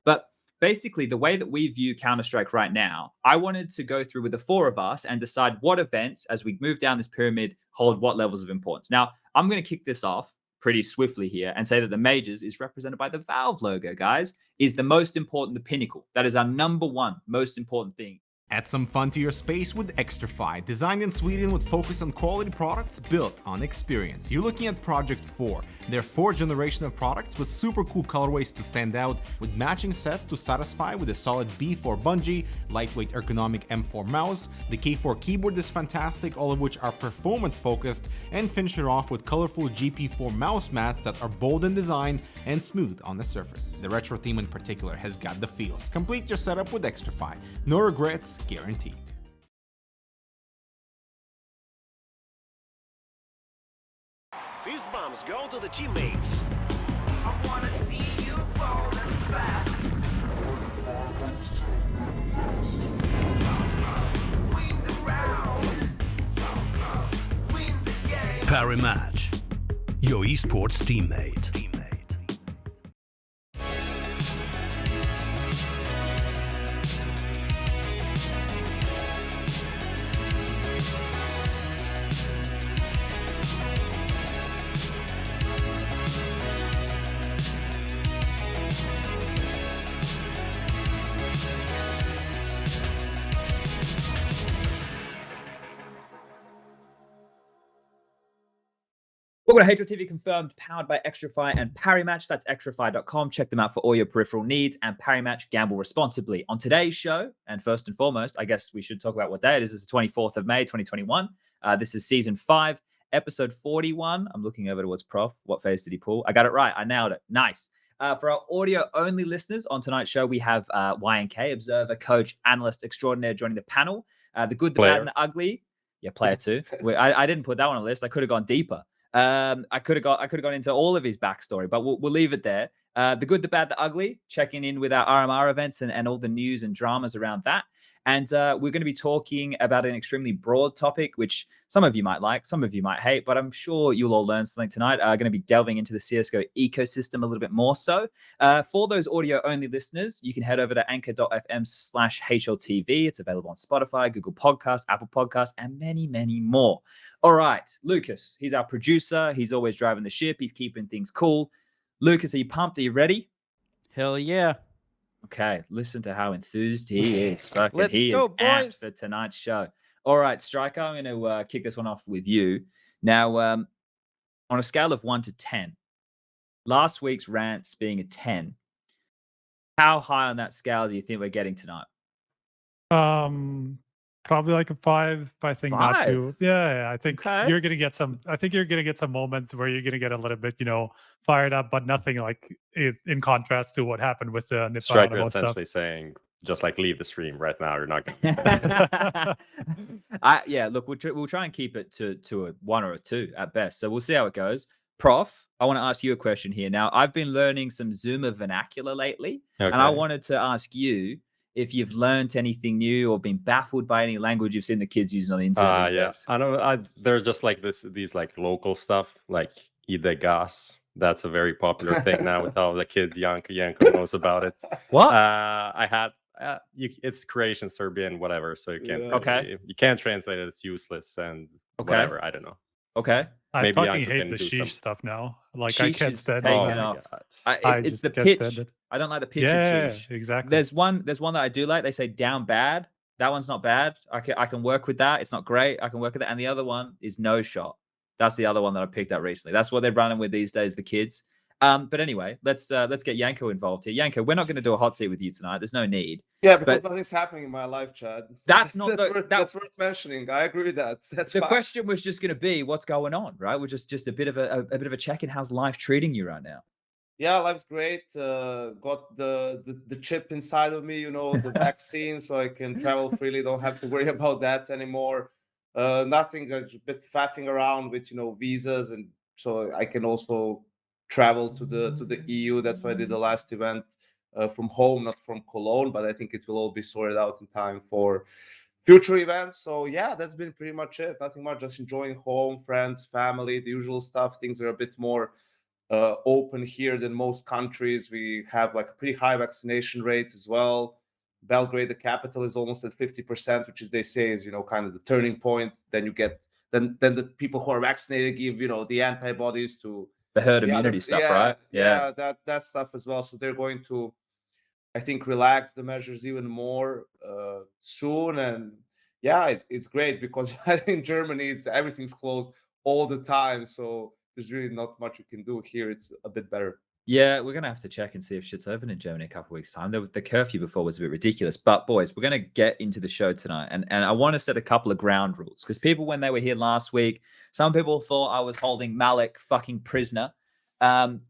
But basically, the way that we view Counter-Strike right now, I wanted to go through with the four of us and decide what events, as we move down this pyramid, hold what levels of importance. Now, I'm going to kick this off pretty swiftly here and say that the majors is represented by the Valve logo, guys, is the most important, the pinnacle. That is our number one most important thing. Add some fun to your space with Xtrfy, designed in Sweden with focus on quality products built on experience. You're looking at Project 4, their fourth generation of products with super cool colorways to stand out, with matching sets to satisfy with a solid B4 bungee, lightweight ergonomic M4 mouse, the K4 keyboard is fantastic, all of which are performance focused, and finish it off with colorful GP4 mouse mats that are bold in design and smooth on the surface. The retro theme in particular has got the feels. Complete your setup with Xtrfy. No regrets, guaranteed. These bombs go to the teammates. I wanna see you rolling fast. Win the round. Win the game. Match, your esports teammate. Welcome to HLTV Confirmed, powered by Xtrfy and Match. That's xtrfy.com. Check them out for all your peripheral needs. And Match, gamble responsibly. On today's show, and first and foremost, I guess we should talk about what day it is. It's the 24th of May, 2021. This is season 5, episode 41. I'm looking over towards Prof. What phase did he pull? I got it right. I nailed it. Nice. For our audio-only listeners, on tonight's show, we have YNK, observer, coach, analyst extraordinaire, joining the panel. The good, the bad, and the ugly. Yeah, player too. I didn't put that on a list. I could have gone deeper. I could have gone into all of his backstory, but we'll leave it there. The good, the bad, the ugly, checking in with our RMR events and all the news and dramas around that. And we're going to be talking about an extremely broad topic, which some of you might like, some of you might hate, but I'm sure you'll all learn something tonight. Going to be delving into the CSGO ecosystem a little bit more so. For those audio-only listeners, you can head over to anchor.fm/HLTV. It's available on Spotify, Google Podcasts, Apple Podcasts, and many, many more. All right, Lucas, he's our producer. He's always driving the ship. He's keeping things cool. Lucas, are you pumped? Are you ready? Hell yeah. Okay, listen to how enthused he is. Let's he go, is amped boys. for tonight's show. All right, Striker, I'm going to kick this one off with you. Now, on a scale of 1 to 10, last week's rants being a 10, how high on that scale do you think we're getting tonight? Probably like a 5. I think 5? not too. Yeah, I think Okay. you're gonna get some. I think you're gonna get some moments where you're gonna get a little bit, fired up, but nothing like in contrast to what happened with the Striker Anonymo essentially saying, just like leave the stream right now. You're not going Yeah, look, we'll try and keep it to a 1 or a 2 at best. So we'll see how it goes. Prof, I want to ask you a question here. Now, I've been learning some Zoomer vernacular lately, and I wanted to ask you if you've learned anything new or been baffled by any language you've seen the kids using on the internet these days. I know. They're just like these like local stuff, like Ide Gas. That's a very popular thing now with all the kids. Yanko knows about it. What? I had. It's Croatian, Serbian, whatever. So you can't. You can't translate it. It's useless and whatever. I don't know. Okay. I fucking hate the sheesh stuff now. Like sheesh I can't stand it. It's the pitch. I don't like the pitch of sheesh. Exactly. There's one that I do like. They say down bad. That one's not bad. I can work with that. It's not great. I can work with it. And the other one is no shot. That's the other one that I picked up recently. That's what they're running with these days, the kids. But anyway, let's get Yanko involved here. Yanko, we're not going to do a hot seat with you tonight. There's no need. Yeah, because nothing's happening in my life, Chad. That's worth mentioning. I agree with that. That's the fine. question was just going to be what's going on, right? We're just a bit of a check in. How's life treating you right now? Yeah, life's great. Got the chip inside of me, the vaccine, so I can travel freely. Don't have to worry about that anymore. Nothing, a bit faffing around with visas, and so I can also travel to the EU. That's why I did the last event from home, not from Cologne, but I think it will all be sorted out in time for future events. So yeah, that's been pretty much it. Nothing much, just enjoying home, friends, family, the usual stuff. Things are a bit more open here than most countries. We have like a pretty high vaccination rate as well. Belgrade, the capital, is almost at 50%, which is, they say, is, you know, kind of the turning point. Then you get then the people who are vaccinated give, you know, the antibodies to The herd the immunity other, stuff, yeah, right? yeah, that stuff as well. So they're going to, I think, relax the measures even more soon. And yeah, it's great because in Germany, everything's closed all the time. So there's really not much you can do. Here it's a bit better. Yeah, we're gonna have to check and see if shit's open in Germany in a couple of weeks' time. The curfew before was a bit ridiculous. But boys, we're gonna get into the show tonight, and I want to set a couple of ground rules because people, when they were here last week, some people thought I was holding Malik fucking prisoner.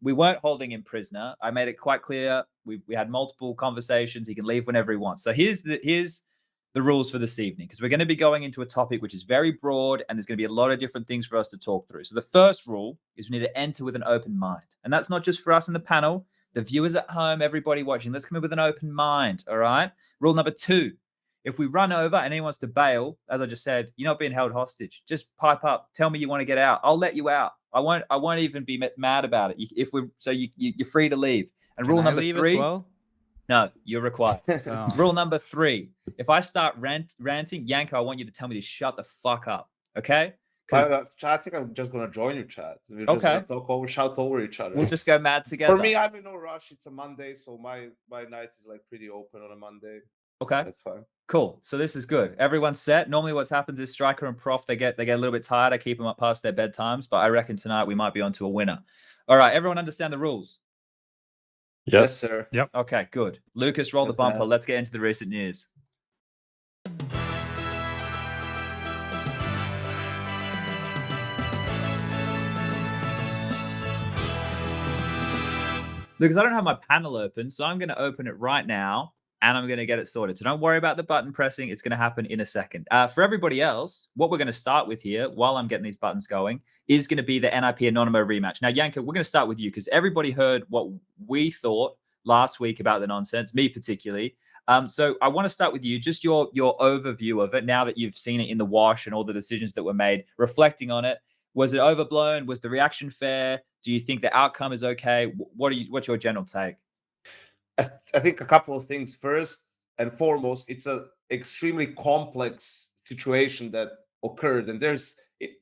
We weren't holding him prisoner. I made it quite clear. We had multiple conversations. He can leave whenever he wants. So here's the rules for this evening, because we're going to be going into a topic which is very broad, and there's going to be a lot of different things for us to talk through. So the first rule is we need to enter with an open mind. And that's not just for us in the panel, the viewers at home, everybody watching. Let's come in with an open mind, all right? Rule number 2, if we run over and anyone wants to bail, as I just said, you're not being held hostage. Just pipe up. Tell me you want to get out. I'll let you out. I won't even be mad about it. You're free to leave. And rule number 3, as well? no, you're required. Oh. Rule number 3, if I start ranting, Yanko, I want you to tell me to shut the fuck up, okay? I think I'm just gonna join you, chat. We're just Okay. gonna shout over each other. We'll just go mad together. For me, I'm in no rush. It's a Monday, so my night is like pretty open on a Monday. Okay. That's fine. Cool. So this is good. Everyone's set. Normally what happens is Striker and Prof, they get a little bit tired. I keep them up past their bedtimes, but I reckon tonight we might be onto a winner. All right, everyone understand the rules? Yes. sir. Yep. Okay, good. Lucas, roll the Yes, bumper. man. Let's get into the recent news. Lucas, I don't have my panel open, so I'm going to open it right now, and I'm going to get it sorted. So don't worry about the button pressing. It's going to happen in a second. For everybody else, what we're going to start with here, while I'm getting these buttons going, is going to be the NIP Anonymo rematch. Now, Yanko, we're going to start with you because everybody heard what we thought last week about the nonsense, me particularly. So I want to start with you, just your overview of it now that you've seen it in the wash and all the decisions that were made, reflecting on it. Was it overblown? Was the reaction fair? Do you think the outcome is okay? What's your general take? I think a couple of things. First and foremost, it's an extremely complex situation that occurred, and there's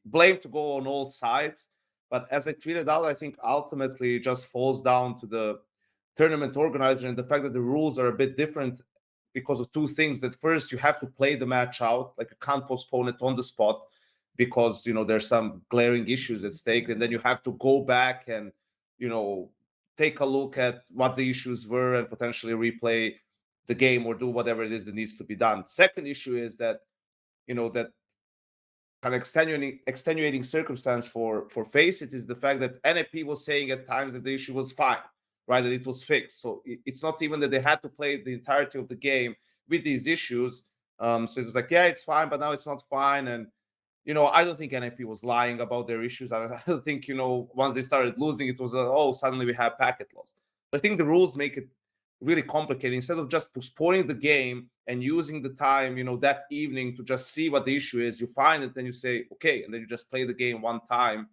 blame to go on all sides. But as I tweeted out, I think ultimately it just falls down to the tournament organizer and the fact that the rules are a bit different because of 2 things. That first, you have to play the match out, like you can't postpone it on the spot because, you know, there's some glaring issues at stake, and then you have to go back and, you know, take a look at what the issues were and potentially replay the game or do whatever it is that needs to be done. Second issue is that, you know, that an extenuating circumstance for FACEIT is the fact that NIP was saying at times that the issue was fine, right? That it was fixed. So it's not even that they had to play the entirety of the game with these issues. So it was like, yeah, it's fine, but now it's not fine. And, you know, I don't think NIP was lying about their issues. I don't think, you know, once they started losing, it was, oh, suddenly we have packet loss. I think the rules make it really complicated. Instead of just postponing the game and using the time, you know, that evening to just see what the issue is, you find it, then you say, okay, and then you just play the game one time,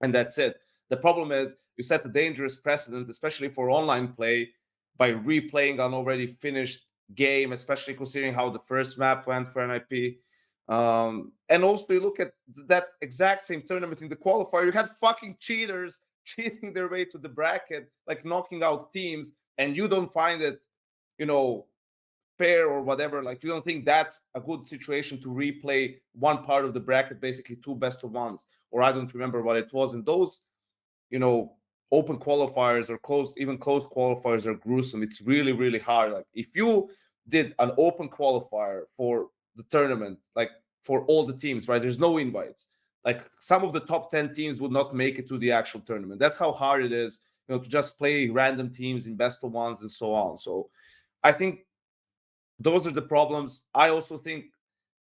and that's it. The problem is you set a dangerous precedent, especially for online play, by replaying an already finished game, especially considering how the first map went for NIP. And also you look at that exact same tournament in the qualifier, you had fucking cheaters cheating their way to the bracket, like knocking out teams, and you don't find it, you know, fair or whatever. Like, you don't think that's a good situation to replay one part of the bracket, basically 2 best of ones, or I don't remember what it was. And those, you know, open qualifiers or closed qualifiers are gruesome. It's really, really hard. Like, if you did an open qualifier for the tournament, like for all the teams, right? There's no invites. Like, some of the top 10 teams would not make it to the actual tournament. That's how hard it is, you know, to just play random teams in best of ones and so on. So I think those are the problems. I also think,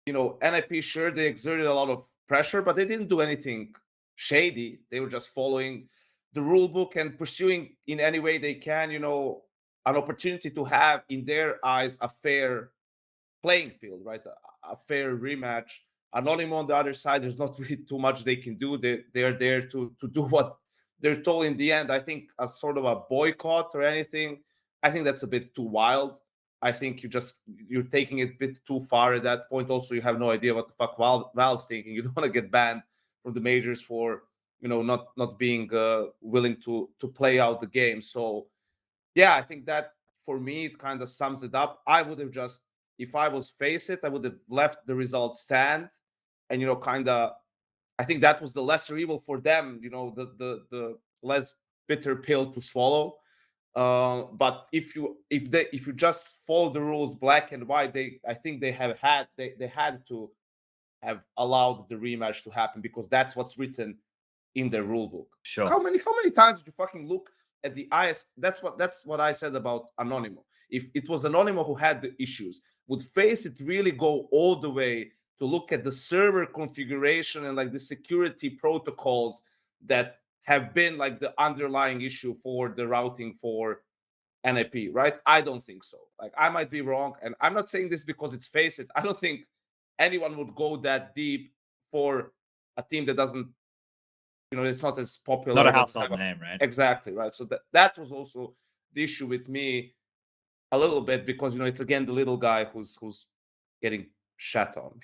you know, NIP, sure, they exerted a lot of pressure, but they didn't do anything shady. They were just following the rule book and pursuing in any way they can, you know, an opportunity to have, in their eyes, a fair playing field, right? A fair rematch. Anonymo on the other side, there's not really too much they can do. They're there to do what they're told in the end, I think a sort of a boycott or anything, I think that's a bit too wild. I think you're taking it a bit too far at that point. Also, you have no idea what the fuck Valve's thinking. You don't want to get banned from the majors for not being willing to play out the game. So yeah, I think that for me it kind of sums it up. I would have just, if I was FACEIT, I would have left the results stand, and kind of, I think that was the lesser evil for them. The less bitter pill to swallow. But if you just follow the rules black and white, I think they had to have allowed the rematch to happen, because that's what's written in the rule book. Sure. How many times did you fucking look at the IS? That's what I said about Anonymo. If it was Anonymo who had the issues, would FACEIT really go all the way to look at the server configuration and like the security protocols that have been like the underlying issue for the routing for NAP, right? I don't think so. Like, I might be wrong, and I'm not saying this because it's FACEIT. I don't think anyone would go that deep for a team that doesn't, it's not as popular. Not a household name, right? Exactly, right. So that was also the issue with me a little bit, because it's again the little guy who's getting shit on,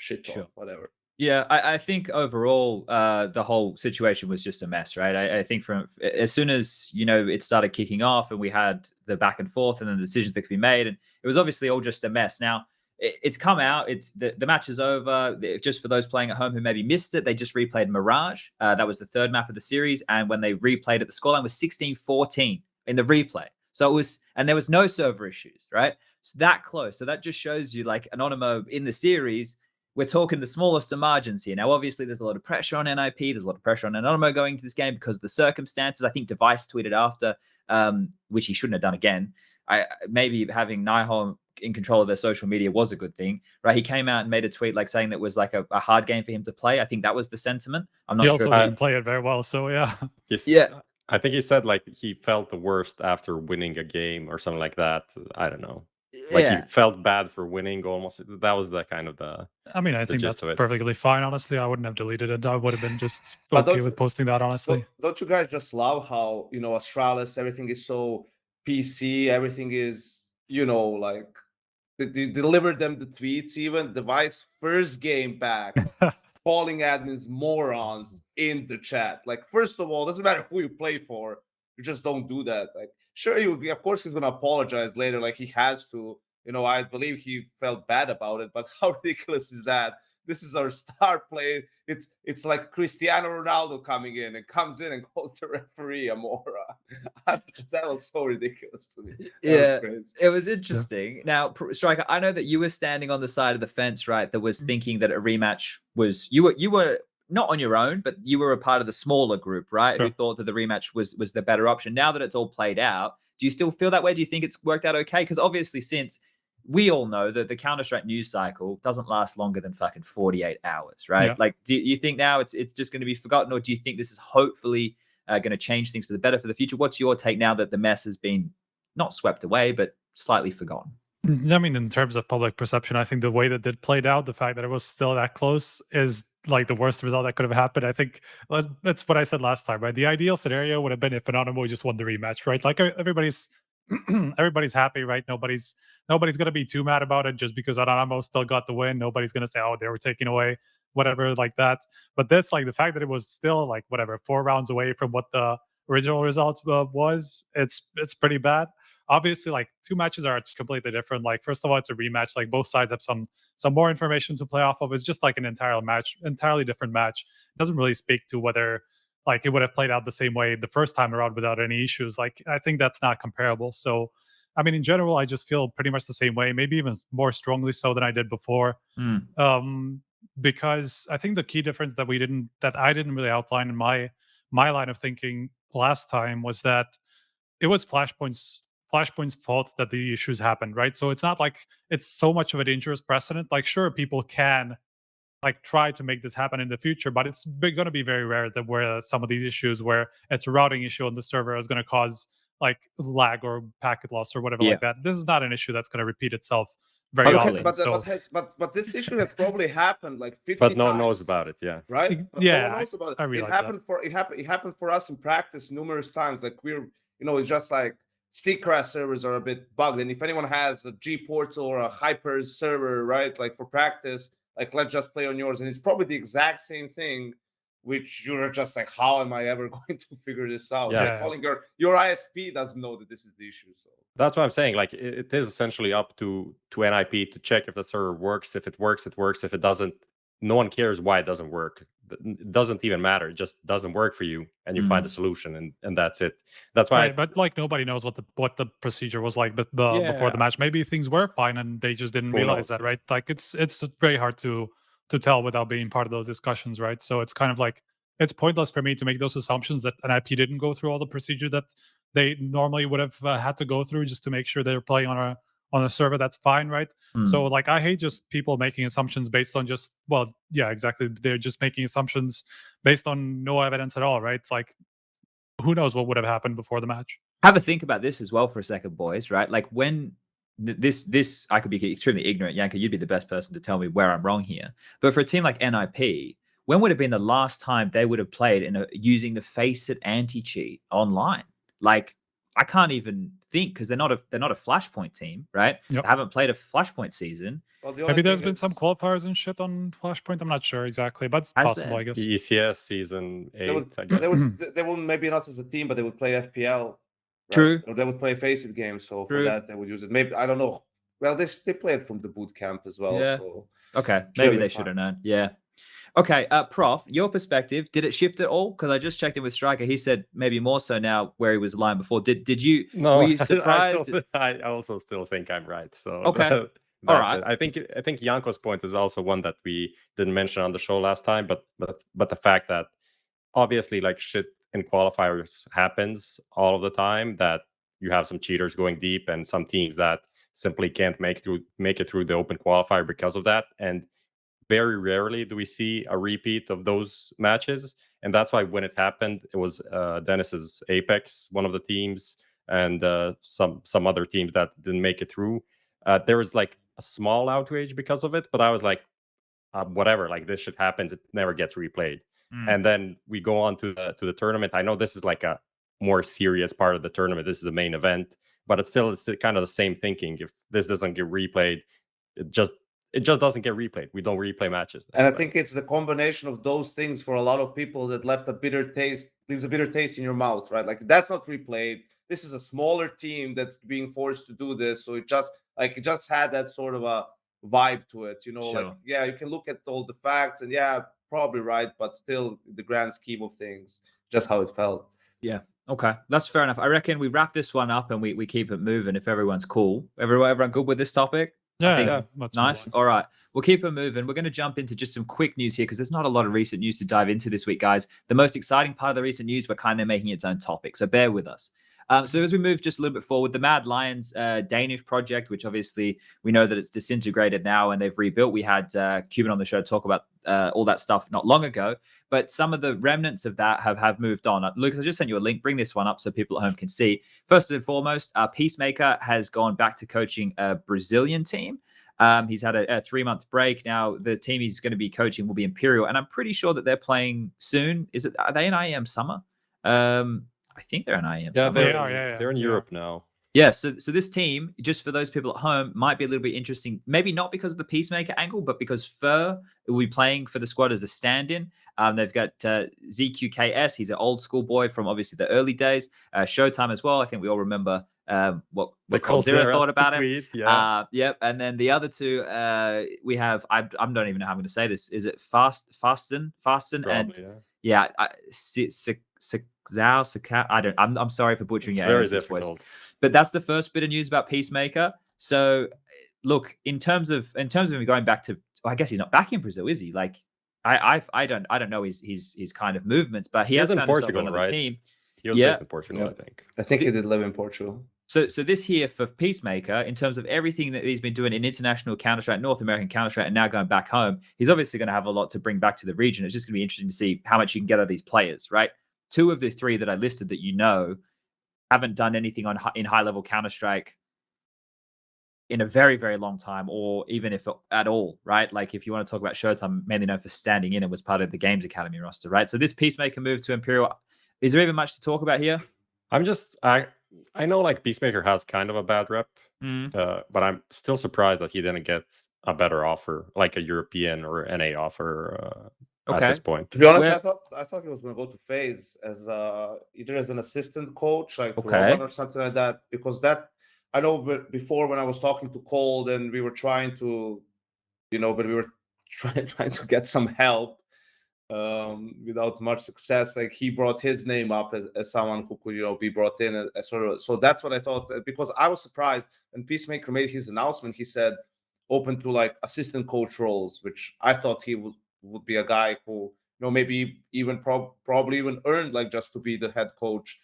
whatever. Yeah, I think overall, the whole situation was just a mess, right? I think from as soon as it started kicking off, and we had the back and forth, and then the decisions that could be made, and it was obviously all just a mess. Now it's come out. It's the match is over. Just for those playing at home who maybe missed it, they just replayed Mirage. That was the third map of the series, and when they replayed it, the scoreline was 16-14 in the replay. So it was, and there was no server issues, right? So that close. So that just shows you, like, Anonymo in the series, we're talking the smallest of margins here. Now, obviously, there's a lot of pressure on NIP. There's a lot of pressure on Anonymo going into this game because of the circumstances. I think Device tweeted after, which he shouldn't have done again. Maybe having Nihol in control of their social media was a good thing, right? He came out and made a tweet like saying that was like a hard game for him to play. I think that was the sentiment. I'm not He sure. also didn't play it very well, so yeah. Yeah. I think he said like he felt the worst after winning a game or something like that. I don't know. Like he felt bad for winning almost. That was the kind of the. I mean, I think that's perfectly fine. Honestly, I wouldn't have deleted it. I would have been just okay with posting that. Honestly, don't you guys just love how Astralis, everything is so PC, everything is like they delivered them the tweets. Even Device first game back, calling admins morons in the chat. Like, first of all, doesn't matter who you play for, you just don't do that. Like, sure, of course he's gonna apologize later, like he has to. I believe he felt bad about it, but how ridiculous is that? This is our star player. It's like Cristiano Ronaldo coming in and comes in and calls the referee a moron. That was so ridiculous to me. It was interesting. Now, Striker, I know that you were standing on the side of the fence, right? That was thinking that a rematch was you were not on your own, but you were a part of the smaller group, right? Who thought that the rematch was the better option. Now that it's all played out, do you still feel that way? Do you think it's worked out okay? Because obviously, since we all know that the Counter-Strike news cycle doesn't last longer than fucking 48 hours, right? Yeah. Like, do you think now it's just going to be forgotten, or do you think this is hopefully going to change things for the better for the future? What's your take now that the mess has been not swept away, but slightly forgotten? I mean, in terms of public perception, I think the way that it played out, the fact that it was still that close is like the worst result that could have happened. I think that's what I said last time, right? The ideal scenario would have been if Anonymo just won the rematch, right? Like, everybody's happy, right? Nobody's gonna be too mad about it just because Anonymo still got the win. Nobody's gonna say, oh, they were taken away, whatever, like that. But this, like, the fact that it was still like 4 rounds away from what the original result was, it's pretty bad. Obviously, like, 2 matches are completely different. Like, first of all, it's a rematch. Like, both sides have some more information to play off of. It's just like an entirely different match. It doesn't really speak to whether like it would have played out the same way the first time around without any issues. Like, I think that's not comparable. So, I mean, in general, I just feel pretty much the same way, maybe even more strongly so than I did before. Because I think the key difference that I didn't really outline in my line of thinking last time was that it was Flashpoint's fault that the issues happened, right? So it's not like it's so much of a dangerous precedent. Like, sure, people can like try to make this happen in the future, but it's going to be very rare that where some of these issues where it's a routing issue on the server is going to cause like lag or packet loss or whatever like that. This is not an issue that's going to repeat itself very But, often. but this issue has probably happened like 50 But no one times, knows about it. Yeah. right? But Yeah, no one knows about it. I It realize happened it happened for us in practice numerous times. Like it's just like Seacrest servers are a bit bugged, and if anyone has a G Portal or a Hypers server, right, like for practice, like let's just play on yours, and it's probably the exact same thing. Which you're just like, how am I ever going to figure this out? Yeah. Like calling your ISP doesn't know that this is the issue. So That's what I'm saying. Like it is essentially up to NIP to check if the server works. If it works, it works. If it doesn't, no one cares why it doesn't work. It doesn't even matter. It just doesn't work for you, and you find a solution, and that's it. That's why. Right, but like nobody knows what the procedure was like, but before the match, maybe things were fine and they just didn't Who realize knows? that, right? Like it's very hard to tell without being part of those discussions, right? So it's kind of like it's pointless for me to make those assumptions that an IP didn't go through all the procedure that they normally would have had to go through just to make sure they're playing on a server that's fine, right? So like I hate just people making assumptions based on just exactly. They're just making assumptions based on no evidence at all, right? It's like who knows what would have happened before the match. Have a think about this as well for a second, boys, right? Like when this I could be extremely ignorant. Yanka, you'd be the best person to tell me where I'm wrong here. But for a team like NIP, when would have been the last time they would have played using the FACEIT anti-cheat online? Like I can't even think because they're not a Flashpoint team, right? Yep. They haven't played a Flashpoint season. well, the only Maybe there's thing been is- some qualifiers and shit on Flashpoint. I'm not sure exactly, but it's Has possible, there? I guess. ECS season 8, I guess. they would maybe not as a team, but they would play FPL. Right? True. Or they would play FACEIT games. So True. for that, they would use it. Maybe I don't know. Well, they play it from the boot camp as well. Yeah. So Okay, Should maybe be they fine. should have known. Yeah. Okay, Prof, your perspective, did it shift at all? Because I just checked in with Striker. He said maybe more so now where he was lying before. Did you? No, Were you surprised? I also still think I'm right. So Okay. that's All right. it. I think Janko's point is also one that we didn't mention on the show last time, but the fact that obviously like shit in qualifiers happens all of the time, that you have some cheaters going deep and some teams that simply can't make it through the open qualifier because of that. And very rarely do we see a repeat of those matches, and that's why when it happened, it was Dennis's Apex, one of the teams, and some other teams that didn't make it through. There was like a small outrage because of it, but I was like, whatever, like this shit happens, it never gets replayed. And then we go on to the tournament. I know this is like a more serious part of the tournament. This is the main event, but it's still kind of the same thinking. If this doesn't get replayed, it just doesn't get replayed. We don't replay matches. And I think it's the combination of those things for a lot of people that leaves a bitter taste in your mouth, right? Like that's not replayed. This is a smaller team that's being forced to do this, so it just had that sort of a vibe to it, Sure. Like you can look at all the facts and probably right, but still the grand scheme of things, just how it felt. Yeah. Okay, that's fair enough. I reckon we wrap this one up and we keep it moving if everyone's cool. Everyone good with this topic? Yeah, that's nice. All right. We'll keep it moving. We're going to jump into just some quick news here because there's not a lot of recent news to dive into this week, guys. The most exciting part of the recent news, we're kind of making its own topic, so bear with us. So as we move just a little bit forward, the Mad Lions Danish project, which obviously we know that it's disintegrated now and they've rebuilt. We had Cuban on the show talk about all that stuff not long ago, but some of the remnants of that have moved on. Lucas, I just sent you a link. Bring this one up so people at home can see. First and foremost, Peacemaker has gone back to coaching a Brazilian team. He's had a 3-month break. Now the team he's going to be coaching will be Imperial, and I'm pretty sure that they're playing soon. Are they in IEM Summer? I think they're in IEM Summer. They're in Europe now. Yeah, so this team, just for those people at home, might be a little bit interesting. Maybe not because of the Peacemaker angle, but because Fur will be playing for the squad as a stand-in. They've got ZQKS. He's an old school boy from obviously the early days. Showtime as well. I think we all remember what Coldzera thought about him. Yep. And then the other two, we have. I don't even know how I'm going to say this. Is it Fasten? Probably, I'm sorry for butchering it's your very AS's difficult. voice. But that's the first bit of news about Peacemaker. So, look, in terms of him going back to, well, I guess he's not back in Brazil, is he? Like, I don't know his kind of movements, but he has in found Portugal, himself another right? team. He was based in Portugal, I think. I think he did live in Portugal. So this here for Peacemaker, in terms of everything that he's been doing in international Counter-Strike, North American Counter-Strike, and now going back home, he's obviously going to have a lot to bring back to the region. It's just going to be interesting to see how much you can get out of these players, right? 2 of the 3 that I listed that haven't done anything in high-level Counter-Strike in a very, very long time, or even if at all, right? Like if you want to talk about Showtime, mainly known for standing in and was part of the Games Academy roster, right? So this Peacemaker move to Imperial, is there even much to talk about here? I know like Peacemaker has kind of a bad rep, Mm. but I'm still surprised that he didn't get a better offer, like a European or NA offer at Okay. this point. To be honest, Where- I thought he was going to go to FaZe as either as an assistant coach, like to Okay. Robin or something like that. Because that I know before when I was talking to Cold and we were trying to, but we were trying to get some help without much success. Like he brought his name up as someone who could, be brought in as sort of. So that's what I thought. Because I was surprised when Peacemaker made his announcement. He said open to like assistant coach roles, which I thought he would be a guy who, maybe even probably even earned like just to be the head coach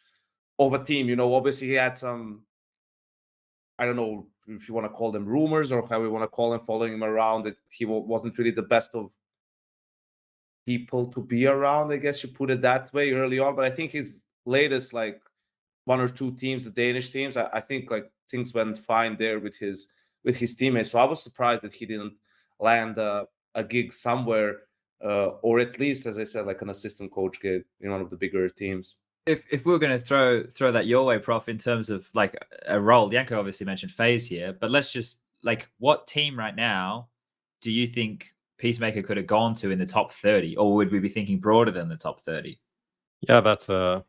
of a team. Obviously he had some, I don't know if you want to call them rumors or how we want to call them, following him around, that he wasn't really the best of people to be around, I guess you put it that way, early on. But I think his latest like one or two teams, the Danish teams, I think like things went fine there with his teammates. So I was surprised that he didn't land a gig somewhere, or at least, as I said, like an assistant coach gig in one of the bigger teams. If we were going to throw that your way, Prof, in terms of like a role, Yanko obviously mentioned FaZe here, but let's just like, what team right now do you think Peacemaker could have gone to in the top 30, or would we be thinking broader than the top 30? Yeah, that's a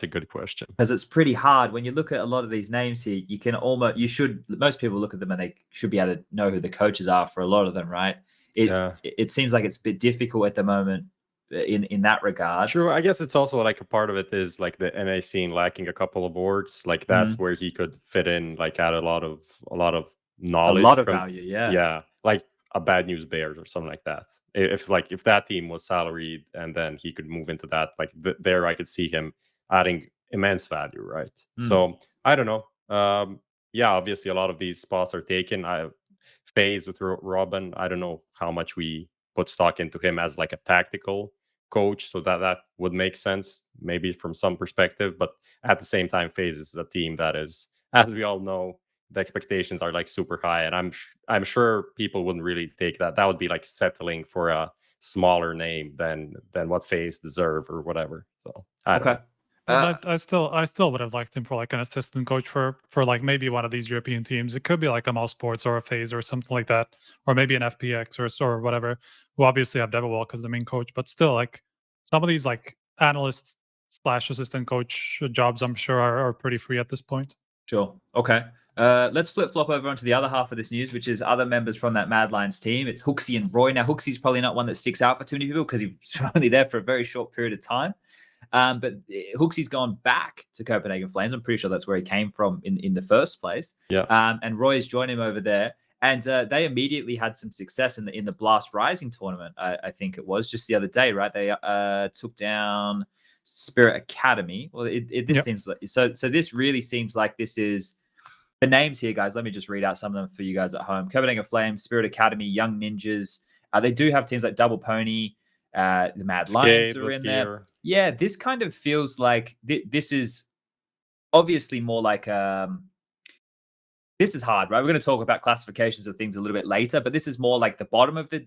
good question. Because it's pretty hard when you look at a lot of these names here. You can most people look at them and they should be able to know who the coaches are for a lot of them, right? It seems like it's a bit difficult at the moment in that regard. True. I guess it's also like a part of it is like the NA scene lacking a couple of awards. Like that's where he could fit in, like add a lot of knowledge, a lot of value. Yeah, like a Bad News Bears or something like that. If that team was salaried and then he could move into that, like there I could see him adding immense value, right? So I don't know. Yeah, obviously a lot of these spots are taken. FaZe with Robin, I don't know how much we put stock into him as like a tactical coach, so that would make sense maybe from some perspective. But at the same time, FaZe is a team that is, as we all know, the expectations are like super high, and I'm sure people wouldn't really take that. That would be like settling for a smaller name than what FaZe deserve or whatever. So I don't know. But I still would have liked him for like an assistant coach for like maybe one of these European teams. It could be like a mousesports or a FaZe or something like that, or maybe an FPX or whatever, who obviously have Devilwalk as the main coach. But still, like some of these like analyst / assistant coach jobs, I'm sure are pretty free at this point. Sure. Okay. Let's flip-flop over onto the other half of this news, which is other members from that Mad Lions team. It's HooXi and roeJ. Now, HooXi's probably not one that sticks out for too many people because he was only there for a very short period of time. But HooXi's gone back to Copenhagen Flames. I'm pretty sure that's where he came from in the first place. Yeah. And roeJ's joined him over there. And they immediately had some success in the Blast Rising tournament, I think it was, just the other day, right? They took down Spirit Academy. Well, this seems like so this really seems like this is the names here, guys. Let me just read out some of them for you guys at home. Copenhagen Flames, Spirit Academy, Young Ninjas. They do have teams like Double Pony, the Mad Lions are in there. Yeah, this kind of feels like this is obviously more like this is hard, right? We're going to talk about classifications of things a little bit later, but this is more like the bottom of the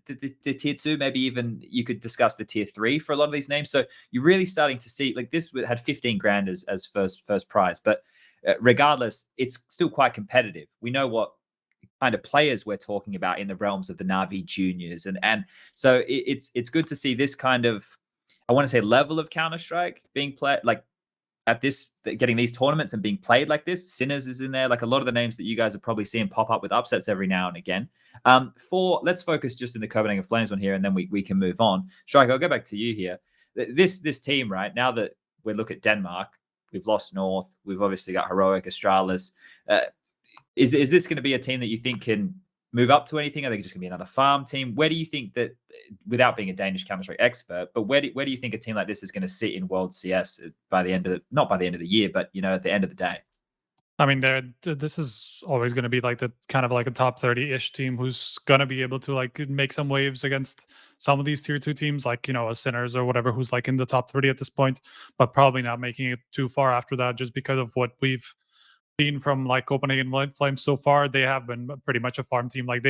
tier 2. Maybe even you could discuss the tier 3 for a lot of these names. So you're really starting to see, like, this had 15 grand as first prize, but regardless, it's still quite competitive. We know what kind of players we're talking about in the realms of the Na'Vi juniors, and so it's good to see this kind of, I want to say, level of Counter-Strike being played, like at this, getting these tournaments and being played like this. Sinners is in there, like a lot of the names that you guys are probably seeing pop up with upsets every now and again. Let's focus just in the Copenhagen Flames one here, and then we can move on. Strike, I'll go back to you here. This team, right now that we look at Denmark, we've lost North, we've obviously got Heroic, Astralis. Is this going to be a team that you think can move up to anything? Are they just going to be another farm team? Where do you think that, without being a Danish Counter-Strike expert, but where do you think a team like this is going to sit in World CS by the end of not by the end of the year, but at the end of the day? I mean, this is always going to be like the kind of like a top 30-ish team who's going to be able to like make some waves against some of these tier 2 teams, like, a Sinners or whatever, who's like in the top 30 at this point, but probably not making it too far after that, just because of what we've seen from like Copenhagen Flames so far, they have been pretty much a farm team. Like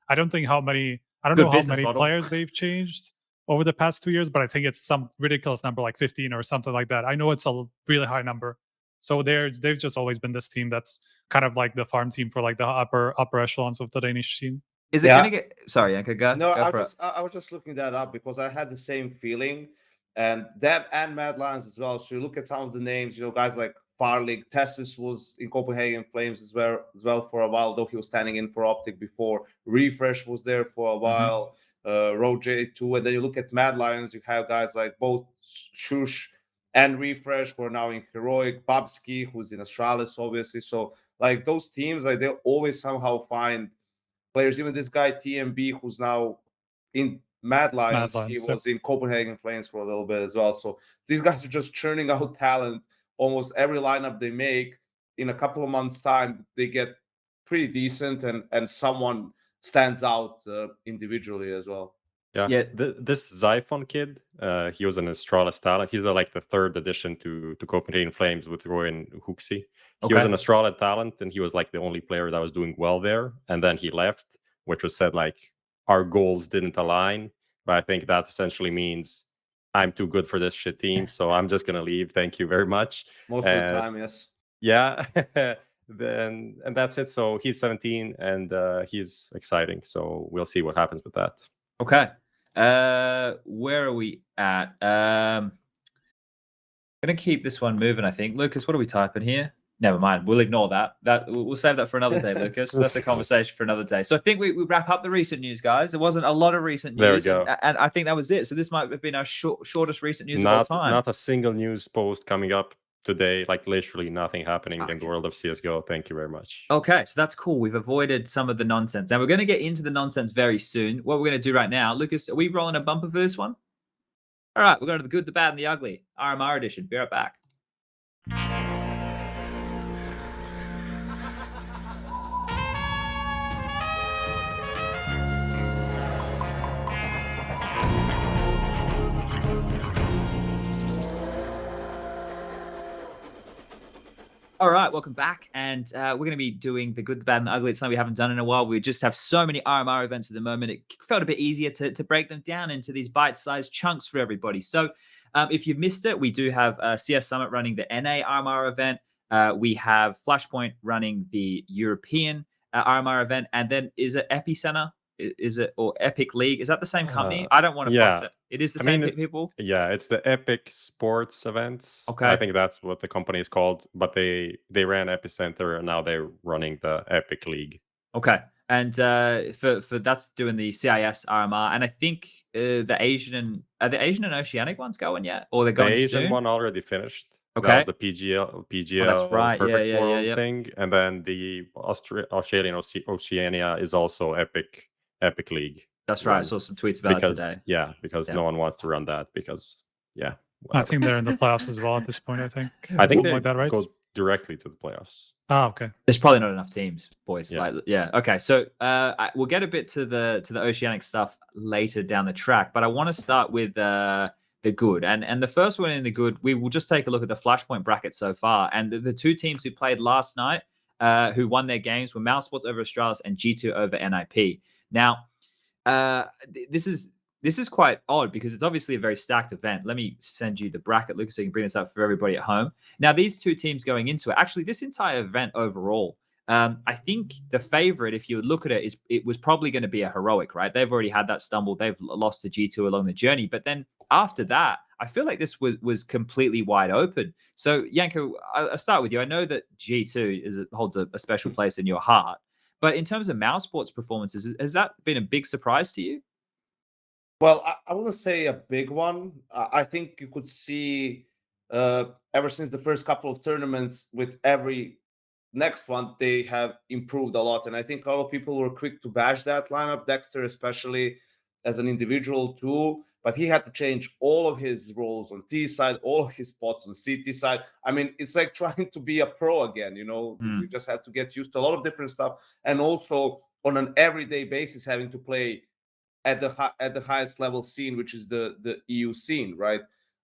I don't know how many Model. players they've changed over the past 2 years, but I think it's some ridiculous number, like 15 or something like that. I know it's a really high number. So they've just always been this team that's kind of like the farm team for like the upper echelons of the Danish scene. Is it Yeah. going to get? Sorry, Yanko, go. No, go for it. I was just looking that up because I had the same feeling, and Deb and Mad Lions as well. So you look at some of the names, guys like Farlig, Tessis was in Copenhagen Flames as well for a while, though he was standing in for Optic before. Refresh was there for a while. roeJ too, and then you look at Mad Lions, you have guys like both Shush and Refresh who are now in Heroic, Babski who's in Astralis, obviously. So like those teams, like they always somehow find players. Even this guy TMB, who's now in Mad Lions, he was in Copenhagen Flames for a little bit as well. So these guys are just churning out talent. Almost every lineup they make, in a couple of months' time, they get pretty decent, and someone stands out individually as well. Yeah. This Zyphon kid, he was an Astralis talent. He's the third addition to Copenhagen Flames with Roy and HooXi. He was an Astralis talent, and he was like the only player that was doing well there. And then he left, which was said like our goals didn't align. But I think that essentially means I'm too good for this shit team, so I'm just gonna leave. Thank you very much. Most of the time, yes. Yeah. And that's it. So he's 17 and he's exciting. So we'll see what happens with that. Okay. Where are we at? Gonna keep this one moving, I think. Lucas, what are we typing here? Never mind. We'll ignore that. We'll save that for another day, Lucas. That's a conversation for another day. So I think we wrap up the recent news, guys. There wasn't a lot of recent news. There we go. And I think that was it. So this might have been our shortest recent news of all time. Not a single news post coming up today, like literally nothing happening in the world of CSGO. Thank you very much. Okay, so that's cool. We've avoided some of the nonsense. Now we're going to get into the nonsense very soon. What we're going to do right now, Lucas, are we rolling a bumper for this one? All right, we're going to the good, the bad, and the ugly. RMR edition. Be right back. All right, welcome back. And we're going to be doing the good, the bad, and the ugly. It's something we haven't done in a while. We just have so many RMR events at the moment. It felt a bit easier to break them down into these bite-sized chunks for everybody. So if you've missed it, we do have CS Summit running the NA RMR event. We have Flashpoint running the European RMR event. And then is it Epicenter? Is it, or Epic League? Is that the same company? I don't want to fuck that. It is the same people? Yeah, it's the Epic Sports events. Okay. I think that's what the company is called, but they ran Epicenter and now they're running the Epic League. Okay. And for that's doing the CIS RMR, and I think the Asian and Oceanic ones going yet, or they're going the Asian soon? one already finished. Okay, that was the PGL that's right. Perfect World thing, and then the Australian Oceania is also Epic League. That's right. I saw some tweets about it today. Yeah, because no one wants to run that because whatever. I think they're in the playoffs as well at this point. I think they like that, right? Go directly to the playoffs. Oh, okay. There's probably not enough teams, boys. Yeah. Okay. So we'll get a bit to the Oceanic stuff later down the track, but I want to start with the good. And the first one in the good, we will just take a look at the Flashpoint bracket so far. And the two teams who played last night, who won their games, were mousesports over Astralis and G2 over NIP. Now, this is quite odd because it's obviously a very stacked event. Let me send you the bracket, Lucas, so you can bring this up for everybody at home. Now, these two teams going into it, actually, this entire event overall, I think the favorite, if you look at it, it was probably going to be a Heroic, right? They've already had that stumble. They've lost to G2 along the journey. But then after that, I feel like this was completely wide open. So, Yanko, I'll start with you. I know that G2 holds a special place in your heart. But in terms of mousesports performances, has that been a big surprise to you? Well, I wouldn't say a big one. I think you could see ever since the first couple of tournaments, with every next one, they have improved a lot. And I think a lot of people were quick to bash that lineup, Dexter especially as an individual too. But he had to change all of his roles on T side, all of his spots on CT side. I mean, it's like trying to be a pro again, You just have to get used to a lot of different stuff. And also on an everyday basis, having to play at the highest level scene, which is the EU scene, right?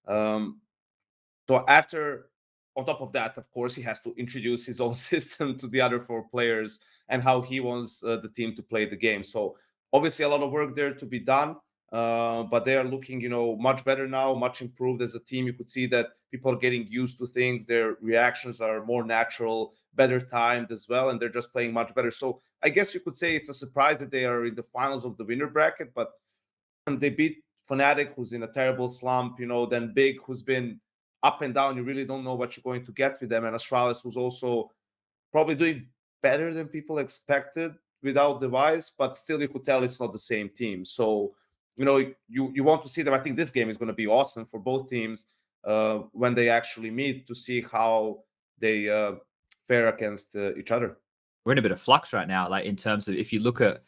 So after on top of that, of course, he has to introduce his own system to the other 4 players and how he wants the team to play the game. So obviously a lot of work there to be done, but they are looking, much better now, much improved as a team. You could see that people are getting used to things. Their reactions are more natural, better timed as well, and they're just playing much better. So I guess you could say it's a surprise that they are in the finals of the winner bracket, but they beat Fnatic, who's in a terrible slump, then Big, who's been up and down. You really don't know what you're going to get with them. And Astralis, who's also probably doing better than people expected without Device, but still you could tell it's not the same team. So, you want to see them. I think this game is going to be awesome for both teams when they actually meet, to see how they fare against each other. We're in a bit of flux right now. Like, in terms of, if you look at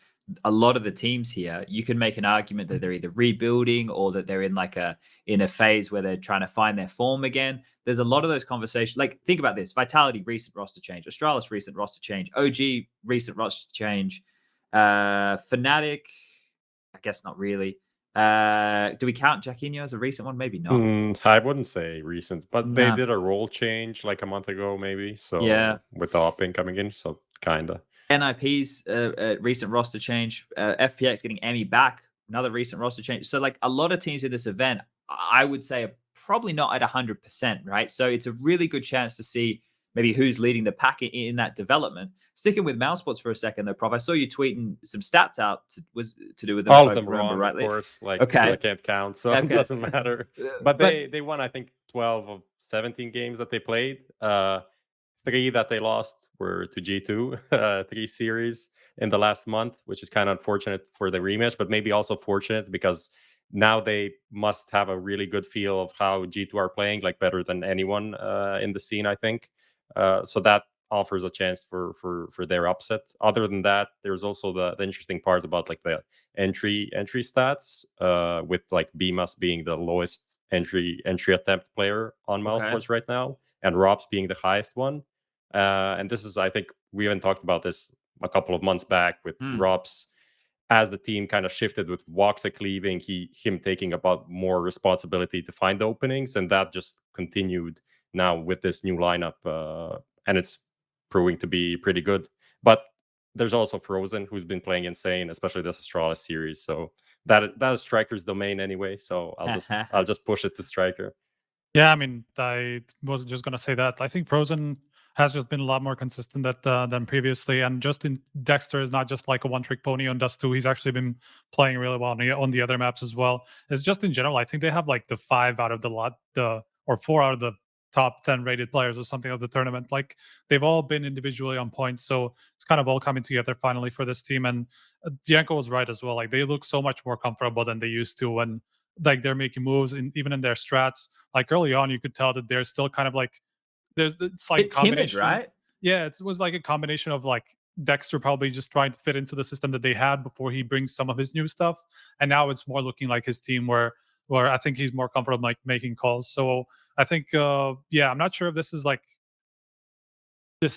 a lot of the teams here, you can make an argument that they're either rebuilding or that they're in a phase where they're trying to find their form again. There's a lot of those conversations. Like, think about this: Vitality, recent roster change; Astralis, recent roster change; OG, recent roster change; Fnatic, I guess not really. Do we count Jaquinho as a recent one? Maybe not. I wouldn't say recent, but they Nah. did a role change like a month ago, maybe. So Yeah. with the Opping coming in, so kinda. NIP's recent roster change, FPX getting Emmy back, another recent roster change. So, like, a lot of teams in this event, I would say, are probably not at 100%, right? So it's a really good chance to see maybe who's leading the pack in that development. Sticking with mousesports for a second, though, Prof, I saw you tweeting some stats out to do with them. All of them wrong, rightly. of course. Like, okay, I can't count, so it doesn't matter. But they won, I think, 12 of 17 games that they played. 3 that they lost were to G2, 3 series in the last month, which is kind of unfortunate for the rematch, but maybe also fortunate because now they must have a really good feel of how G2 are playing, like better than anyone in the scene, I think. So that offers a chance for their upset. Other than that, there's also the interesting part about like the entry stats, with like Bimas being the lowest entry attempt player on mousesports right now, and roeJ being the highest one. And this is, I think, we even talked about this a couple of months back with roeJ, as the team kind of shifted with HooXi leaving, him taking about more responsibility to find the openings, and that just continued now with this new lineup, and it's proving to be pretty good. But there's also Frozen, who's been playing insane, especially this Astralis series. So that is Striker's domain anyway. So I'll just push it to Striker. Yeah, I mean, I was just gonna say that I think Frozen has just been a lot more consistent than previously, and Justin Dexter is not just like a one-trick pony on Dust 2. He's actually been playing really well on the other maps as well. It's just in general, I think they have like the 5 out of or 4 out of the top 10 rated players or something of the tournament. Like, they've all been individually on point, so it's kind of all coming together finally for this team. And Yanko was right as well. Like, they look so much more comfortable than they used to when like they're making moves, even in their strats. Like, early on, you could tell that they're still kind of like it's like a combination, timid, right? Yeah, it was like a combination of like Dexter probably just trying to fit into the system that they had before he brings some of his new stuff, and now it's more looking like his team where I think he's more comfortable like making calls. So I think yeah, I'm not sure if this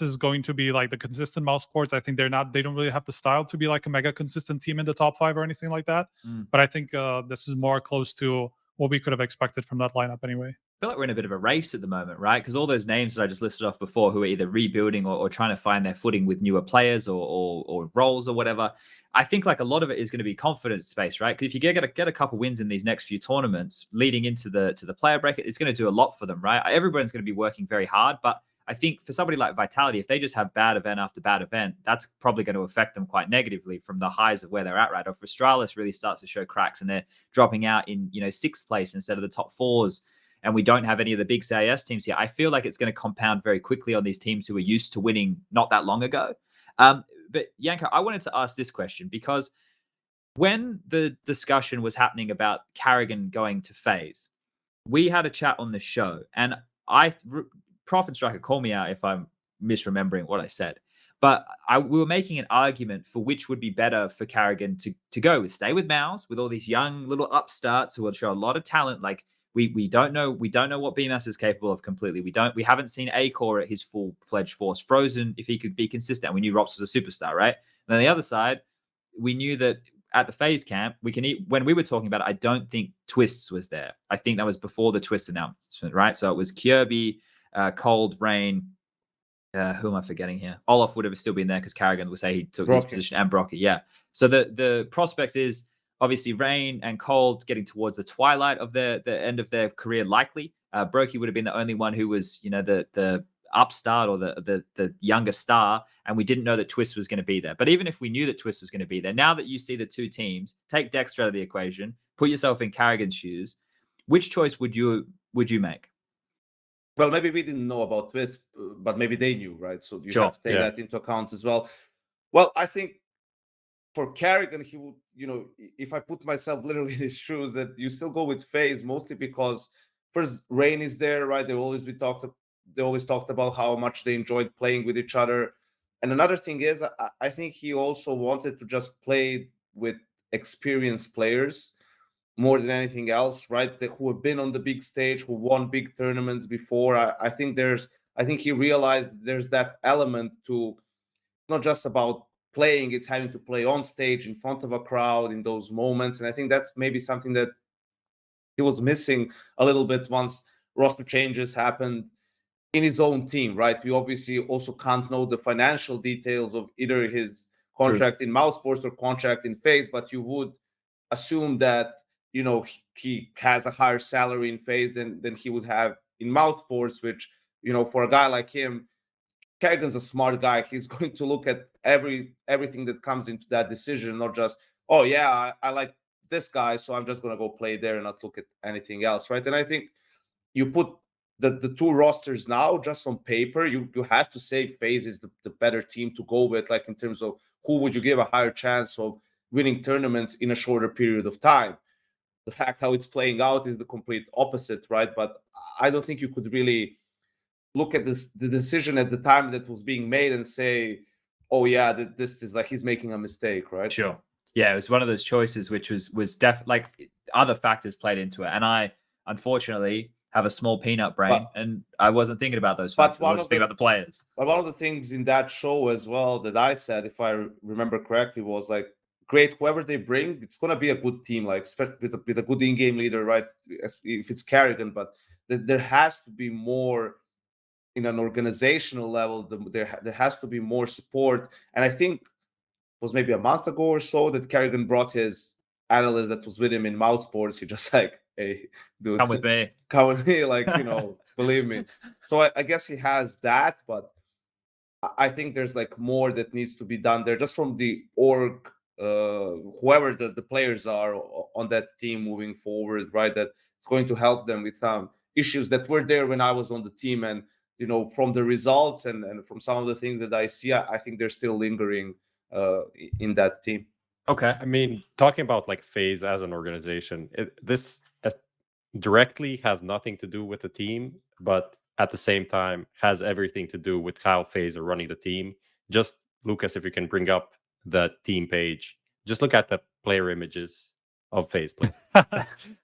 is going to be like the consistent mousesports. I think they don't really have the style to be like a mega consistent team in the top 5 or anything like that. But I think this is more close to what we could have expected from that lineup anyway. I feel like we're in a bit of a race at the moment, right? Because all those names that I just listed off before, who are either rebuilding or trying to find their footing with newer players or roles or whatever, I think like a lot of it is going to be confidence based, right? Because if you get a couple wins in these next few tournaments leading into the player bracket, it's going to do a lot for them, right? Everyone's going to be working very hard, but I think for somebody like Vitality, if they just have bad event after bad event, that's probably going to affect them quite negatively from the highs of where they're at, right? Or if Astralis really starts to show cracks and they're dropping out in 6th place instead of the top 4s, and we don't have any of the big CIS teams here, I feel like it's going to compound very quickly on these teams who are used to winning not that long ago. But Yanko, I wanted to ask this question because when the discussion was happening about karrigan going to FaZe, we had a chat on the show, and Prof and Striker, call me out if I'm misremembering what I said, but we were making an argument for which would be better for karrigan to go with. Stay with mouz, with all these young little upstarts who will show a lot of talent. Like, we don't know what BMS is capable of completely. We haven't seen A-Core at his full-fledged force. Frozen, if he could be consistent, we knew roeJ was a superstar, right? And on the other side, we knew that at the FaZe camp, when we were talking about it, I don't think Twists was there. I think that was before the Twist announcement, right? So it was Kirby, Cold, Rain. Who am I forgetting here? Olaf would have still been there because Carrigan would say he took his position, and Brocky. Yeah. So the prospects is obviously Rain and Cold getting towards the twilight of the end of their career, likely. Brokey would have been the only one who was, the upstart or the younger star, and we didn't know that Twist was going to be there. But even if we knew that Twist was going to be there, now that you see the two teams, take Dexter out of the equation, put yourself in Carrigan's shoes, which choice would you make? Well, maybe we didn't know about Twist, but maybe they knew, right? So you have to take that into account as well. Well, I think for Carrigan, he would, if I put myself literally in his shoes, that you still go with FaZe, mostly because first Rain is there, right? They always talked about how much they enjoyed playing with each other. And another thing is, I think he also wanted to just play with experienced players more than anything else, right? Who have been on the big stage, who won big tournaments before. I think he realized there's that element to not just about playing, it's having to play on stage in front of a crowd in those moments. And I think that's maybe something that he was missing a little bit once roster changes happened in his own team, right? We obviously also can't know the financial details of either his contract in mousesports or contract in FaZe, but you would assume that he has a higher salary in FaZe than he would have in mousesports, which for a guy like him, Carrigan's a smart guy. He's going to look at everything that comes into that decision, not just, oh yeah, I like this guy, so I'm just going to go play there and not look at anything else, right? And I think you put the two rosters now just on paper, you have to say FaZe is the better team to go with, like in terms of who would you give a higher chance of winning tournaments in a shorter period of time. The fact how it's playing out is the complete opposite, right? But I don't think you could really look at the decision at the time that was being made and say, oh yeah, this is like he's making a mistake, right? Sure. Yeah, it was one of those choices which was like other factors played into it. And I unfortunately have a small peanut brain and I wasn't thinking about those factors. I was just thinking about the players. But one of the things in that show as well that I said, if I remember correctly, was like, great, whoever they bring, it's going to be a good team, like with a good in-game leader, right? If it's Carrigan, but there has to be more in an organizational level. There has to be more support. And I think it was maybe a month ago or so that Carrigan brought his analyst that was with him in mousesports. He just like, hey, dude, come with me, like, believe me. So I guess he has that, but I think there's like more that needs to be done there just from the org, whoever the players are on that team moving forward, right? That it's going to help them with some issues that were there when I was on the team. And, from the results and from some of the things that I see, I think they're still lingering in that team. Okay. I mean, talking about like FaZe as an organization, this directly has nothing to do with the team, but at the same time has everything to do with how FaZe are running the team. Just, Lucas, if you can bring up the team page, just look at the player images of FaZe play.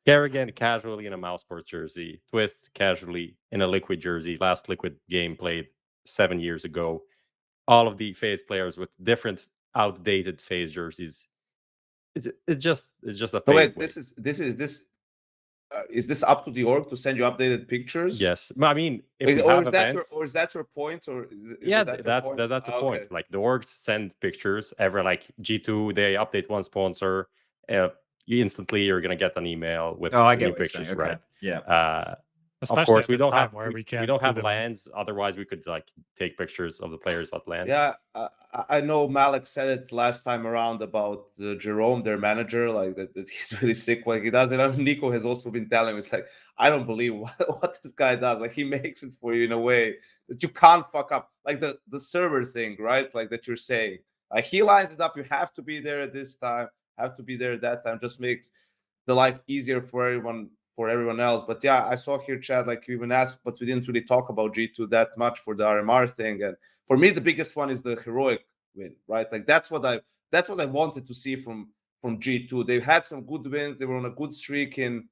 Carrigan casually in a mousesports jersey, Twist casually in a Liquid jersey. Last Liquid game played 7 years ago. All of the FaZe players with different outdated FaZe jerseys. It's just a FaZe. So wait, is this up to the org to send you updated pictures? Yes, I mean, if we have events, or is that your point? Or that's a point. Like the orgs send pictures every G2. They update one sponsor. You're gonna get an email with new pictures, right? Yeah. Of course, we don't have LANs. Otherwise, we could take pictures of the players at LANs. Yeah, I know Malik said it last time around about Jerome, their manager, like that he's really sick when he does it. And Nico has also been telling me, it's like, I don't believe what this guy does. Like he makes it for you in a way that you can't fuck up. Like the server thing, right? Like that you're saying. Like he lines it up. You have to be there at this time. Have to be there at that time. Just makes the life easier for everyone else. But yeah, I saw here, Chad, like you even asked, but we didn't really talk about G2 that much for the RMR thing. And for me, the biggest one is the heroic win, right? Like that's what I wanted to see from G2. They've had some good wins. They were on a good streak in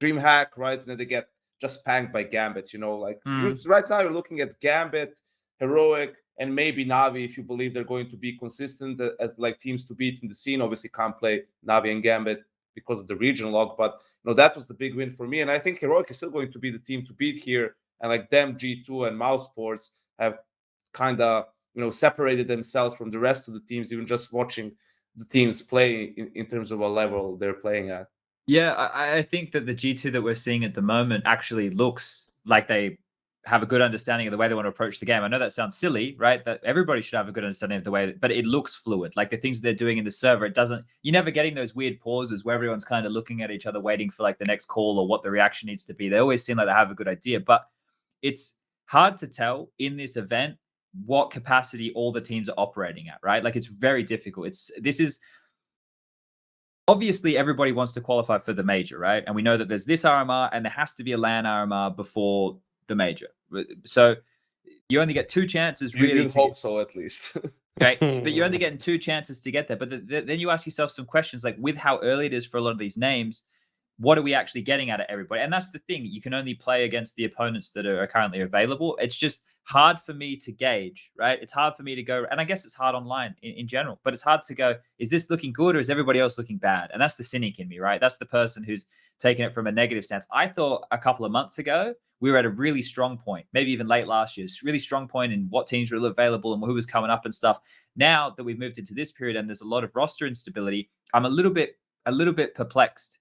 DreamHack, right? And then they get just spanked by Gambit, right now you're looking at Gambit, heroic, and maybe Navi, if you believe they're going to be consistent as like teams to beat in the scene. Obviously can't play Navi and Gambit because of the regional log, but that was the big win for me. And I think Heroic is still going to be the team to beat here and like them G2 and mousesports have kind of separated themselves from the rest of the teams, even just watching the teams play in terms of what level they're playing at. Yeah, I think that the G2 that we're seeing at the moment actually looks like they have a good understanding of the way they want to approach the game. I know that sounds silly, right? That everybody should have a good understanding of the way, but it looks fluid. Like the things they're doing in the server, you're never getting those weird pauses where everyone's kind of looking at each other, waiting for like the next call or what the reaction needs to be. They always seem like they have a good idea, but it's hard to tell in this event what capacity all the teams are operating at, right? Like it's very difficult. This is obviously everybody wants to qualify for the major, right? And we know that there's this RMR and there has to be a LAN RMR before the major. So you only get 2 chances really. You'd hope so, at least. Right, but you're only getting 2 chances to get there. But then you ask yourself some questions like, with how early it is for a lot of these names, what are we actually getting out of everybody? And that's the thing. You can only play against the opponents that are currently available. It's just hard for me to gauge, right? It's hard for me to go, and I guess it's hard online in general, but it's hard to go, is this looking good or is everybody else looking bad? And that's the cynic in me, right? That's the person who's taking it from a negative stance. I thought a couple of months ago, we were at a really strong point, maybe even late last year, really strong point in what teams were available and who was coming up and stuff. Now that we've moved into this period and there's a lot of roster instability, I'm a little bit perplexed,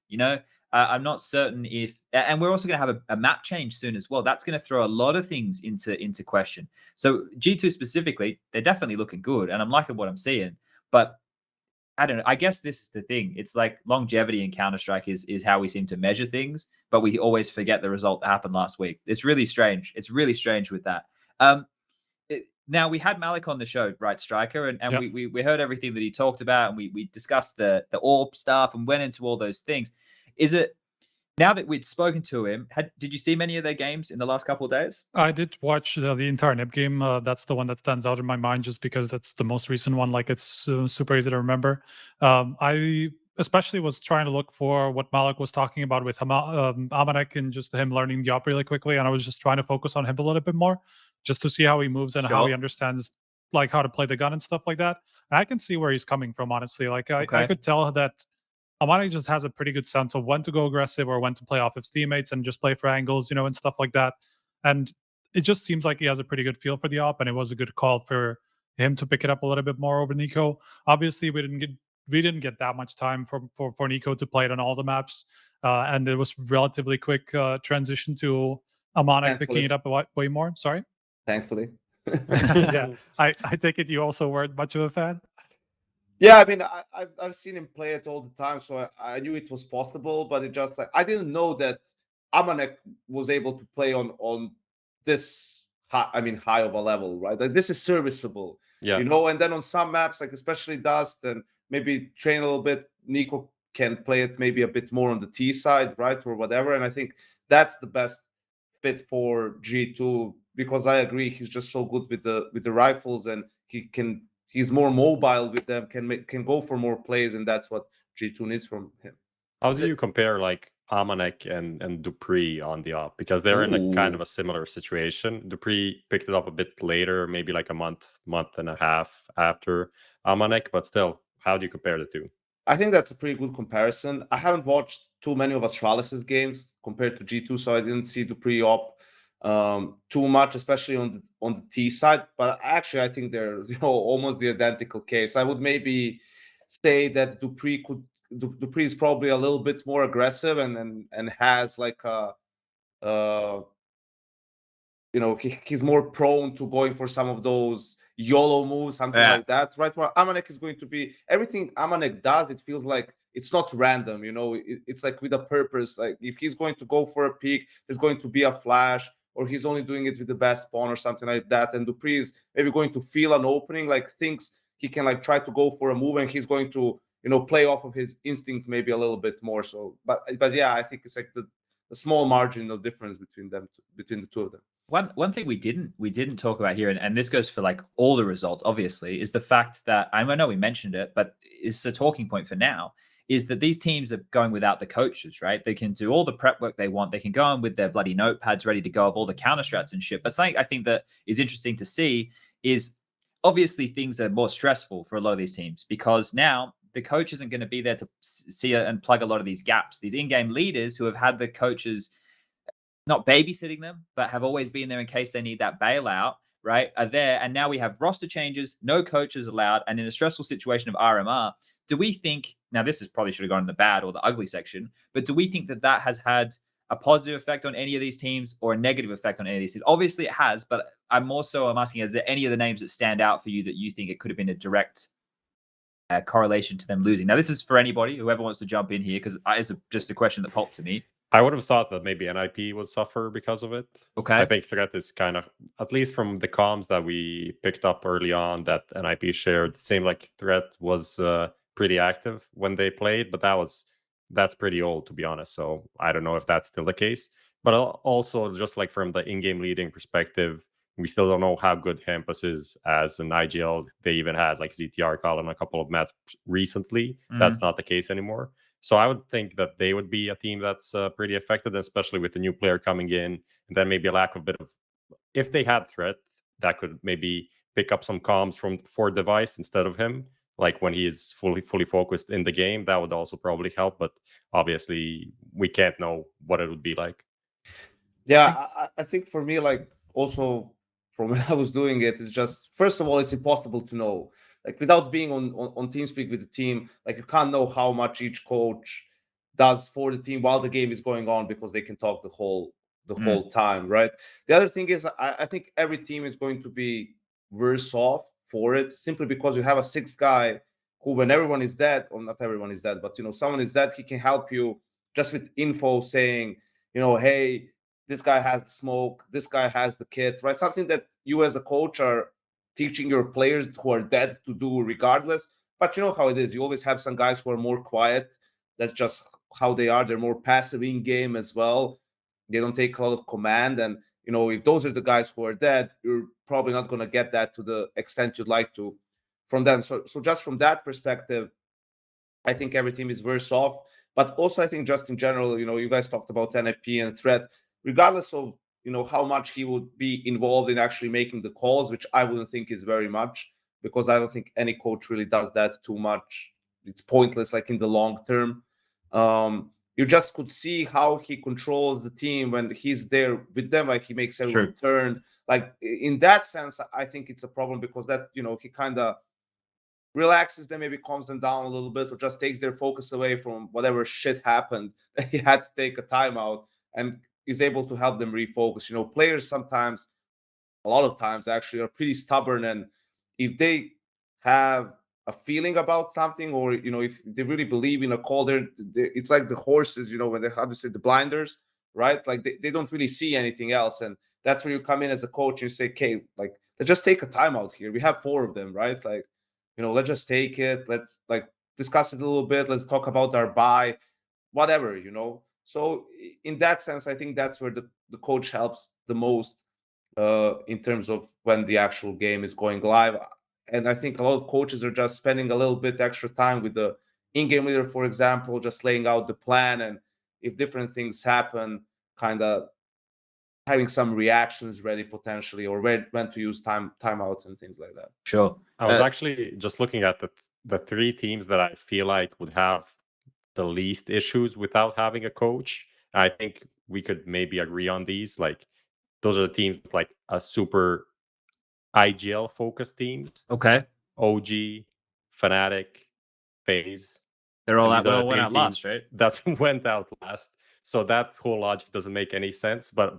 I'm not certain if, and we're also going to have a map change soon as well. That's going to throw a lot of things into question. So G2 specifically, they're definitely looking good, and I'm liking what I'm seeing. But I don't know. I guess this is the thing. It's like longevity in Counter-Strike is how we seem to measure things, but we always forget the result that happened last week. It's really strange. It's really strange with that. Now, we had Malik on the show, right, Striker, and yep. we heard everything that he talked about, and we discussed the AWP stuff and went into all those things. Is it, now that we'd spoken to him, did you see many of their games in the last couple of days? I did watch the entire NIP game. That's the one that stands out in my mind just because that's the most recent one. Like, it's super easy to remember. I especially was trying to look for what Malik was talking about with Amanek and just him learning the op really quickly. And I was just trying to focus on him a little bit more just to see how he moves and how he understands like how to play the gun and stuff like that. And I can see where he's coming from, honestly. Like I could tell that Amanek just has a pretty good sense of when to go aggressive or when to play off his teammates and just play for angles, and stuff like that. And it just seems like he has a pretty good feel for the op, and it was a good call for him to pick it up a little bit more over Nico. Obviously, we didn't get that much time for Nico to play it on all the maps, and it was relatively quick transition to Amanek picking it up way more. Sorry. Thankfully. Yeah, I take it you also weren't much of a fan. Yeah, I mean, I've seen him play it all the time, so I knew it was possible, but it just I didn't know that Amanek was able to play on this high of a level, right? Like, this is serviceable, and then on some maps, like especially Dust and maybe train a little bit, Nico can play it maybe a bit more on the T side, right, or whatever. And I think that's the best fit for G2, because I agree he's just so good with the rifles, and he's more mobile with them, can go for more plays, and that's what G2 needs from him. How do you compare like Amanek and dupreeh on the op? Because they're in a kind of a similar situation. dupreeh picked it up a bit later, maybe like a month and a half after Amanek, but still, how do you compare the two? I think that's a pretty good comparison. I haven't watched too many of Astralis' games compared to G2, so I didn't see dupreeh op too much, especially on the T side. But actually, I think they're almost the identical case. I would maybe say that dupreeh is probably a little bit more aggressive and has like he's more prone to going for some of those YOLO moves, something like that, right? Where Amanek is going to be, everything Amanek does, it feels like it's not random, it's like with a purpose. Like if he's going to go for a peek, there's going to be a flash, or he's only doing it with the best spawn or something like that. And dupreeh is maybe going to feel an opening, like thinks he can like try to go for a move, and he's going to play off of his instinct maybe a little bit more. So, but yeah, I think it's like the small marginal difference between the two of them. One thing we didn't talk about here, and this goes for like all the results, obviously, is the fact that, I know we mentioned it, but it's a talking point for now, is that these teams are going without the coaches, right? They can do all the prep work they want. They can go in with their bloody notepads ready to go of all the counter strats and shit. But something I think that is interesting to see is obviously things are more stressful for a lot of these teams, because now the coach isn't going to be there to see and plug a lot of these gaps. These in-game leaders who have had the coaches not babysitting them, but have always been there in case they need that bailout, right, are there. And now we have roster changes, no coaches allowed, and in a stressful situation of RMR, do we think, now this is probably should have gone in the bad or the ugly section, but do we think that that has had a positive effect on any of these teams or a negative effect on any of these teams? Obviously it has, but I'm asking, is there any of the names that stand out for you that you think it could have been a direct correlation to them losing? Now, this is for anybody, whoever wants to jump in here, because it's just a question that popped to me. I would have thought that maybe NIP would suffer because of it. Okay. I think Threat is kind of, at least from the comms that we picked up early on that NIP shared, it seemed like Threat was pretty active when they played, but that's pretty old, to be honest. So I don't know if that's still the case. But also, just like from the in-game leading perspective, we still don't know how good Campus is as an IGL. They even had like ZTR call in a couple of matches recently. That's not the case anymore. So I would think that they would be a team that's pretty affected, especially with the new player coming in, and then maybe a lack of if they had Threat, that could maybe pick up some comms for device instead of him. Like when he is fully focused in the game, that would also probably help. But obviously, we can't know what it would be like. Yeah, I think for me, like also from when I was doing it, it's just, first of all, it's impossible to know. Like without being on TeamSpeak with the team, like you can't know how much each coach does for the team while the game is going on, because they can talk the whole time, right? The other thing is, I think every team is going to be worse off for it, simply because you have a sixth guy who, when everyone is dead, or not everyone is dead, but someone is dead, he can help you just with info saying, hey, this guy has the smoke, this guy has the kit, right? Something that you as a coach are teaching your players who are dead to do regardless. But you know how it is. You always have some guys who are more quiet. That's just how they are. They're more passive in game as well. They don't take a lot of command. And, if those are the guys who are dead, you're probably not going to get that to the extent you'd like to from them. So just from that perspective, I think every team is worse off. But also, I think just in general, you guys talked about NIP and Threat, regardless of, how much he would be involved in actually making the calls, which I wouldn't think is very much, because I don't think any coach really does that too much. It's pointless, like in the long term. You just could see how he controls the team when he's there with them, like he makes everyone turn. Like in that sense, I think it's a problem, because that, he kind of relaxes them, maybe calms them down a little bit, or just takes their focus away from whatever shit happened. He had to take a timeout and is able to help them refocus. Players sometimes, a lot of times actually, are pretty stubborn, and if they have a feeling about something, or if they really believe in a call, it's like the horses, when they have to say the blinders, right? Like they don't really see anything else, and that's where you come in as a coach and you say, okay, like let's just take a timeout here. We have 4 of them, right? Like, let's just take it. Let's like discuss it a little bit. Let's talk about our buy, whatever. So in that sense, I think that's where the coach helps the most in terms of when the actual game is going live. And I think a lot of coaches are just spending a little bit extra time with the in-game leader, for example, just laying out the plan, and if different things happen, kind of having some reactions ready potentially, or when to use timeouts and things like that. Sure. I was actually just looking at the 3 teams that I feel like would have the least issues without having a coach. I think we could maybe agree on these. Like those are the teams with like a super IGL focused teams. Okay. OG, Fnatic, FaZe. They're all These went out last, right? That went out last. So that whole logic doesn't make any sense, but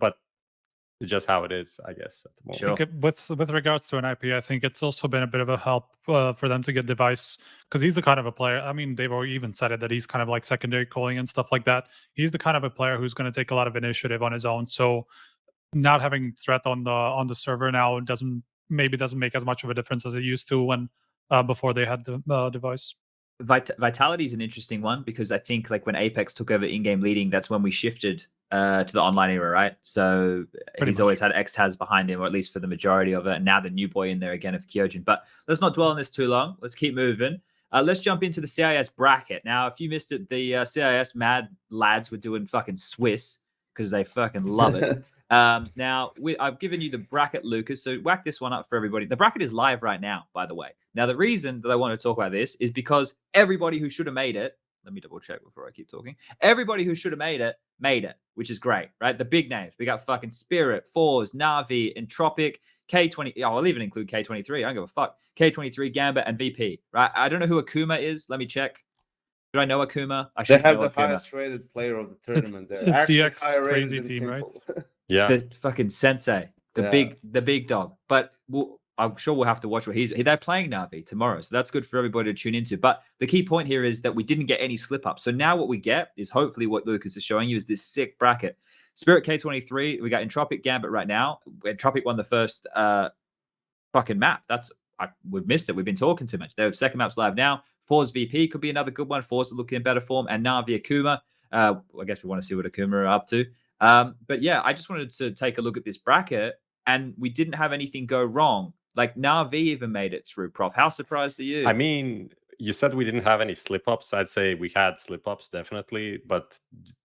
it's just how it is, I guess, at the moment. Sure. I think with regards to an IP, I think it's also been a bit of a help for them to get Device, because he's the kind of a player. I mean, they've already even said it, that he's kind of like secondary calling and stuff like that. He's the kind of a player who's going to take a lot of initiative on his own. So not having Threat on the server now doesn't make as much of a difference as it used to when before they had the Device. Vitality is an interesting one, because I think like when Apex took over in-game leading, that's when we shifted to the online era, right? So he's always had Xtaz behind him, or at least for the majority of it. And now the new boy in there again of Kyojin. But let's not dwell on this too long. Let's keep moving. Let's jump into the CIS bracket. Now, if you missed it, the CIS mad lads were doing fucking Swiss, because they fucking love it. Now, I've given you the bracket, Lucas, so whack this one up for everybody. The bracket is live right now, by the way. Now, the reason that I want to talk about this is because everybody who should have made it Let me double check before I keep talking. Everybody who should have made it, which is great, right? The big names. We got fucking Spirit, FaZe, Na'Vi, Entropic, K20. Oh, I'll even include K23. I don't give a fuck. K23, Gambit, and VP, right? I don't know who Akuma is. Let me check. Do I know Akuma? I They should have know the Akuma. highest rated player of the tournament there. it's Actually, DX higher crazy rated than team, right? Simple. Yeah. The fucking sensei, the Yeah. big dog. But I'm sure we'll have to watch what they're playing Na'Vi tomorrow, so that's good for everybody to tune into. But the key point here is that we didn't get any slip ups. So now what we get is hopefully what Lucas is showing you is this sick bracket. Spirit K23, we got Entropic Gambit right now. Entropic won the first fucking map. We've missed it. We've been talking too much. Their second map's live now. FaZe VP could be another good one. FaZe looking in better form, and Na'Vi Akuma. I guess we want to see what Akuma are up to. But yeah, I just wanted to take a look at this bracket, and we didn't have anything go wrong. Like Na'Vi even made it through, Prof. How surprised are you? I mean, you said we didn't have any slip ups. I'd say we had slip ups definitely, but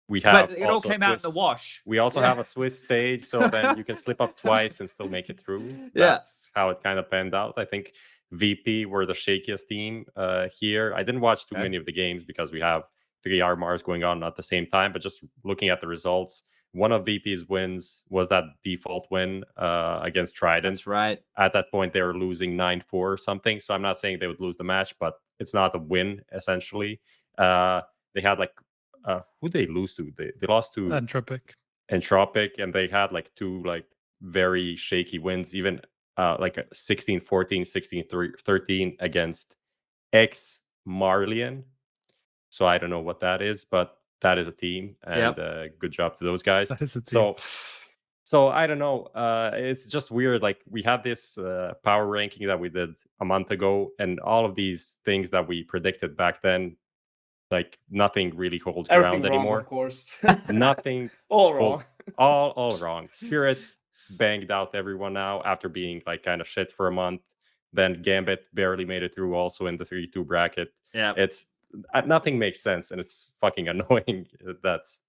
we have. But it all came out in the wash. We also have a Swiss stage, so then you can slip up twice and still make it through. Yeah. That's how it kind of panned out. I think VP were the shakiest team here. I didn't watch too many of the games because we have 3 RMRs going on at the same time, but just looking at the results, one of VP's wins was that default win against Trident. That's right. At that point, they were losing 9-4 or something. So I'm not saying they would lose the match, but it's not a win, essentially. They had like, who they lose to? They lost to Entropic, and they had like 2 like very shaky wins, even like a 16-14, 16-13 against X Marlian. So I don't know what that is, but that is a team, and good job to those guys. that is a team. So I don't know. It's just weird. Like we had this power ranking that we did a month ago, and all of these things that we predicted back then, like nothing really holds Everything ground wrong, anymore. of course. Nothing. All wrong. All wrong. Spirit banged out everyone now after being like kind of shit for a month. Then Gambit barely made it through, also in the 3-2 bracket. Yeah, it's nothing makes sense, and it's fucking annoying. That's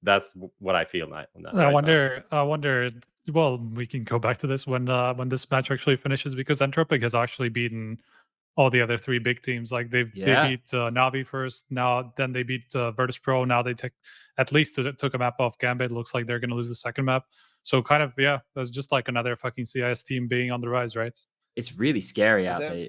what I feel now. I wonder. Well, we can go back to this when this match actually finishes, because Entropic has actually beaten all the other 3 big teams. Like they beat Na'Vi first, then they beat Virtus Pro. Now they at least took a map off Gambit. Looks like they're going to lose the second map. So kind of it's just like another fucking CIS team being on the rise, right? It's really scary out there.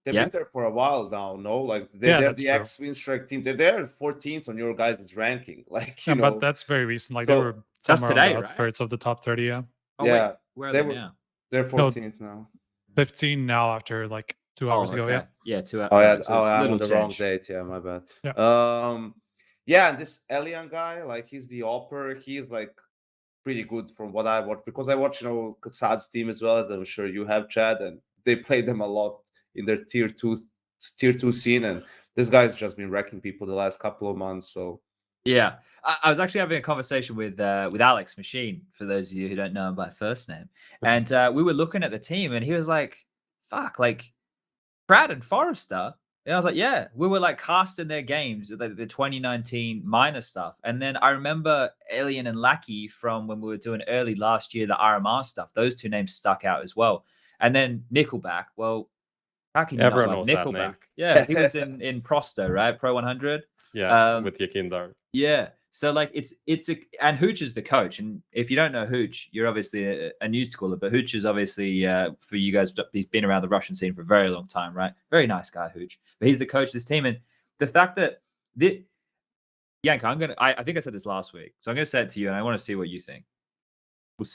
They've been there for a while now, no? Like they're the X Win Strike team. They're 14th on your guys' ranking. Like you know, but that's very recent. Like they were somewhere on the outskirts of the top 30. Yeah. Oh, yeah. Wait, where are they now? They're 14th now. 15 now after like 2 hours ago. Yeah. Yeah, 2 hours. Oh yeah. So I'm on the wrong date. Yeah, my bad. Yeah. Yeah, and this Elian guy, like he's the opera. He's like pretty good from what I watch, because I watch, Kassad's team as well, as I'm sure you have, Chad, and they play them a lot in their tier two scene, and this guy's just been wrecking people the last couple of months. So yeah, I was actually having a conversation with Alex Machine, for those of you who don't know him by first name, and we were looking at the team, and he was like, "Fuck, like Brad and Forrester." And I was like, "Yeah," we were like casting their games, the 2019 minor stuff, and then I remember Alien and Lackey from when we were doing early last year, the RMR stuff. Those 2 names stuck out as well, and then Nickelback. Well, how can you Everyone not knows love that Nickelback? name. Yeah, he was in Prosto, right? Pro 100. Yeah, with Yakindar. Yeah, so like and HooXi is the coach, and if you don't know HooXi, you're obviously a new schooler, but HooXi is obviously for you guys, he's been around the Russian scene for a very long time, right? Very nice guy, HooXi, but he's the coach of this team, and the fact that Yanka, I think I said this last week, so I'm gonna say it to you, and I want to see what you think.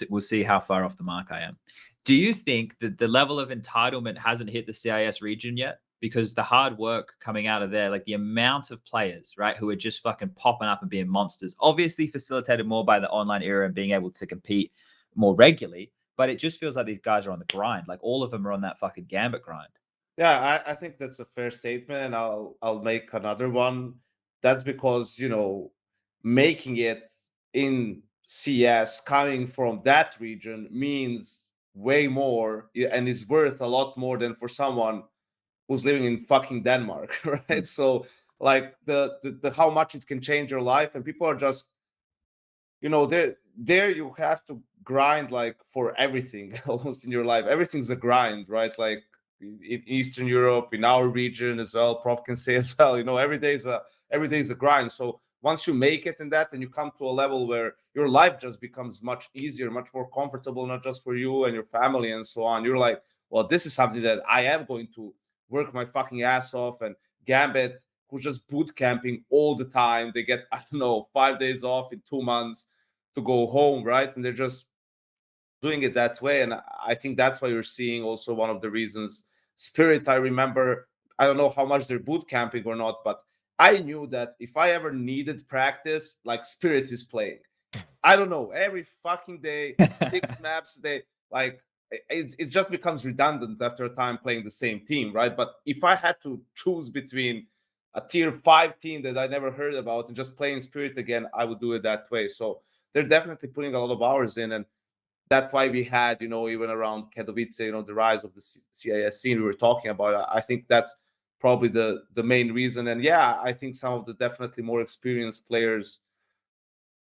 We'll see how far off the mark I am. Do you think that the level of entitlement hasn't hit the CIS region yet? Because the hard work coming out of there, like the amount of players, right, who are just fucking popping up and being monsters, obviously facilitated more by the online era and being able to compete more regularly. But it just feels like these guys are on the grind. Like all of them are on that fucking Gambit grind. Yeah, I think that's a fair statement, and I'll make another one. That's because, making it in CS coming from that region means way more and is worth a lot more than for someone who's living in fucking Denmark, right? So like the how much it can change your life, and people are just, there you have to grind like for everything almost in your life. Everything's a grind, right? Like in Eastern Europe, in our region as well. Prof can say as well. You know, every day is a grind. So once you make it in that, and you come to a level where your life just becomes much easier, much more comfortable, not just for you and your family and so on. You're like, well, this is something that I am going to work my fucking ass off. And Gambit, who's just boot camping all the time, they get, I don't know, 5 days off in 2 months to go home, right? And they're just doing it that way. And I think that's why you're seeing also one of the reasons Spirit. I remember, I don't know how much they're boot camping or not, but I knew that if I ever needed practice, like Spirit is playing. I don't know, every fucking day, 6 maps, they like it just becomes redundant after a time playing the same team, right? But if I had to choose between a tier 5 team that I never heard about and just playing Spirit again, I would do it that way. So they're definitely putting a lot of hours in, and that's why we had, you know, even around Katowice, you know, the rise of the CIS scene we were talking about. I think that's probably the main reason. And yeah, I think some of the definitely more experienced players,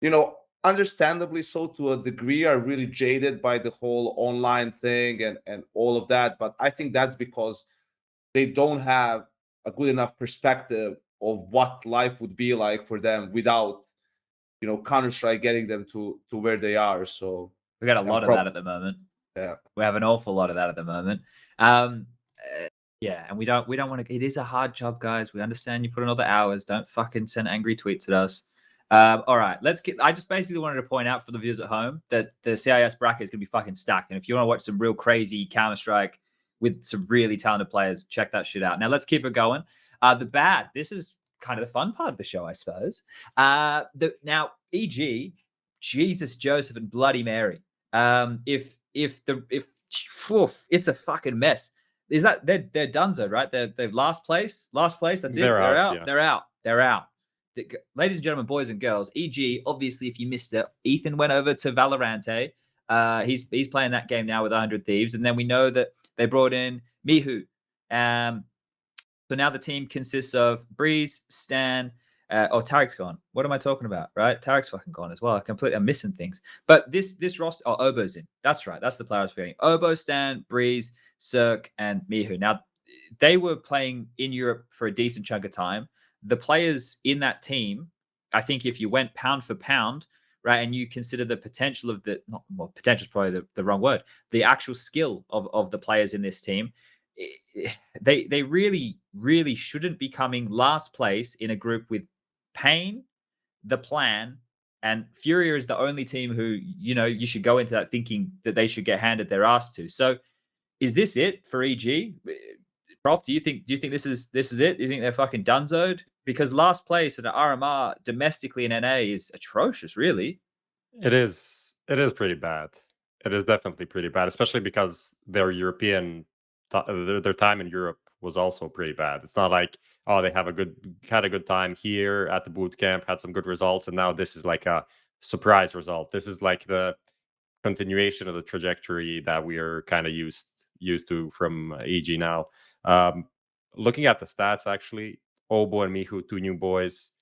you know, understandably so to a degree, are really jaded by the whole online thing and all of that. But I think that's because they don't have a good enough perspective of what life would be like for them without, you know, Counter-Strike getting them to where they are. So We got a lot of that at the moment. Yeah, we have an awful lot of that at the moment. Yeah, and we don't want to. It is a hard job, guys. We understand you put in all the hours. Don't fucking send angry tweets at us. All right, let's get. I just basically wanted to point out for the viewers at home that the CIS bracket is going to be fucking stacked. And if you want to watch some real crazy Counter Strike with some really talented players, check that shit out. Now let's keep it going. The bad. This is kind of the fun part of the show, I suppose. Now EG, Jesus, Joseph, and Bloody Mary. If it's a fucking mess. Is that they're donezo, right? They're last place. That's it. They're out. Yeah. They're out. Ladies and gentlemen, boys and girls, EG, obviously, if you missed it, Ethan went over to Valorante. He's playing that game now with 100 Thieves. And then we know that they brought in Mihu. So now the team consists of Breeze, Stan, Tarek's gone. What am I talking about, right? Tarek's fucking gone as well. I'm missing things. But this roster, Obo's in. That's right. That's the player I was forgetting. Obo, Stan, Breeze, Cirque, and Mihu. Now, they were playing in Europe for a decent chunk of time. The players in that team, I think if you went pound for pound, right, and you consider the potential of potential is probably the wrong word, the actual skill of the players in this team, they really, really shouldn't be coming last place in a group with Pain, the Plan, and FURIA is the only team who, you know, you should go into that thinking that they should get handed their ass to. So is this it for EG? Prof, do you think this is it? Do you think they're fucking donezoed? Because last place at an RMR domestically in NA is atrocious, really. It is pretty bad. It is definitely pretty bad, especially because their European their time in Europe was also pretty bad. It's not like, oh, they had a good time here at the boot camp, had some good results, and now this is like a surprise result. This is like the continuation of the trajectory that we are kind of used to from EG now. Looking at the stats, actually, Obo and Mihu, 2 new boys,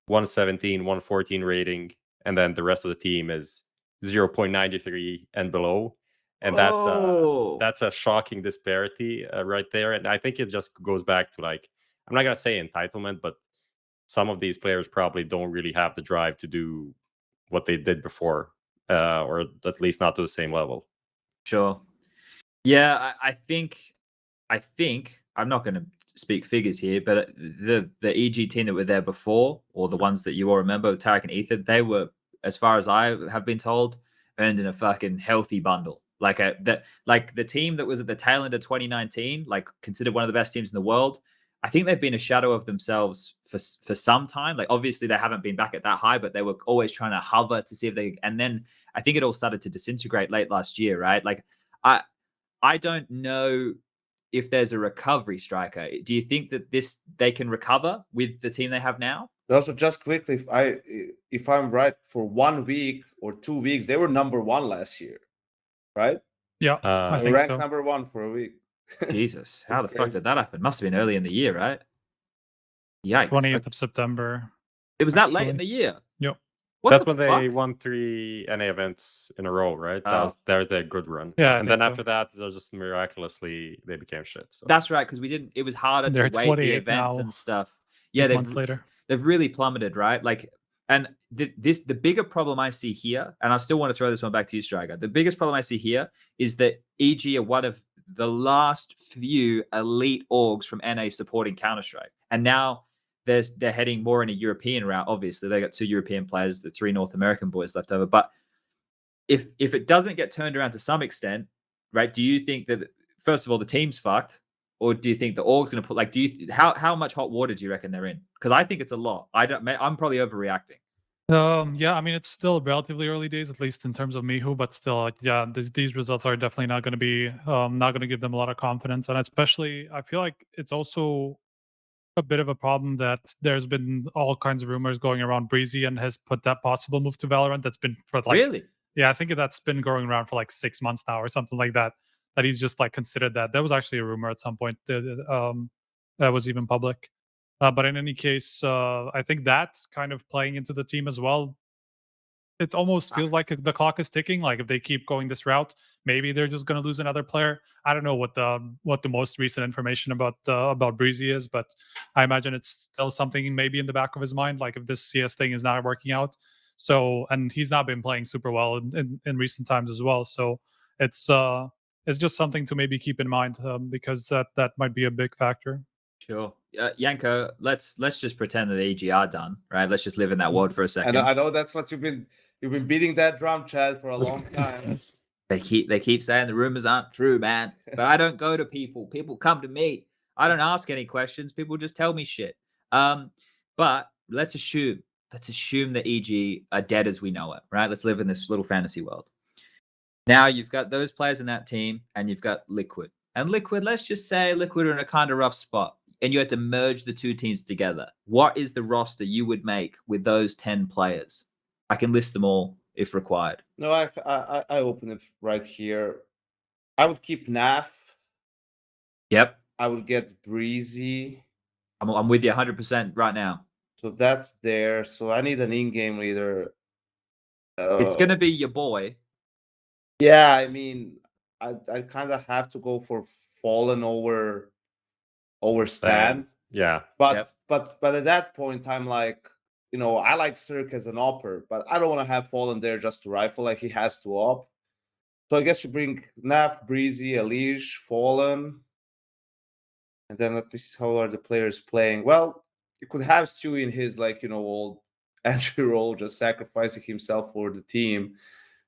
117, 114 rating, and then the rest of the team is 0.93 and below. And that's a shocking disparity right there. And I think it just goes back to, like, I'm not going to say entitlement, but some of these players probably don't really have the drive to do what they did before, or at least not to the same level. Sure. Yeah, I think I'm not going to speak figures here, but the EG team that were there before, or the ones that you all remember, Tarek and Ethan, they were, as far as I have been told, earned in a fucking healthy bundle. Like the team that was at the tail end of 2019, like considered one of the best teams in the world. I think they've been a shadow of themselves for some time. Like, obviously they haven't been back at that high, but they were always trying to hover to see if they. And then I think it all started to disintegrate late last year, right? Like, I don't know if there's a recovery, Striker. Do you think that they can recover with the team they have now? Also, just quickly, if I'm right, for 1 week or 2 weeks, they were number 1 last year, right? Yeah, I think ranked so. number 1 for a week. Jesus, how the fuck did that happen? Must have been early in the year, right? Yikes. 20th of September. It was that late in the year? Yep. What That's the when they fuck? won 3 NA events in a row, right? Oh. Was their good run. Yeah, I and think then so. after that, they just miraculously they became shit. So That's right, because we didn't. It was harder They're to weight the 28 events now, and stuff. Yeah, 8 months later. they've really plummeted, right? Like, and the bigger problem I see here, and I still want to throw this one back to you, Striker. The biggest problem I see here is that EG are one of the last few elite orgs from NA supporting Counter-Strike, and now they're heading more in a European route. Obviously, they got 2 European players, the 3 North American boys left over. But if it doesn't get turned around to some extent, right? Do you think that first of all the team's fucked, or do you think the org's going to put like? Do you how much hot water do you reckon they're in? Because I think it's a lot. I'm probably overreacting. Yeah, I mean it's still relatively early days, at least in terms of Mihu, but still, like, yeah, these results are definitely not going to be not going to give them a lot of confidence, and especially I feel like it's also a bit of a problem that there's been all kinds of rumors going around Breezy and has put that possible move to Valorant. That's been for like, Really? yeah, I think that's been going around for like 6 months now or something like that. That he's just like considered that. There was actually a rumor at some point that was even public. But in any case, I think that's kind of playing into the team as well. It almost feels like the clock is ticking. Like if they keep going this route, maybe they're just going to lose another player. I don't know what the most recent information about Breezy is, but I imagine it's still something maybe in the back of his mind. Like if this CS thing is not working out, so and he's not been playing super well in recent times as well. So it's just something to maybe keep in mind because that might be a big factor. Sure. Yanko, let's just pretend that EG are done, right? Let's just live in that world for a second. I know that's what you've been beating that drum, Chad, for a long time. They keep saying the rumors aren't true, man. But I don't go to people. People come to me. I don't ask any questions. People just tell me shit. But let's assume that EG are dead as we know it, right? Let's live in this little fantasy world. Now you've got those players in that team, and you've got Liquid. And Liquid, let's just say Liquid are in a kind of rough spot, and you had to merge the 2 teams together. What is the roster you would make with those 10 players? I can list them all if required. No, I open it right here. I would keep Naf. Yep. I would get Breezy. I'm with you 100% right now. So that's there. So I need an in-game leader. It's going to be your boy. Yeah, I mean, I kind of have to go for Fallen over Stan. yeah. But at that point, I'm like, I like Cirque as an opper, but I don't want to have Fallen there just to rifle. Like he has to op. So I guess you bring Naf, Breezy, Elige, Fallen. And then let me see how are the players playing. Well, you could have Stewie in his old entry role, just sacrificing himself for the team.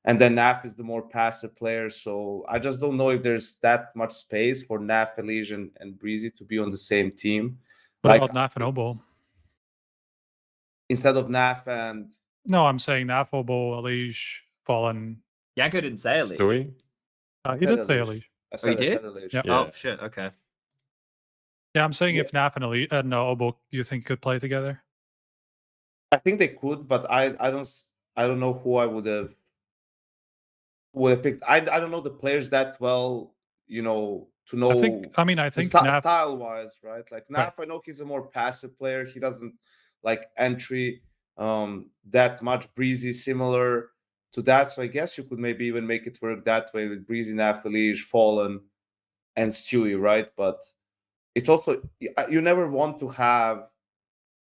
And then Naf is the more passive player. So I just don't know if there's that much space for Naf, Elige, and Breezy to be on the same team. What about Naf and Obo? Instead of Naf and... No, I'm saying Naf, Obo, Elige, Fallen. Yanko didn't say Elige. Stewie? He did say Elige. Oh, he did? Yeah. Oh, shit. Okay. Yeah, I'm saying if Naf and Elige and Obo you think could play together. I think they could, but I don't know who I would have picked. I don't know the players that well, to know. I think Naf, style wise, right? Like Naf, I know he's a more passive player. He doesn't like entry that much. Breezy similar to that, so I guess you could maybe even make it work that way with Breezy, Naf, Elige, Fallen, and Stewie, right? But it's also you never want to have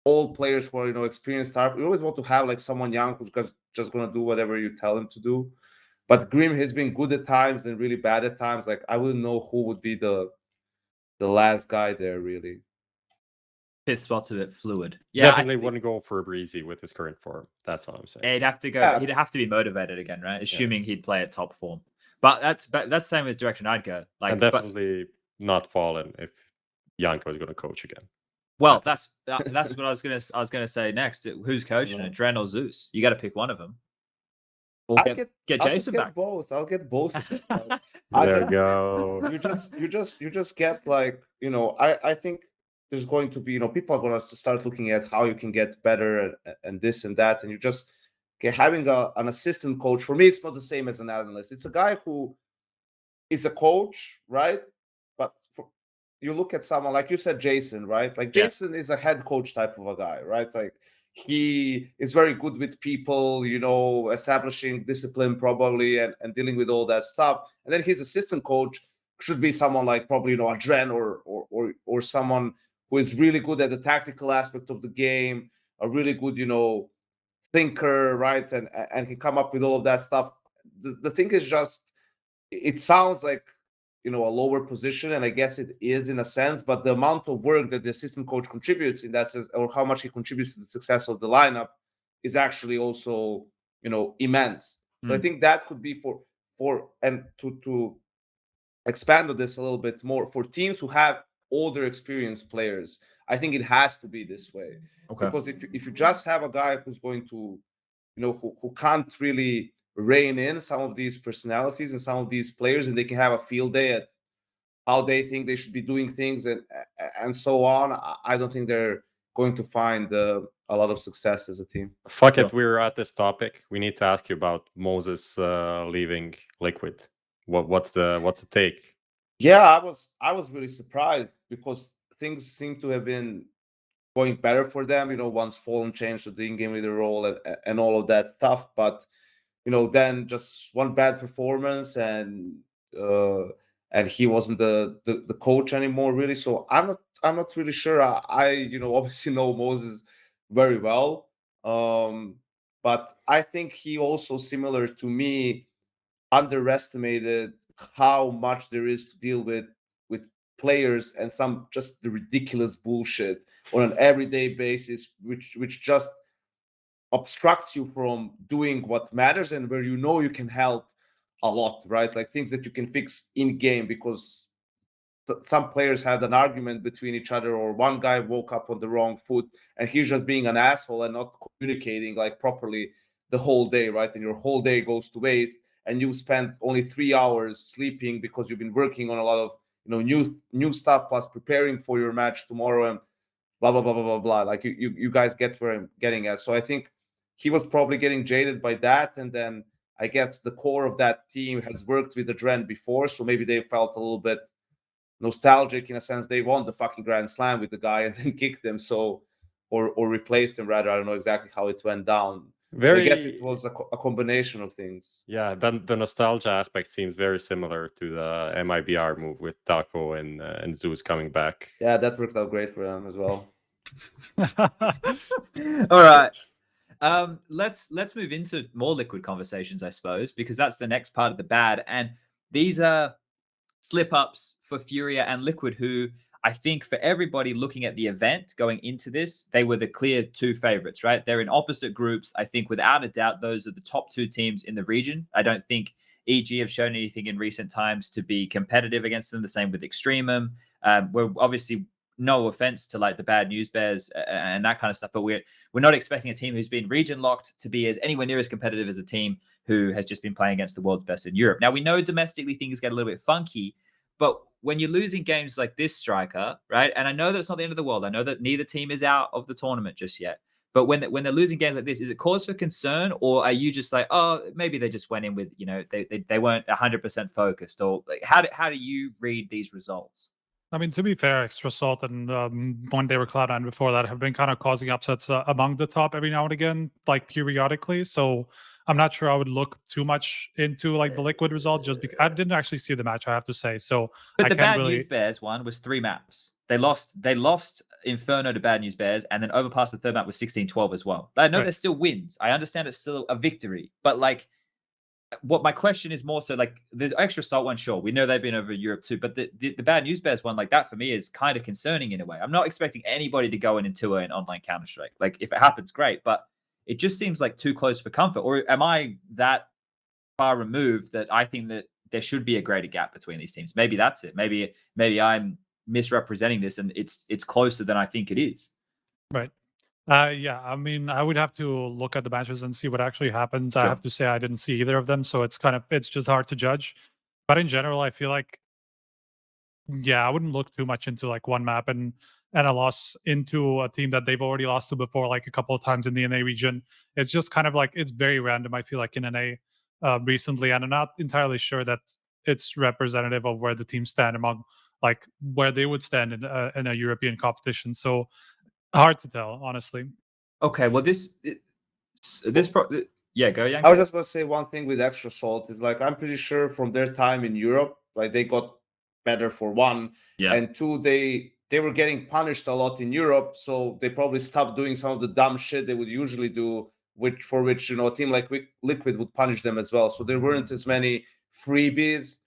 all players who are experienced star. You always want to have like someone young who's just gonna do whatever you tell him to do. But Grim has been good at times and really bad at times. Like I wouldn't know who would be the last guy there really. Fifth spot's a bit fluid. Yeah, Definitely wouldn't go for Breezy with his current form. That's what I'm saying. He'd have to go. Yeah. He'd have to be motivated again, right? Assuming he'd play at top form. But that's the same as direction I'd go. Like, and definitely not Fallen if Yanko is going to coach again. Well, that's what I was gonna say next. Who's coaching it, Dren or Zeus? You got to pick one of them. Or get Jason back. Both. I'll get both. Of them. There you go. You just get like I think there's going to be people are going to start looking at how you can get better and this and that, and you just having an assistant coach. For me, it's not the same as an analyst. It's a guy who is a coach, right? But you look at someone like you said, Jason, right? Like Jason is a head coach type of a guy, right? Like he is very good with people, establishing discipline probably and dealing with all that stuff. And then his assistant coach should be someone like probably, a Dren or someone who is really good at the tactical aspect of the game, a really good, thinker, right? And can come up with all of that stuff. The thing is just, it sounds like, a lower position, and I guess it is in a sense, but the amount of work that the assistant coach contributes in that sense, or how much he contributes to the success of the lineup, is actually also, immense. So I think that could be for and to expand on this a little bit more, for teams who have older experienced players, I think it has to be this way. Okay. Because if you just have a guy who's going to, who can't really rein in some of these personalities and some of these players, and they can have a field day at how they think they should be doing things and so on, I don't think they're going to find a lot of success as a team. Fuck it, we're at this topic. We need to ask you about Moses leaving Liquid. What's the take? Yeah, I was really surprised because things seem to have been going better for them, once Fallen changed to the in-game leader role and all of that stuff. But then just one bad performance, and he wasn't the coach anymore, really. So I'm not really sure. I obviously know Moses very well, but I think he also, similar to me, underestimated how much there is to deal with players and some just the ridiculous bullshit on an everyday basis, which just obstructs you from doing what matters and where you can help a lot, right? Like things that you can fix in game, because some players had an argument between each other, or one guy woke up on the wrong foot and he's just being an asshole and not communicating like properly the whole day, right? And your whole day goes to waste, and you spend only 3 hours sleeping because you've been working on a lot of new stuff, plus preparing for your match tomorrow, and blah blah blah blah blah blah. Like you guys get where I'm getting at. So I think he was probably getting jaded by that, and then I guess the core of that team has worked with the Dren before, so maybe they felt a little bit nostalgic in a sense. They won the fucking Grand Slam with the guy and then kicked him, so or replaced him rather. I don't know exactly how it went down. So I guess it was a combination of things. Yeah, then the nostalgia aspect seems very similar to the MIBR move with Taco and Zeus coming back. Yeah, that worked out great for them as well. All right. Let's move into more Liquid conversations, I suppose, because that's the next part of the bad. And these are slip-ups for FURIA and Liquid, who I think for everybody looking at the event going into this, they were the clear two favorites, right? They're in opposite groups. I think without a doubt, those are the top two teams in the region. I don't think EG have shown anything in recent times to be competitive against them. The same with Extremum. We're obviously, no offense to like the bad news bears and that kind of stuff, but we're not expecting a team who's been region locked to be as anywhere near as competitive as a team who has just been playing against the world's best in Europe. Now we know domestically things get a little bit funky, but when you're losing games like this, Striker, right? And I know that it's not the end of the world. I know that neither team is out of the tournament just yet. But when they're losing games like this, is it cause for concern, or are you just like, oh, maybe they just went in with, they weren't 100% focused, or like, how do you read these results? I mean, to be fair, Extra Salt and when they were Cloud9 before that have been kind of causing upsets among the top every now and again, like periodically. So I'm not sure I would look too much into like the Liquid result, just because I didn't actually see the match, I have to say. So but I the can't Bad really... News Bears one was 3 maps. They lost Inferno to Bad News Bears, and then overpassed the third map with 16-12 as well. I know Right. there's still wins. I understand it's still a victory, but like, what my question is more so like the Extra Salt one, sure, we know they've been over Europe too, but the Bad News Bears one, like that for me is kind of concerning in a way. I'm not expecting anybody to go in and tour in online Counter-Strike. Like if it happens, great, but it just seems like too close for comfort. Or am I that far removed that I think that there should be a greater gap between these teams? Maybe that's it. Maybe I'm misrepresenting this and it's closer than I think it is. Right. Yeah, I mean, I would have to look at the matches and see what actually happens. Sure. I have to say I didn't see either of them, so it's just hard to judge. But in general, I feel like, yeah, I wouldn't look too much into like one map and a loss into a team that they've already lost to before, like a couple of times in the NA region. It's just kind of like, it's very random, I feel like, in NA recently, and I'm not entirely sure that it's representative of where the teams stand among like where they would stand in a European competition. So hard to tell, honestly. Okay, well yeah, go Yanko. I was just gonna say one thing with Extra Salt is like I'm pretty sure from their time in Europe, like they got better for one, Yeah. and two, they were getting punished a lot in Europe, so they probably stopped doing some of the dumb shit they would usually do, which a team like Liquid would punish them as well. So there weren't as many freebies,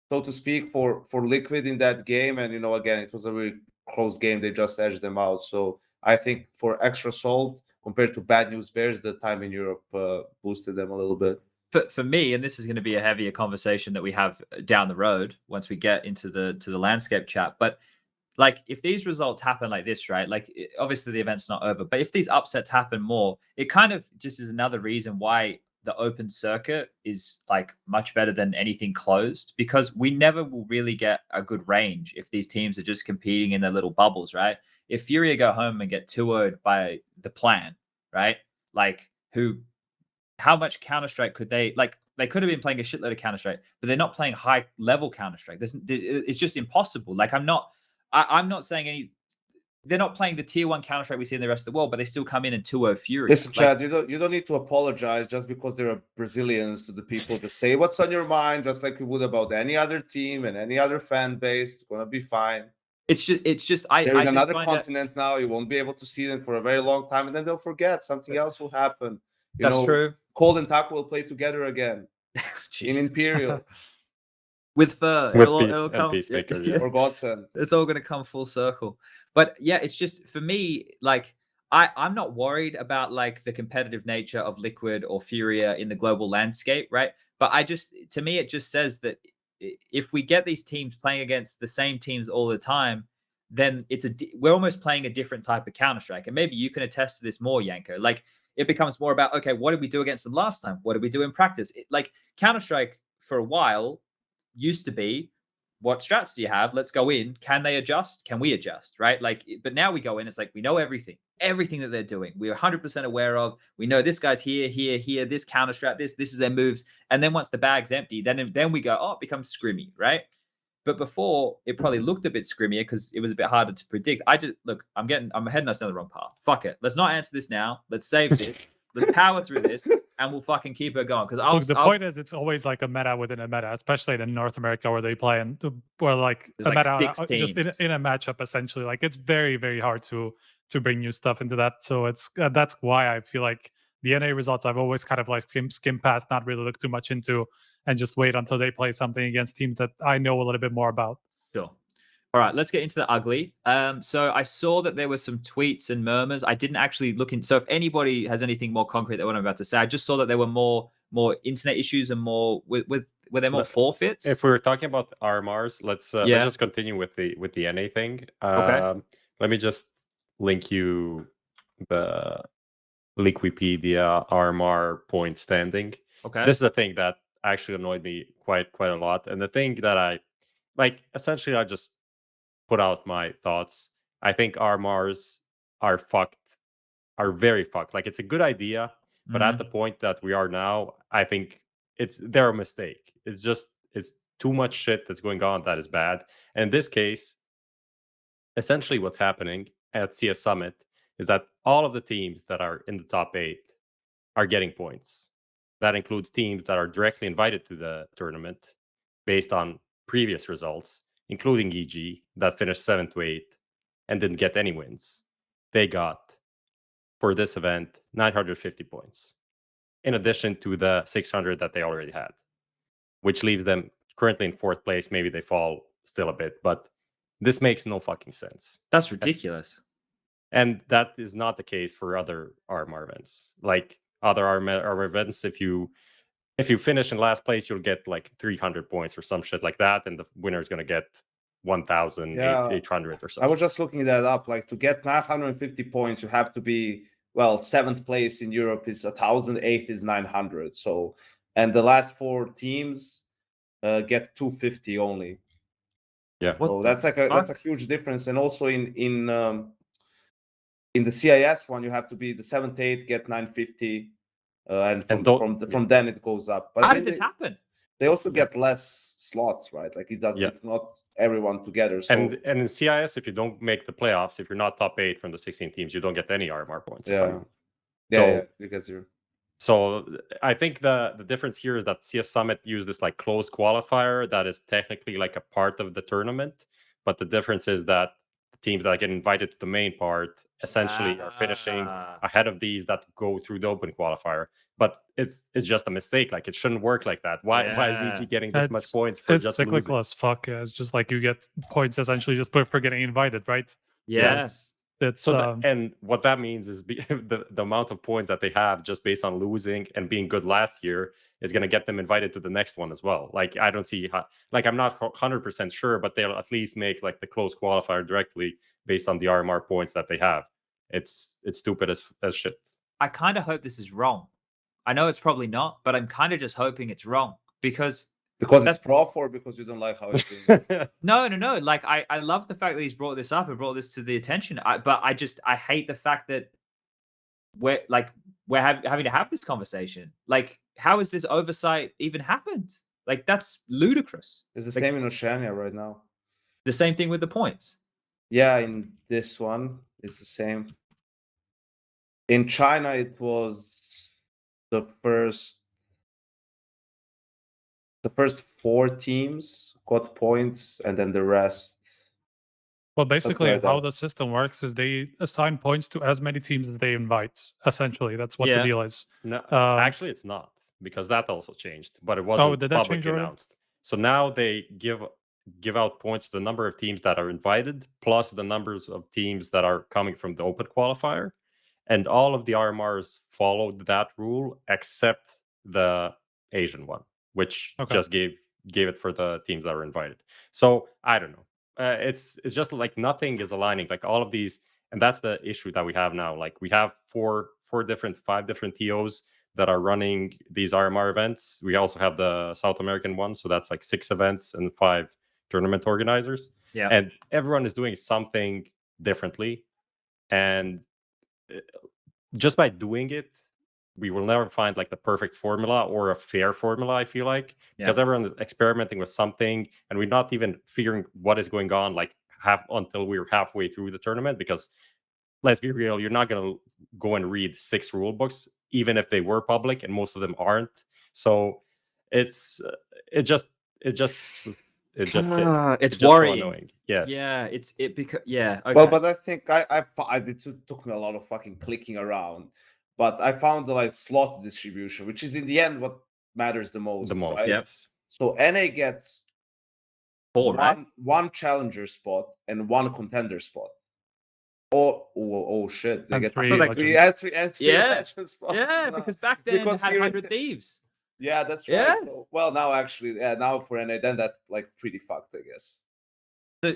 so to speak, for Liquid in that game, and again, it was a really close game. They just edged them out. So I think for Extra Salt, compared to Bad News Bears, the time in Europe boosted them a little bit. For me, and this is going to be a heavier conversation that we have down the road once we get into the landscape chat. But like, if these results happen like this, right? Like, obviously the event's not over, but if these upsets happen more, it kind of just is another reason why the open circuit is like much better than anything closed, because we never will really get a good range if these teams are just competing in their little bubbles, right? If FURIA go home and get 2-0'd by the plan, right? Like, how much Counter-Strike could they, like, they could have been playing a shitload of Counter-Strike, but they're not playing high level Counter-Strike. It's just impossible. Like, I'm not saying they're not playing the tier 1 Counter-Strike we see in the rest of the world, but they still come in and 2-0 FURIA. Listen, Chad, you don't need to apologize just because they're Brazilians to the people to say what's on your mind, just like you would about any other team and any other fan base. It's gonna be fine. They're in another continent now. You won't be able to see them for a very long time, and then they'll forget. Something else will happen. That's true. Cold and Taco will play together again in Imperial. With Fur, it'll come, Peacemaker, yeah. Or Godsend. It's all going to come full circle. But yeah, it's just, for me, like, I'm not worried about like the competitive nature of Liquid or FURIA in the global landscape, right? But to me, it just says that if we get these teams playing against the same teams all the time, then we're almost playing a different type of Counter-Strike. And maybe you can attest to this more, Yanko. Like, it becomes more about, okay, what did we do against them last time? What did we do in practice? Like, Counter-Strike for a while used to be, what strats do you have? Let's go in. Can they adjust? Can we adjust? Right? Like, but now we go in, it's like we know everything that they're doing. We're 100% aware of. We know this guy's here, this counter strat, this is their moves. And then once the bag's empty, then we go, oh, it becomes scrimmy, right? But before, it probably looked a bit scrimmier because it was a bit harder to predict. I'm heading us down the wrong path. Fuck it. Let's not answer this now. Let's save this. Let's power through this, and we'll fucking keep it going. Because the point is, it's always like a meta within a meta, especially in North America where they play and where like a meta just in a matchup essentially. Like, it's very, very hard to bring new stuff into that. So that's why I feel like the NA results I've always kind of like skim past, not really look too much into, and just wait until they play something against teams that I know a little bit more about. Sure. All right, let's get into the ugly. So I saw that there were some tweets and murmurs. I didn't actually look in. So if anybody has anything more concrete than what I'm about to say, I just saw that there were more internet issues and more were there more forfeits? If we were talking about RMRs, let's just continue with the NA thing. Okay. Let me just link you the Liquipedia RMR point standing. Okay. This is the thing that actually annoyed me quite a lot, and the thing that I essentially I just put out my thoughts. I think RMRs are very fucked. Like, it's a good idea, but at the point that we are now, I think they're a mistake. It's too much shit that's going on that is bad. And in this case, essentially what's happening at CS Summit is that all of the teams that are in the top 8 are getting points. That includes teams that are directly invited to the tournament based on previous results, including EG, that finished 7th to 8th and didn't get any wins. They got, for this event, 950 points, in addition to the 600 that they already had, which leaves them currently in 4th place. Maybe they fall still a bit, but this makes no fucking sense. That's ridiculous. And that is not the case for other RMR events. Like, other RMR events, if you finish in last place, you'll get like 300 points or some shit like that, and the winner is going to get 1,800 or something. I was just looking that up. Like, to get 950 points, you have to be, 7th place in Europe is 1,000, 8th is 900. So, and the last 4 teams get 250 only. Yeah. So that's a huge difference. And also in the CIS one, you have to be the 7th, 8th, get 950. And from then it goes up. But how did this happen? They also get less slots, right? Like it does. Yeah. It's not everyone together. So And in CIS, if you don't make the playoffs, if you're not top 8 from the 16 teams, you don't get any RMR points. yeah, So- because you're So I think the difference here is that CS Summit used this like closed qualifier that is technically like a part of the tournament, but the difference is that the teams that get invited to the main part essentially are finishing ahead of these that go through the open qualifier. But it's just a mistake. Like it shouldn't work like that. Why is Yeah. EG getting this much It's- points for It's just cyclical losing? as fuck. Yeah. It's just like you get points essentially just for getting invited, right? So Yeah. it's So and what that means is the amount of points that they have just based on losing and being good last year is going to get them invited to the next one as well. Like I don't see how, like I'm not 100% sure, but they'll at least make like the close qualifier directly based on the RMR points that they have. It's stupid as shit. I kind of hope this is wrong. I know it's probably not, but I'm kind of just hoping it's wrong because it's prof or because you don't like how it's doing. no. Like I love the fact that he's brought this up and brought this to the attention. But I hate the fact that we're having to have this conversation. Like, how has this oversight even happened? Like, that's ludicrous. It's the Like, same in Oceania right now. the same thing with the points. Yeah, in this one, it's the same. In China, it was the first 4 teams got points, and then the rest. well, basically like how that. the system works is they assign points to as many teams as they invite. Essentially, that's what Yeah. the deal is. No, actually, it's not because that also changed, but it wasn't did that change publicly already? announced. So now they give out points to the number of teams that are invited plus the numbers of teams that are coming from the open qualifier, and all of the RMRs followed that rule except the Asian one, which Okay. just gave it for the teams that were invited. So I don't know. It's just like nothing is aligning. Like all of these, and that's the issue that we have now. Like we have 5 different TOs that are running these RMR events. We also have the South American one, so that's like 6 events and 5 tournament organizers. Yeah. And everyone is doing something differently, and just by doing it, we will never find like the perfect formula or a fair formula, I feel like, because everyone is experimenting with something and we're not even figuring what is going on like until we're halfway through the tournament. Because let's be real, you're not going to go and read 6 rule books, even if they were public, and most of them aren't. So it's just it's so worrying. annoying. Yes. Yeah, okay. Well, but I think it took me a lot of fucking clicking around, but I found the like slot distribution, which is in the end what matters the most. The most, right? yes. So NA gets 4, right? one challenger spot and 1 contender spot. Oh shit! They And get 3 three legends. legend spots. Yeah, No. because back then Because they had here- 100 Thieves. Yeah, that's right. Yeah. So, well, now actually, now for NA, then that's like pretty fucked, I guess.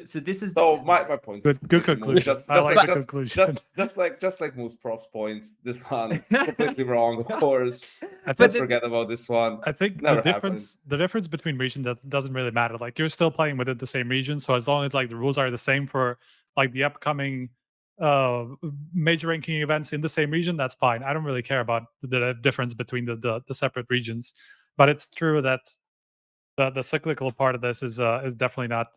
So this is So my point. is Good completely moot. conclusion. I like the conclusion. Just like mouzprops points. This one completely wrong, of course. But Let's forget about this one. I think Never the difference between region doesn't really matter. Like you're still playing within the same region, so as long as like the rules are the same for like the upcoming major ranking events in the same region, that's fine. I don't really care about the difference between the separate regions. But it's true that the cyclical part of this is definitely not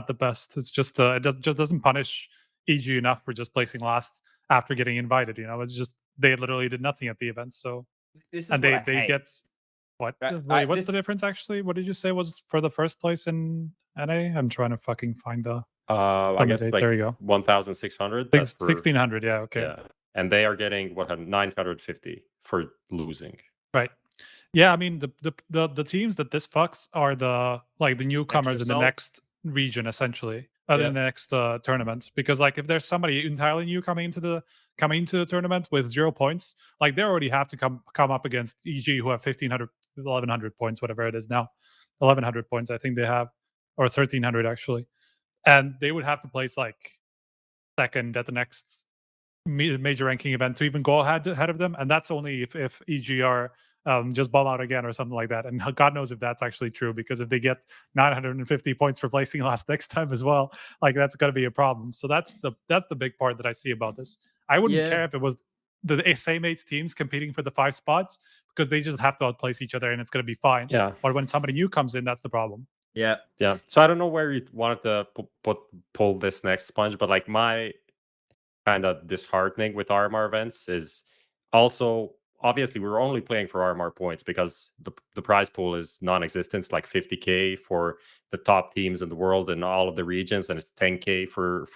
the best. It's just it just doesn't punish EG enough for just placing last after getting invited. You know, it's just they literally did nothing at the event. So this is and what they I hate. get what? Right, Wait, what's this- the difference actually? What did you say was for the first place in NA? I'm trying to fucking find the. I guess date. like There you go. 1,600. That's for 1,600. Yeah. Okay. Yeah, and they are getting 950 for losing. Right. Yeah, I mean the teams that this fucks are the newcomers in the Salt. next region essentially, in the next tournament. Because like if there's somebody entirely new coming into the tournament with 0 points, like they already have to come up against EG who have 1,500, 1,100 points, whatever it is now, 1,100 points I think they have, or 1,300 actually, and they would have to place like second at the next major ranking event to even go ahead of them, and that's only if EG are just ball out again or something like that. And God knows if that's actually true, because if they get 950 points for placing last next time as well, like that's going to be a problem. So that's the big part that I see about this. I wouldn't care if it was the same 8 teams competing for the 5 spots because they just have to outplace each other and it's going to be fine. Yeah. But when somebody new comes in, that's the problem. Yeah. Yeah. So I don't know where you wanted to pull this next sponge, but like my kind of disheartening with RMR events is also obviously we're only playing for RMR points because the prize pool is non-existent. It's like 50K for the top teams in the world in all of the regions, and it's 10K for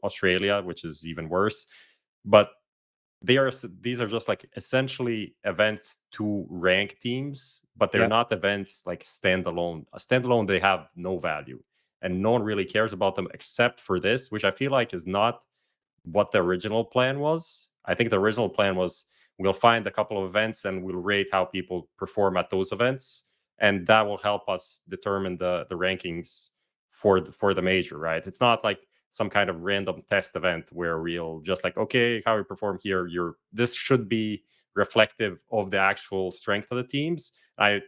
Australia, which is even worse. But these are just like essentially events to rank teams, but they're not events like standalone. Standalone, they have no value, and no one really cares about them except for this, which I feel like is not what the original plan was. I think the original plan was we'll find a couple of events and we'll rate how people perform at those events, and that will help us determine the rankings for the major, right? It's not like some kind of random test event where we'll just like, okay, how we perform here, this should be reflective of the actual strength of the teams. I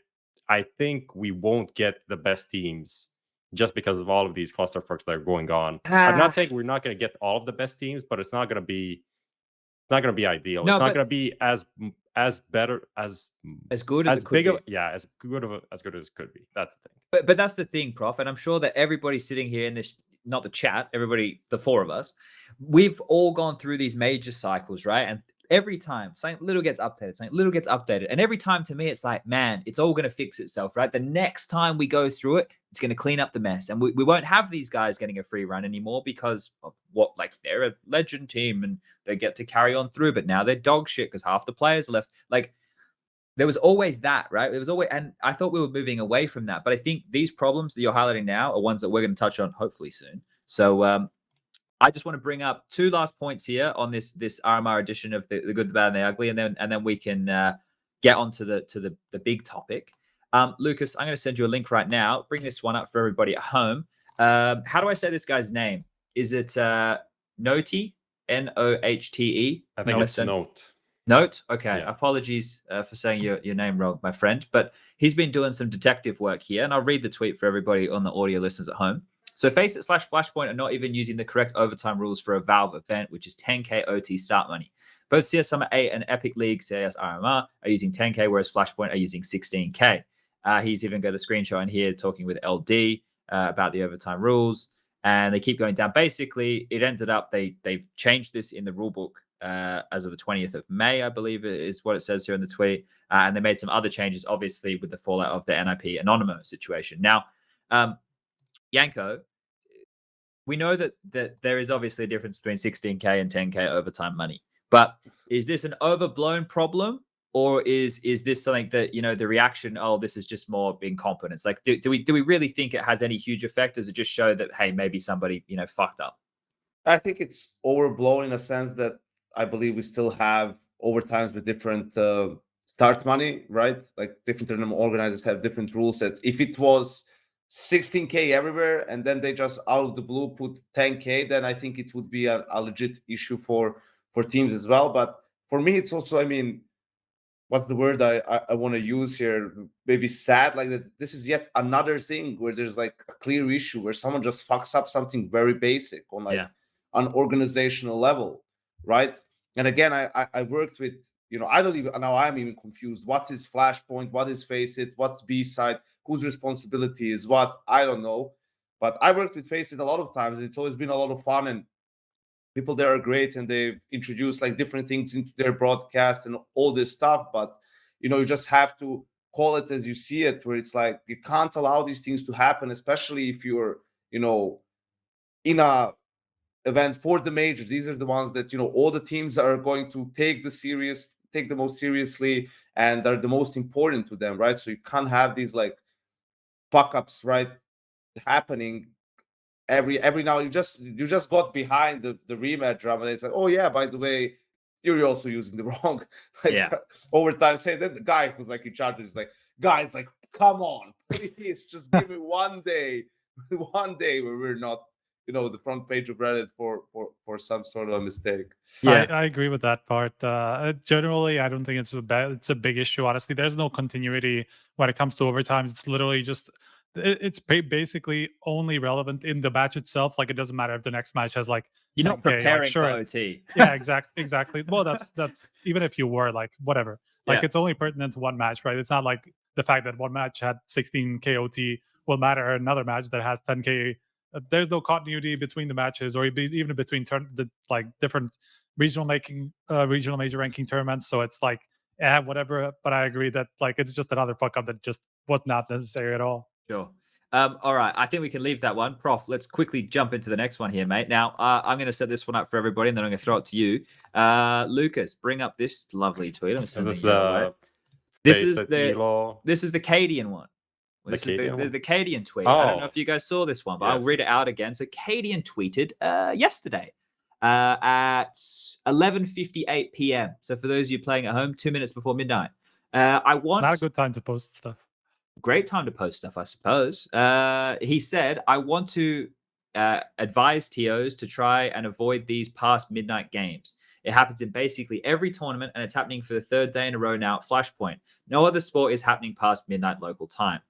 think we won't get the best teams just because of all of these clusterfucks that are going on. I'm not saying we're not going to get all of the best teams, but it's not going to be ideal. No, it's not but- going to be as better as good as it could be. as good as it could be. That's the thing. But that's the thing, Prof. And I'm sure that everybody sitting here in this, not the chat, everybody, the 4 of us, we've all gone through these major cycles, right? And every time something little gets updated, and every time to me it's like, man, it's all going to fix itself, right? The next time we go through it, it's going to clean up the mess, and we won't have these guys getting a free run anymore because of what, like, they're a legend team and they get to carry on through, but now they're dog shit because half the players are left. Like, there was always that, right? There was always, and I thought we were moving away from that, but I think these problems that you're highlighting now are ones that we're going to touch on hopefully soon. So I just want to bring up 2 last points here on this RMR edition of the good, the bad, and the ugly, and then we can get onto the big topic. Lucas, I'm going to send you a link right now. Bring this one up for everybody at home. How do I say this guy's name? Is it Nohte? Nohte? I think it's Note. Note? Okay. Yeah. Apologies for saying your name wrong, my friend. But he's been doing some detective work here, and I'll read the tweet for everybody on the audio listeners at home. So FACEIT/Flashpoint are not even using the correct overtime rules for a Valve event, which is 10K OT start money. Both CS Summer 8 and Epic League CS RMR are using 10K, whereas Flashpoint are using 16K. He's even got a screenshot in here talking with LD about the overtime rules, and they keep going down. Basically, it ended up they've changed this in the rulebook as of the 20th of May, I believe is what it says here in the tweet. And they made some other changes, obviously, with the fallout of the NIP Anonymo situation. Now, Yanko, we know that there is obviously a difference between 16K and 10K overtime money. But is this an overblown problem, or is this something that, you know, the reaction, oh, this is just more incompetence? Like, do we really think it has any huge effect? Does it just show that, hey, maybe somebody, you know, fucked up? I think it's overblown in a sense that I believe we still have overtimes with different start money, right? Like, different tournament organizers have different rule sets. If it was 16K everywhere and then they just out of the blue put 10K, then I think it would be a legit issue for teams as well. But for me, it's also, I mean, what's the word I want to use here? Maybe sad, like that. This is yet another thing where there's like a clear issue where someone just fucks up something very basic on like an organizational level, right? And again, I worked with, you know, I don't even now I'm even confused. What is Flashpoint? What is FACEIT? What's B-side? Whose responsibility is what? I don't know. But I worked with FACEIT a lot of times. It's always been a lot of fun, and people there are great, and they've introduced like different things into their broadcast and all this stuff. But, you know, you just have to call it as you see it, where it's like you can't allow these things to happen, especially if you're, you know, in a event for the majors. These are the ones that, you know, all the teams are going to take the most seriously, and are the most important to them, right? So you can't have these like fuck ups, right, happening every now. You just got behind the rematch drama, and it's like, oh yeah, by the way, you're also using the wrong overtime. Say then the guy who's like in charge is like, guys, like, come on, please just give me one day where we're not, you know, the front page of Reddit for some sort of a mistake. I agree with that part. Generally, I don't think it's a big issue. Honestly, there's no continuity when it comes to overtimes. It's literally just it's basically only relevant in the match itself. Like, it doesn't matter if the next match has like You're not 10K, like, preparing sure, for it's- OT. Yeah, exactly. Well, that's even if you were, like, whatever. Like, Yeah. it's only pertinent to one match, right? It's not like the fact that one match had 16K OT will matter another match that has 10K. There's no continuity between the matches, or even between different regional major ranking tournaments. So it's like, yeah, whatever. But I agree that, like, it's just another fuck up that just was not necessary at all. Sure. All right. I think we can leave that one. Prof, let's quickly jump into the next one here, mate. Now, I'm going to set this one up for everybody, and then I'm going to throw it to you. Lucas, bring up this lovely tweet. I'm Is sending this you away. the This is FACEIT ELO? This is the Cadian one. The This is Cadian one? the Cadian tweet. I don't know Oh. if you guys saw this one, but I'll Yes. read it out again. So Cadian tweeted yesterday at 11:58 p.m. So for those of you playing at home, 2 minutes before midnight. I want Not a good time to post stuff. great time to post stuff, I suppose. He said, I want to advise TOs to try and avoid these past midnight games. It happens in basically every tournament, and it's happening for the third day in a row now at Flashpoint. No other sport is happening past midnight local time.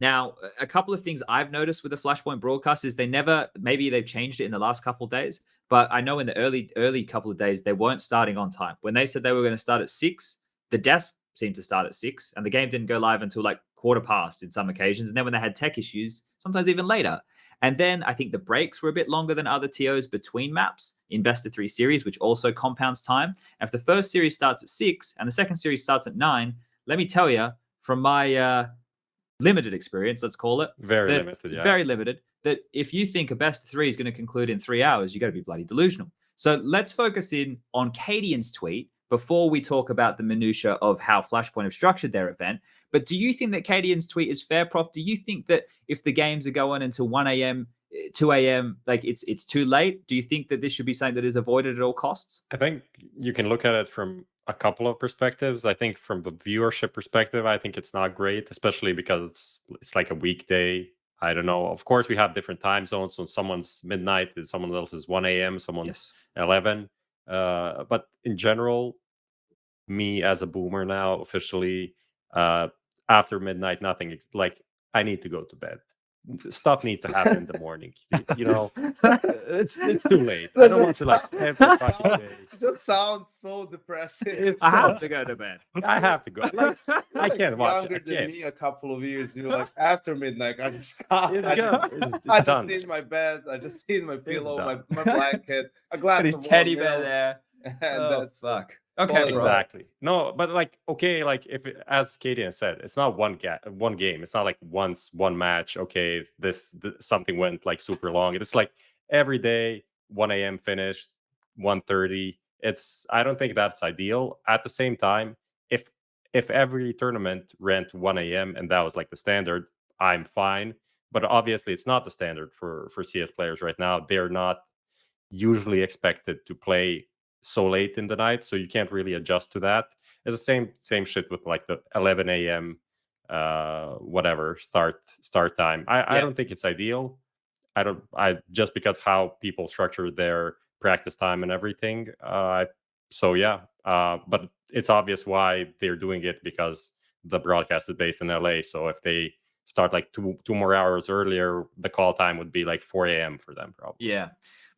Now, a couple of things I've noticed with the Flashpoint broadcast is maybe they've changed it in the last couple of days, but I know in the early couple of days, they weren't starting on time. When they said they were going to start at 6, the desk seemed to start at 6, and the game didn't go live until like 1:15 in some occasions. And then when they had tech issues, sometimes even later. And then I think the breaks were a bit longer than other TOs between maps in best of 3 series, which also compounds time. And if the first series starts at 6 and the second series starts at 9, let me tell you from my limited experience, let's call it. Very limited, yeah. Very limited. That if you think a best of 3 is going to conclude in 3 hours, you got to be bloody delusional. So let's focus in on Cadian's tweet before we talk about the minutiae of how Flashpoint have structured their event. But do you think that Cadian's tweet is fair, Prof? Do you think that if the games are going until 1 a.m., 2 a.m., like it's too late? Do you think that this should be something that is avoided at all costs? I think you can look at it from a couple of perspectives. I think from the viewership perspective, I think it's not great, especially because it's like a weekday. I don't know. Of course, we have different time zones. So someone's midnight, someone else's 1 a.m., someone's 11. But in general, me as a boomer now, officially, after midnight, nothing. Like, I need to go to bed. Stuff needs to happen in the morning. You know, it's too late. I don't want to like every fucking day. That sounds so depressing. I have to go to bed. I have to go. Like, I You're can't watch it. younger I than can't. me a couple of years. You're like after midnight. I just can't. It's I just, done. It's I just done. need my bed. I just need my pillow, done. my blanket, a glass And his of warm teddy bear milk, there. and Oh, that's fuck. Call Okay, it bro. Exactly. No, but like, okay, like if as Kadian said, it's not one game. It's not like one match. Okay, this something went like super long. It's like every day, 1 a.m. finished, 1:30. I don't think that's ideal. At the same time, if every tournament ran to 1 a.m. and that was like the standard, I'm fine. But obviously, it's not the standard for CS players right now. They're not usually expected to play so late in the night, so you can't really adjust to that. It's the same shit with like the 11 a.m. Whatever start time. I don't think it's ideal. I just because how people structure their practice time and everything. So yeah, but it's obvious why they're doing it, because the broadcast is based in LA. So if they start like two more hours earlier, the call time would be like 4 a.m. for them probably. Yeah.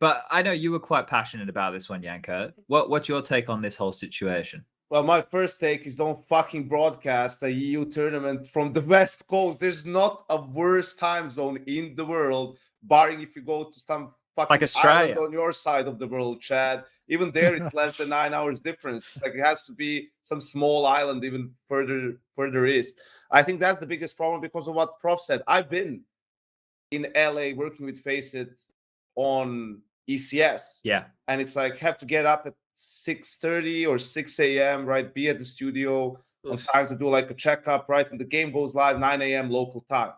But I know you were quite passionate about this one, Janko. What's your take on this whole situation? Well, my first take is don't fucking broadcast a EU tournament from the West Coast. There's not a worse time zone in the world, barring if you go to some fucking Like Australia. island on your side of the world, Chad. Even there, it's less than 9 hours difference. It's like it has to be some small island even further east. I think that's the biggest problem because of what Prof said. I've been in LA working with FACEIT on ECS. Yeah. And it's like have to get up at 6:30 or 6 a.m., right? Be at the studio on time to do like a checkup, right? And the game goes live 9 a.m. local time.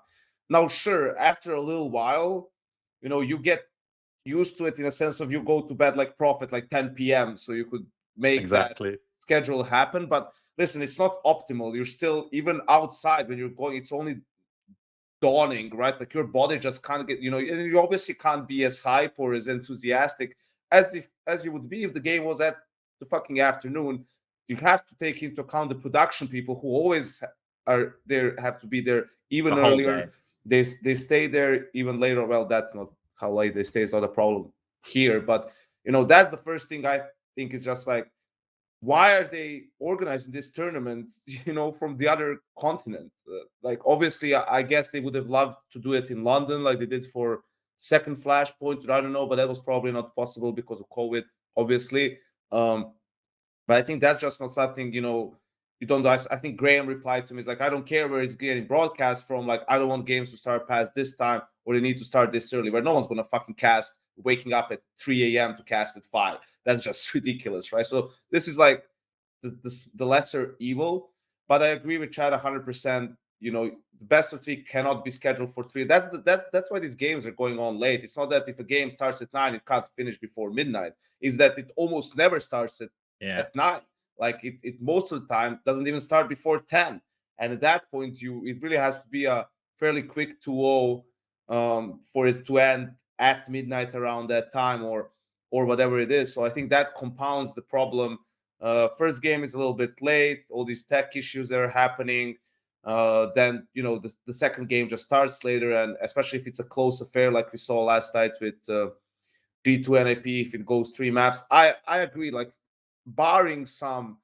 Now, sure, after a little while, you know, you get used to it in a sense of you go to bed like Prof at like 10 p.m. So you could make that schedule happen. But listen, it's not optimal. You're still, even outside when you're going, it's only dawning, right? Like your body just can't get, you know, you obviously can't be as hype or as enthusiastic as you would be if the game was at the fucking afternoon. You have to take into account the production people who always are there, have to be there even earlier. They stay there even later. Well, that's not how late they stay is not a problem here. But that's the first thing I think is just like, why are they organizing this tournament, from the other continent? Like, obviously, I guess they would have loved to do it in London, like they did for second Flashpoint. I don't know, but that was probably not possible because of COVID, obviously. But I think that's just not something, you don't do. I think Graham replied to me, he's like, I don't care where it's getting broadcast from. Like, I don't want games to start past this time, or they need to start this early, where no one's going to fucking cast waking up at 3 a.m. to cast at 5. That's just ridiculous, right? So this is like the lesser evil. But I agree with Chad 100%. The best of 3 cannot be scheduled for 3. That's why these games are going on late. It's not that if a game starts at 9, it can't finish before midnight. It's that it almost never starts at 9. Like it most of the time doesn't even start before 10. And at that point, it really has to be a fairly quick 2-0 for it to end at midnight around that time or whatever it is. So I think that compounds the problem. First game is a little bit late, all these tech issues that are happening. Then the second game just starts later, and especially if it's a close affair like we saw last night with G2 NAP, if it goes 3 maps. I agree, like, barring some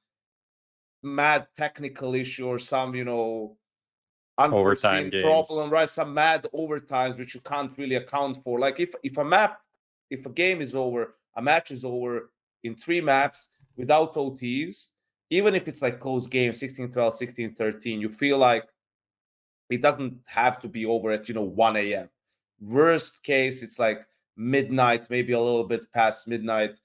mad technical issue or some Overtime unforeseen games. problem, right? Some mad overtimes which you can't really account for. Like if a game is over, a match is over in 3 maps without OTs, even if it's like close game, 16-12, 16-13, you feel like it doesn't have to be over at 1 a.m. Worst case, it's like midnight, maybe a little bit past midnight.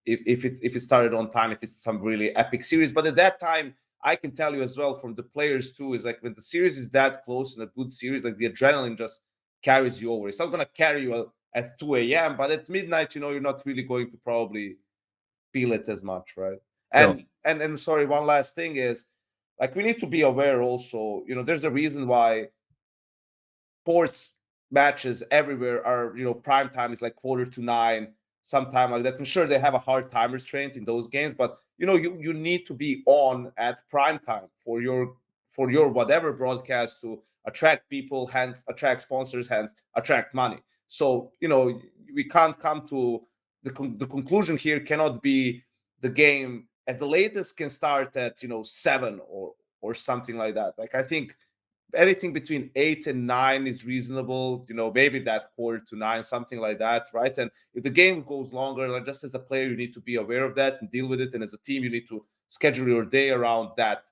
If it started on time, if it's some really epic series. But at that time, I can tell you as well from the players too, is like when the series is that close and a good series, like the adrenaline just carries you over. It's not going to carry you at 2 a.m., but at midnight, you're not really going to probably feel it as much, right? And sorry, one last thing is, like, we need to be aware also, there's a reason why sports matches everywhere are, prime time is like 8:45, sometime like that. And sure, they have a hard time restraint in those games, but you need to be on at prime time for your whatever broadcast to attract people, hence attract sponsors, hence attract money. So we can't come to the conclusion here cannot be the game at the latest can start at 7 or something like that. Like, I think anything between 8 and 9 is reasonable, maybe that 8:45, something like that, right? And if the game goes longer, like, just as a player, you need to be aware of that and deal with it. And as a team, you need to schedule your day around that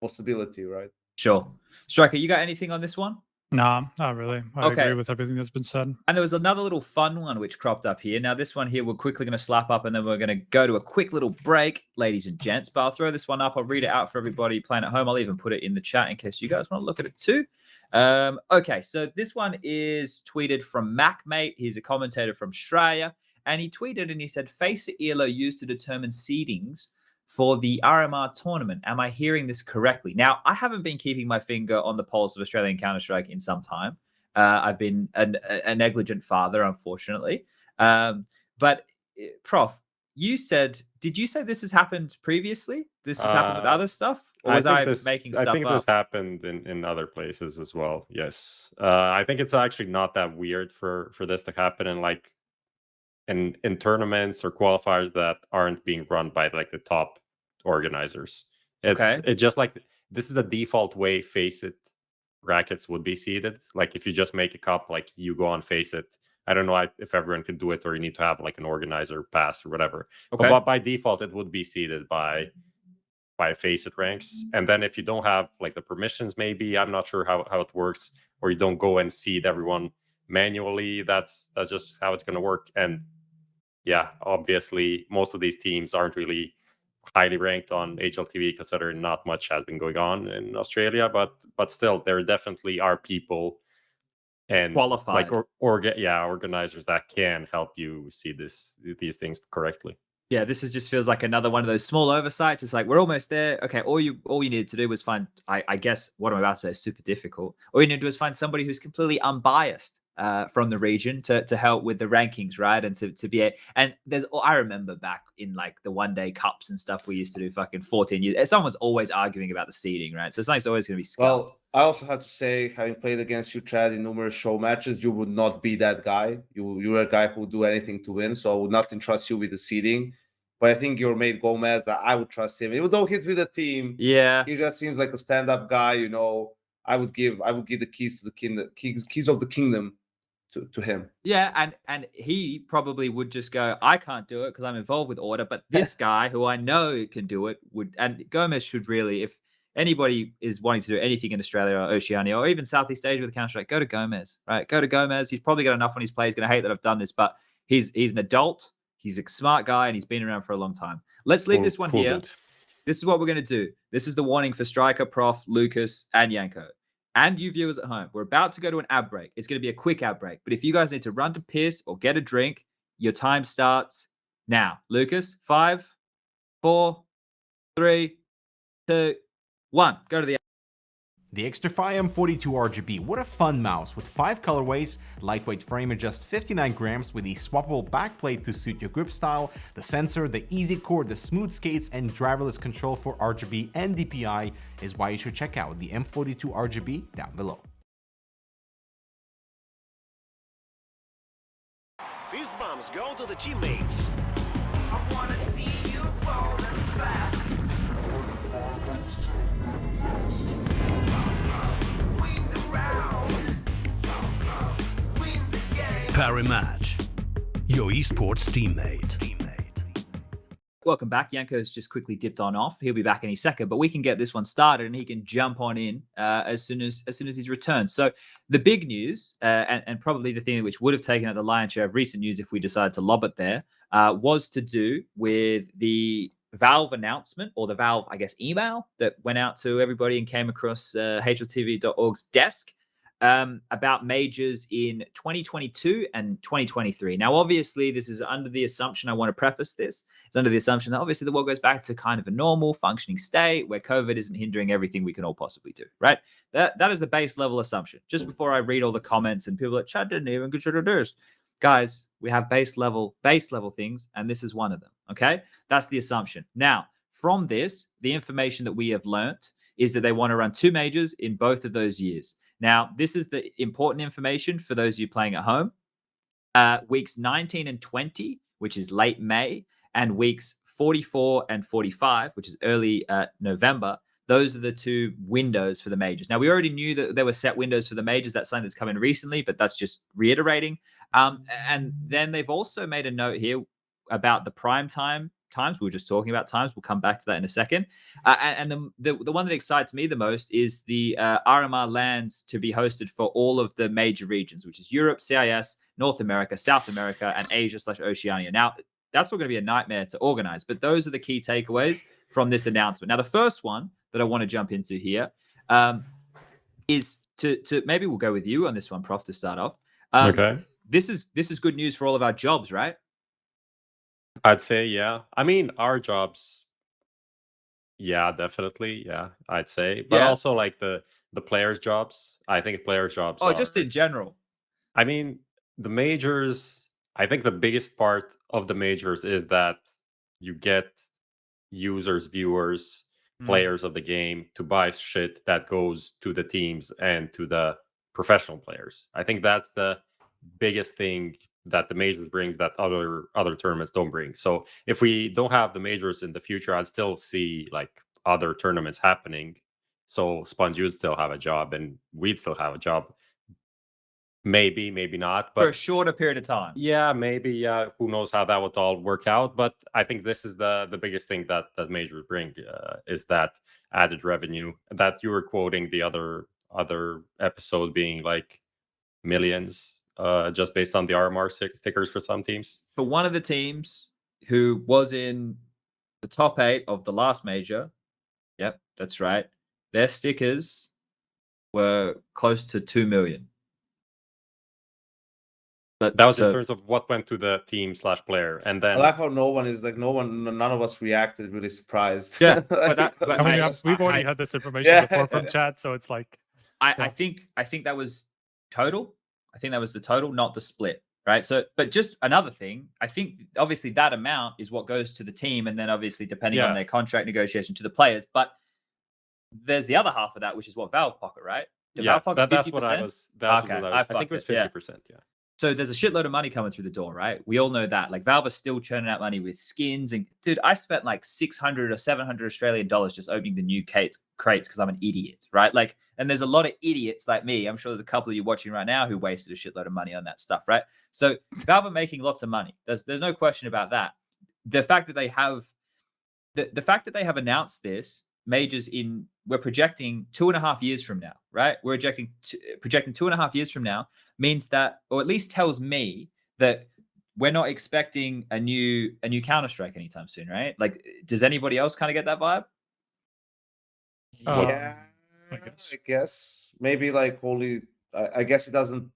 possibility, right? Sure. Striker, you got anything on this one? Nah, not really. I agree with everything that's been said. And there was another little fun one which cropped up here. Now, this one here, we're quickly going to slap up and then we're going to go to a quick little break, ladies and gents. But I'll throw this one up. I'll read it out for everybody playing at home. I'll even put it in the chat in case you guys want to look at it too. Okay, so this one is tweeted from MacMate. He's a commentator from Australia. And he tweeted and he said, FACEIT ELO used to determine seedings for the RMR tournament. Am I hearing this correctly? Now, I haven't been keeping my finger on the pulse of Australian Counter-Strike in some time. I've been a negligent father, unfortunately. But Prof, did you say this has happened previously? This has happened with other stuff? Or was I making stuff up? I think this happened in other places as well, yes. I think it's actually not that weird for this to happen in tournaments or qualifiers that aren't being run by like the top organizers. It's just like this is the default way FACEIT brackets would be seeded. Like if you just make a cup, like you go on FACEIT. I don't know if everyone can do it or you need to have like an organizer pass or whatever. But by default, it would be seeded by FACEIT ranks. And then if you don't have like the permissions, maybe, I'm not sure how it works, or you don't go and seed everyone manually, that's just how it's going to work. And yeah, obviously, most of these teams aren't really highly ranked on HLTV, considering not much has been going on in Australia. But still, there definitely are people and qualified, like organizers that can help you see these things correctly. Yeah, this just feels like another one of those small oversights. It's like, we're almost there. Okay, all you needed to do was find, I guess what I'm about to say is super difficult. All you need to do is find somebody who's completely unbiased from the region to help with the rankings, right? And to be and I remember back in like the 1-day cups and stuff we used to do fucking 14 years. Someone's always arguing about the seeding, right? So it's like it's always going to be scuffed. Well, I also have to say, having played against you, Chad, in numerous show matches, you would not be that guy. You're a guy who would do anything to win, so I would not entrust you with the seeding. But I think your mate Gomez, I would trust him. Even though he's with the team, Yeah, he just seems like a stand-up guy. You know, I would give the keys to the kingdom, keys of the kingdom to him. yeah, and he probably would just go, I can't do it because I'm involved with order, but this guy who I know can do it would. And Gomez should really, if anybody is wanting to do anything in Australia or Oceania or even Southeast Asia with Counter-Strike, go to Gomez, right? Go to Gomez. He's probably got enough on his plate. He's going to hate that I've done this, but he's an adult. He's a smart guy, and he's been around for a long time. Let's leave this one here. Dude. This is what we're going to do. This is the warning for Striker, Prof, Lucas, and Yanko. And you viewers at home, we're about to go to an ad break. It's going to be a quick ad break. But if you guys need to run to piss or get a drink, your time starts now. Lucas, 5, 4, 3, 2, 1. Go to the The Xtrfy M42 RGB, what a fun mouse with 5 colorways, lightweight frame at just 59 grams with a swappable backplate to suit your grip style, the sensor, the easy core, the smooth skates, and driverless control for RGB and DPI is why you should check out the M42 RGB down below. These bombs go to the teammates. I wanna see you rolling fast. Win the round. Win the game. Match, your esports teammate. Welcome back. Yanko's just quickly dipped on off. He'll be back any second, but we can get this one started and he can jump on in as soon as he's returned. So the big news, and probably the thing which would have taken out the lion's share of recent news if we decided to lob it there, was to do with the Valve announcement, or the Valve, I guess, email that went out to everybody and came across HLTV.org's desk about majors in 2022 and 2023. Now, obviously, this is under the assumption, I want to preface this, it's under the assumption that obviously the world goes back to kind of a normal functioning state where COVID isn't hindering everything we can all possibly do, right? That is the base level assumption. Just before I read all the comments and people are like, Chad didn't even consider this. Guys, we have base level things, and this is one of them, okay? That's the assumption. Now, from this, the information that we have learnt is that they want to run 2 majors in both of those years. Now, this is the important information for those of you playing at home. Weeks 19 and 20, which is late May, and weeks 44 and 45, which is early November. Those are the 2 windows for the majors. Now, we already knew that there were set windows for the majors. That's something that's come in recently, but that's just reiterating. And then they've also made a note here about the prime times. We were just talking about times. We'll come back to that in a second. And the one that excites me the most is the RMR lands to be hosted for all of the major regions, which is Europe, CIS, North America, South America, and Asia/Oceania. Now, that's all going to be a nightmare to organize, but those are the key takeaways from this announcement. Now, the first one that I want to jump into here is to maybe we'll go with you on this one, Prof, to start off. Okay. This is good news for all of our jobs, right? I'd say, yeah. I mean, our jobs, yeah, definitely. Yeah, I'd say. But Yeah. also like the players' jobs. I think players' jobs Oh, just in general. I mean, the majors, I think the biggest part of the majors is that you get users, viewers, players of the game to buy shit that goes to the teams and to the professional players. I think that's the biggest thing that the majors brings that other tournaments don't bring. So if we don't have the majors in the future, I'd still see like other tournaments happening. So Sponge would still have a job and we'd still have a job. Maybe not, but for a shorter period of time. Yeah, maybe. Yeah, who knows how that would all work out? But I think this is the biggest thing that majors bring is that added revenue that you were quoting the other episode being like millions, just based on the RMR stickers for some teams. For one of the teams who was in the top 8 of the last major, yep, that's right. Their stickers were close to 2 million. But that was in terms of what went to the team/player, and then I like how none of us reacted really surprised. Yeah, we've already had this information before from chat, so it's like I think that was total. I think that was the total, not the split, right? So, but just another thing, I think obviously that amount is what goes to the team, and then obviously depending on their contract negotiation to the players. But there's the other half of that, which is what Valve pocket, right? Yeah, Valve pocket that's 50%? what I was. Okay, I think it was 50%. Yeah. So there's a shitload of money coming through the door, right? We all know that. Like Valve is still churning out money with skins, and dude, I spent like 600 or 700 Australian dollars just opening the new crates because I'm an idiot, right? Like, and there's a lot of idiots like me. I'm sure there's a couple of you watching right now who wasted a shitload of money on that stuff, right? So Valve are making lots of money. There's no question about that. The fact that they have the fact that they have announced this majors in, we're projecting 2.5 years from now, right? We're projecting 2.5 years from now means that, or at least tells me that we're not expecting a new Counter-Strike anytime soon, right? Like, does anybody else kind of get that vibe? Yeah, I I guess maybe like only. I guess it doesn't.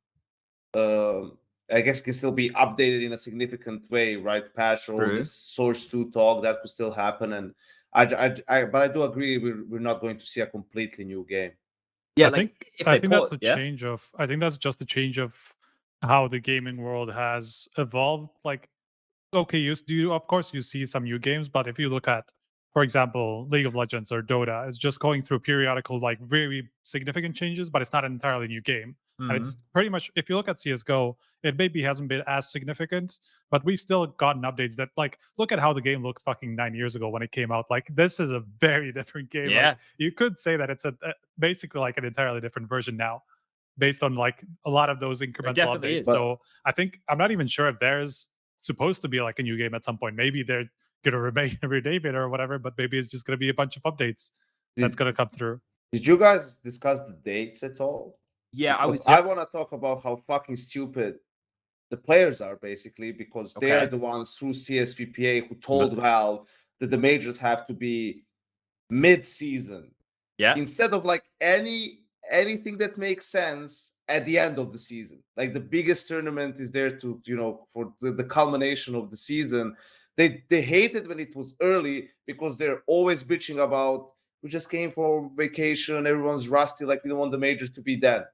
I guess it can still be updated in a significant way, right? Patch or all True. this source 2 talk that could still happen, and but I do agree we're not going to see a completely new game. Yeah, I like think if I they think that's port, a change of. I think that's just a change of how the gaming world has evolved. Like, okay, of course you see some new games, but if you look at, for example, League of Legends or Dota, it's just going through periodical, like very significant changes, but it's not an entirely new game. And Mhm. it's pretty much, if you look at CSGO, it maybe hasn't been as significant, but we've still gotten updates that, like, look at how the game looked fucking 9 years ago when it came out. Like, this is a very different game. Yeah. Like, you could say that it's basically like an entirely different version now, based on like a lot of those incremental definitely updates. is. So I think I'm not even sure if there's supposed to be like a new game at some point. Maybe they're gonna rename it or whatever, but maybe it's just gonna be a bunch of updates that's gonna come through. Did you guys discuss the dates at all? Yeah, Because I want to talk about how fucking stupid the players are, basically, because they are Okay. the ones through CSPPA who told Valve that the majors have to be mid-season Yeah. instead of like anything that makes sense at the end of the season. Like the biggest tournament is there to, for the culmination of the season. They hate it when it was early because they're always bitching about, we just came for vacation, everyone's rusty, like we don't want the majors to be then.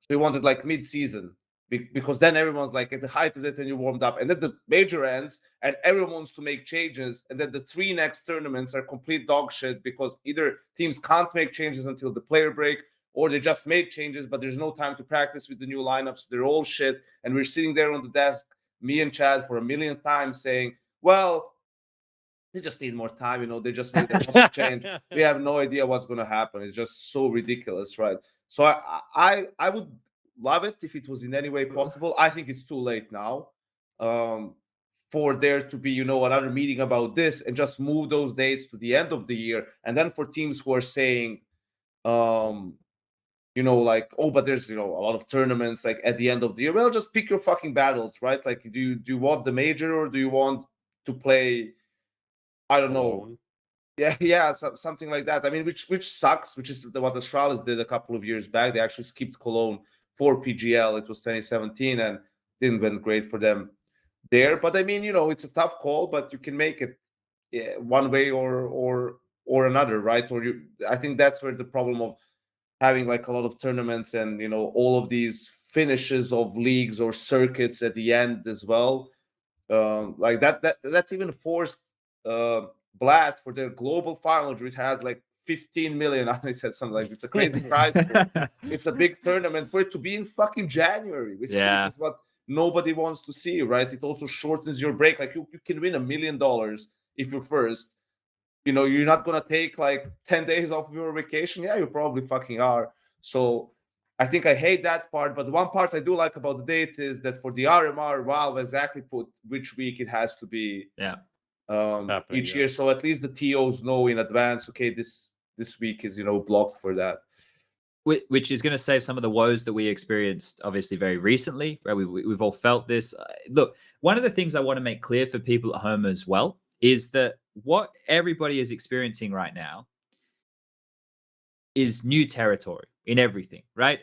So we wanted like mid-season because then everyone's like at the height of it and you warmed up, and then the major ends and everyone wants to make changes, and then the 3 next tournaments are complete dog shit because either teams can't make changes until the player break, or they just made changes but there's no time to practice with the new lineups. They're all shit, and we're sitting there on the desk, me and Chad, for a million times saying, well, they just need more time, they just made a change. We have no idea what's going to happen. It's just so ridiculous, right? So I would love it if it was in any way possible. I think it's too late now for there to be, another meeting about this, and just move those dates to the end of the year. And then for teams who are saying, like, oh, but there's, a lot of tournaments like at the end of the year. Well, just pick your fucking battles, right? Like, do you want the major, or do you want to play, I don't know. Yeah, something like that. I mean, which sucks, which is what Astralis did a couple of years back. They actually skipped Cologne for PGL. It was 2017 and didn't went great for them there. But I mean, it's a tough call, but you can make it one way or another, right? I think that's where the problem of having like a lot of tournaments and all of these finishes of leagues or circuits at the end as well. Like that even forced Blast for their global final, which has like 15 million. I said something like, it's a crazy prize. It's a big tournament for it to be in fucking January, which is what nobody wants to see, right? It also shortens your break. Like you can win $1 million if you're first. You're not gonna take like 10 days off your vacation. Yeah, you probably fucking are. So I think I hate that part, but the one part I do like about the date is that for the RMR, Valve exactly put which week it has to be. Each year, so at least the TOs know in advance, okay, this week is blocked for that, which is going to save some of the woes that we experienced obviously very recently, right? We've all felt this. Look, one of the things I want to make clear for people at home as well is that what everybody is experiencing right now is new territory in everything, right?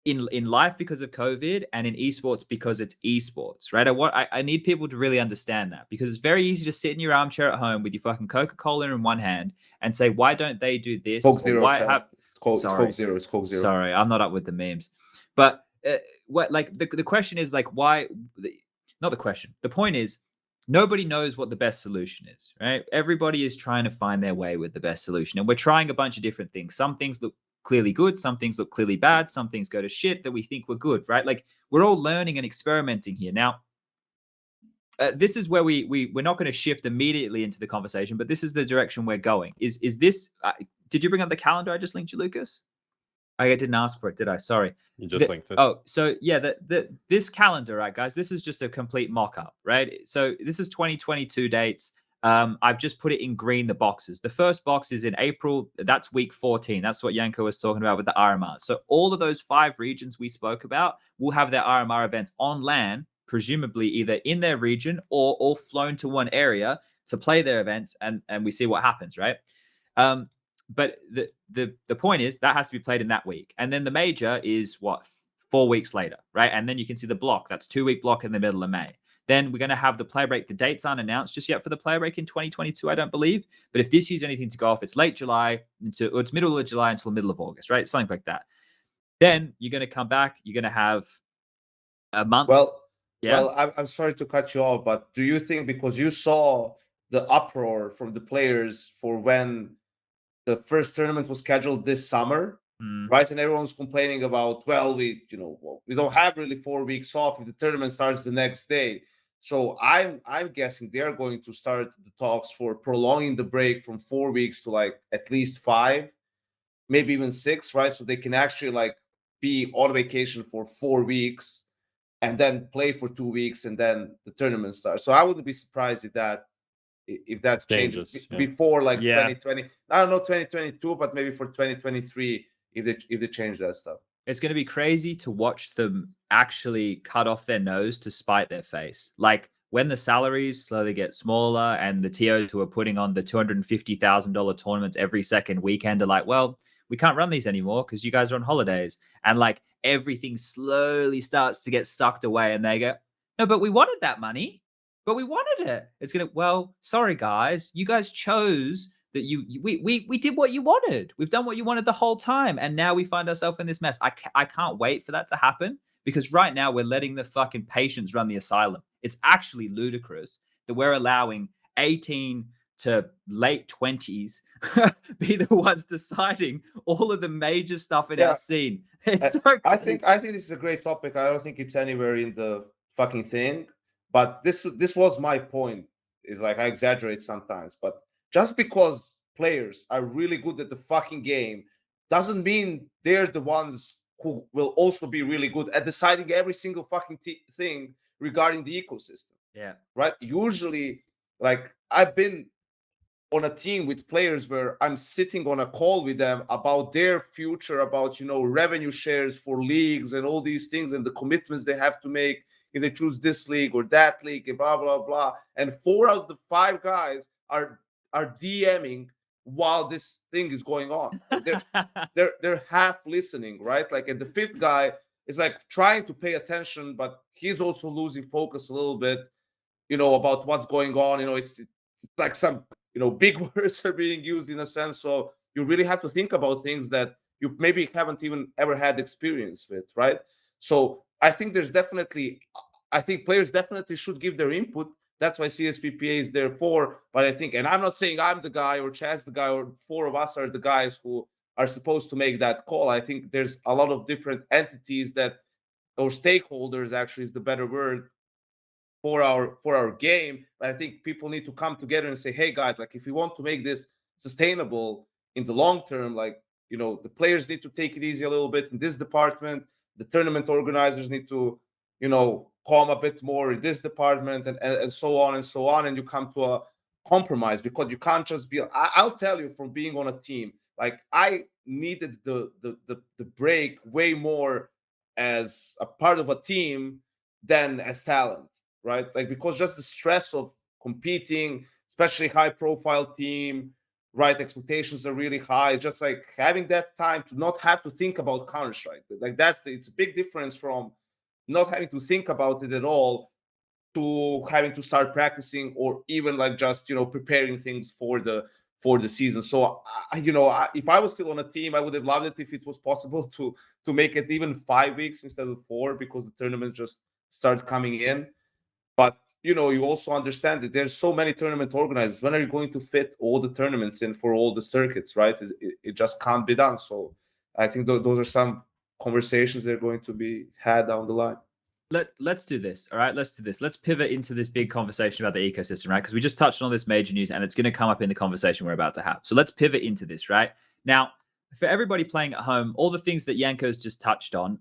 In life because of COVID, and in esports because it's esports, right? I need people to really understand that, because it's very easy to sit in your armchair at home with your fucking Coca-Cola in one hand and say, why don't they do this? Coke Zero, why have... Coke Zero. It's Coke Zero. Sorry, I'm not up with the memes. But what like the question is like why not the question. The point is nobody knows what the best solution is, right? Everybody is trying to find their way with the best solution. And we're trying a bunch of different things. Some things look clearly good, some things look clearly bad, some things go to shit that we think were good, right? Like we're all learning and experimenting here. Now, this is where we're not going to shift immediately into the conversation, but this is the direction we're going. Is this did you bring up the calendar I just linked you, Lucas? I didn't ask for it, did I? Sorry. You just linked it. Oh, so yeah, this calendar, right, guys? This is just a complete mock-up, right? So this is 2022 dates. I've just put it in green, the boxes. The first box is in April. That's week 14. That's what Yanko was talking about with the RMR. So all of those 5 regions we spoke about will have their RMR events on LAN, presumably either in their region or all flown to one area to play their events, and we see what happens, right? But the point is that has to be played in that week. And then the major is what, 4 weeks later, right? And then you can see the block. That's 2-week block in the middle of May. Then we're going to have the play break. The dates aren't announced just yet for the play break in 2022, I don't believe. But if this year's anything to go off, it's late July or it's middle of July until the middle of August, right? Something like that. Then you're going to come back. You're going to have a month. Well, I'm sorry to cut you off, but do you think because you saw the uproar from the players for when the first tournament was scheduled this summer, right? And everyone's complaining about, well, we don't have really 4 weeks off if the tournament starts the next day. So I'm guessing they're going to start the talks for prolonging the break from 4 weeks to like at least 5, maybe even 6, right? So they can actually like be on vacation for 4 weeks and then play for 2 weeks and then the tournament starts. So I wouldn't be surprised if that changes before like 2020. I don't know 2022, but maybe for 2023 if they change that stuff. It's going to be crazy to watch them actually cut off their nose to spite their face. Like when the salaries slowly get smaller and the TOs who are putting on the $250,000 tournaments every second weekend are like, well, we can't run these anymore because you guys are on holidays. And like everything slowly starts to get sucked away and they go, no, but we wanted that money. But we wanted it. It's going to, well, sorry, guys. You guys chose that we did what you wanted. We've done what you wanted the whole time. And now we find ourselves in this mess. I can't wait for that to happen because right now we're letting the fucking patients run the asylum. It's actually ludicrous that we're allowing 18 to late 20s be the ones deciding all of the major stuff in our scene. It's so I think this is a great topic. I don't think it's anywhere in the fucking thing. But this was my point. Is like I exaggerate sometimes, but just because players are really good at the fucking game doesn't mean they're the ones who will also be really good at deciding every single fucking thing regarding the ecosystem. Yeah. Right. Usually, like I've been on a team with players where I'm sitting on a call with them about their future, about revenue shares for leagues and all these things and the commitments they have to make if they choose this league or that league and blah blah blah. And 4 out of the 5 guys are DMing while this thing is going on. They're half listening, right? Like, and the 5th guy is like trying to pay attention, but he's also losing focus a little bit, about what's going on. It's like some big words are being used in a sense. So you really have to think about things that you maybe haven't even ever had experience with, right? So I think players definitely should give their input. That's why CSPPA is there for. But I think, and I'm not saying I'm the guy or Chaz the guy or 4 of us are the guys who are supposed to make that call. I think there's a lot of different entities or stakeholders actually is the better word for our game. But I think people need to come together and say, hey guys, like if we want to make this sustainable in the long term, like, the players need to take it easy a little bit in this department. The tournament organizers need to, calm a bit more in this department and so on and so on. And you come to a compromise because you can't just be, I'll tell you from being on a team, like I needed the break way more as a part of a team than as talent, right? Like, because just the stress of competing, especially high profile team, right? Expectations are really high. Just like having that time to not have to think about Counter-Strike. Like it's a big difference from not having to think about it at all to having to start practicing or even like just, preparing things for the for the season. So, if I was still on a team, I would have loved it if it was possible to make it even 5 weeks instead of 4, because the tournament just starts coming in. But, you also understand that there's so many tournament organizers. When are you going to fit all the tournaments in for all the circuits, right? It just can't be done. So I think those are some conversations that are going to be had down the line. Let's do this. All right, let's do this. Let's pivot into this big conversation about the ecosystem, right? Because we just touched on this major news and it's going to come up in the conversation we're about to have. So let's pivot into this, right? Now, for everybody playing at home, all the things that Yanko's just touched on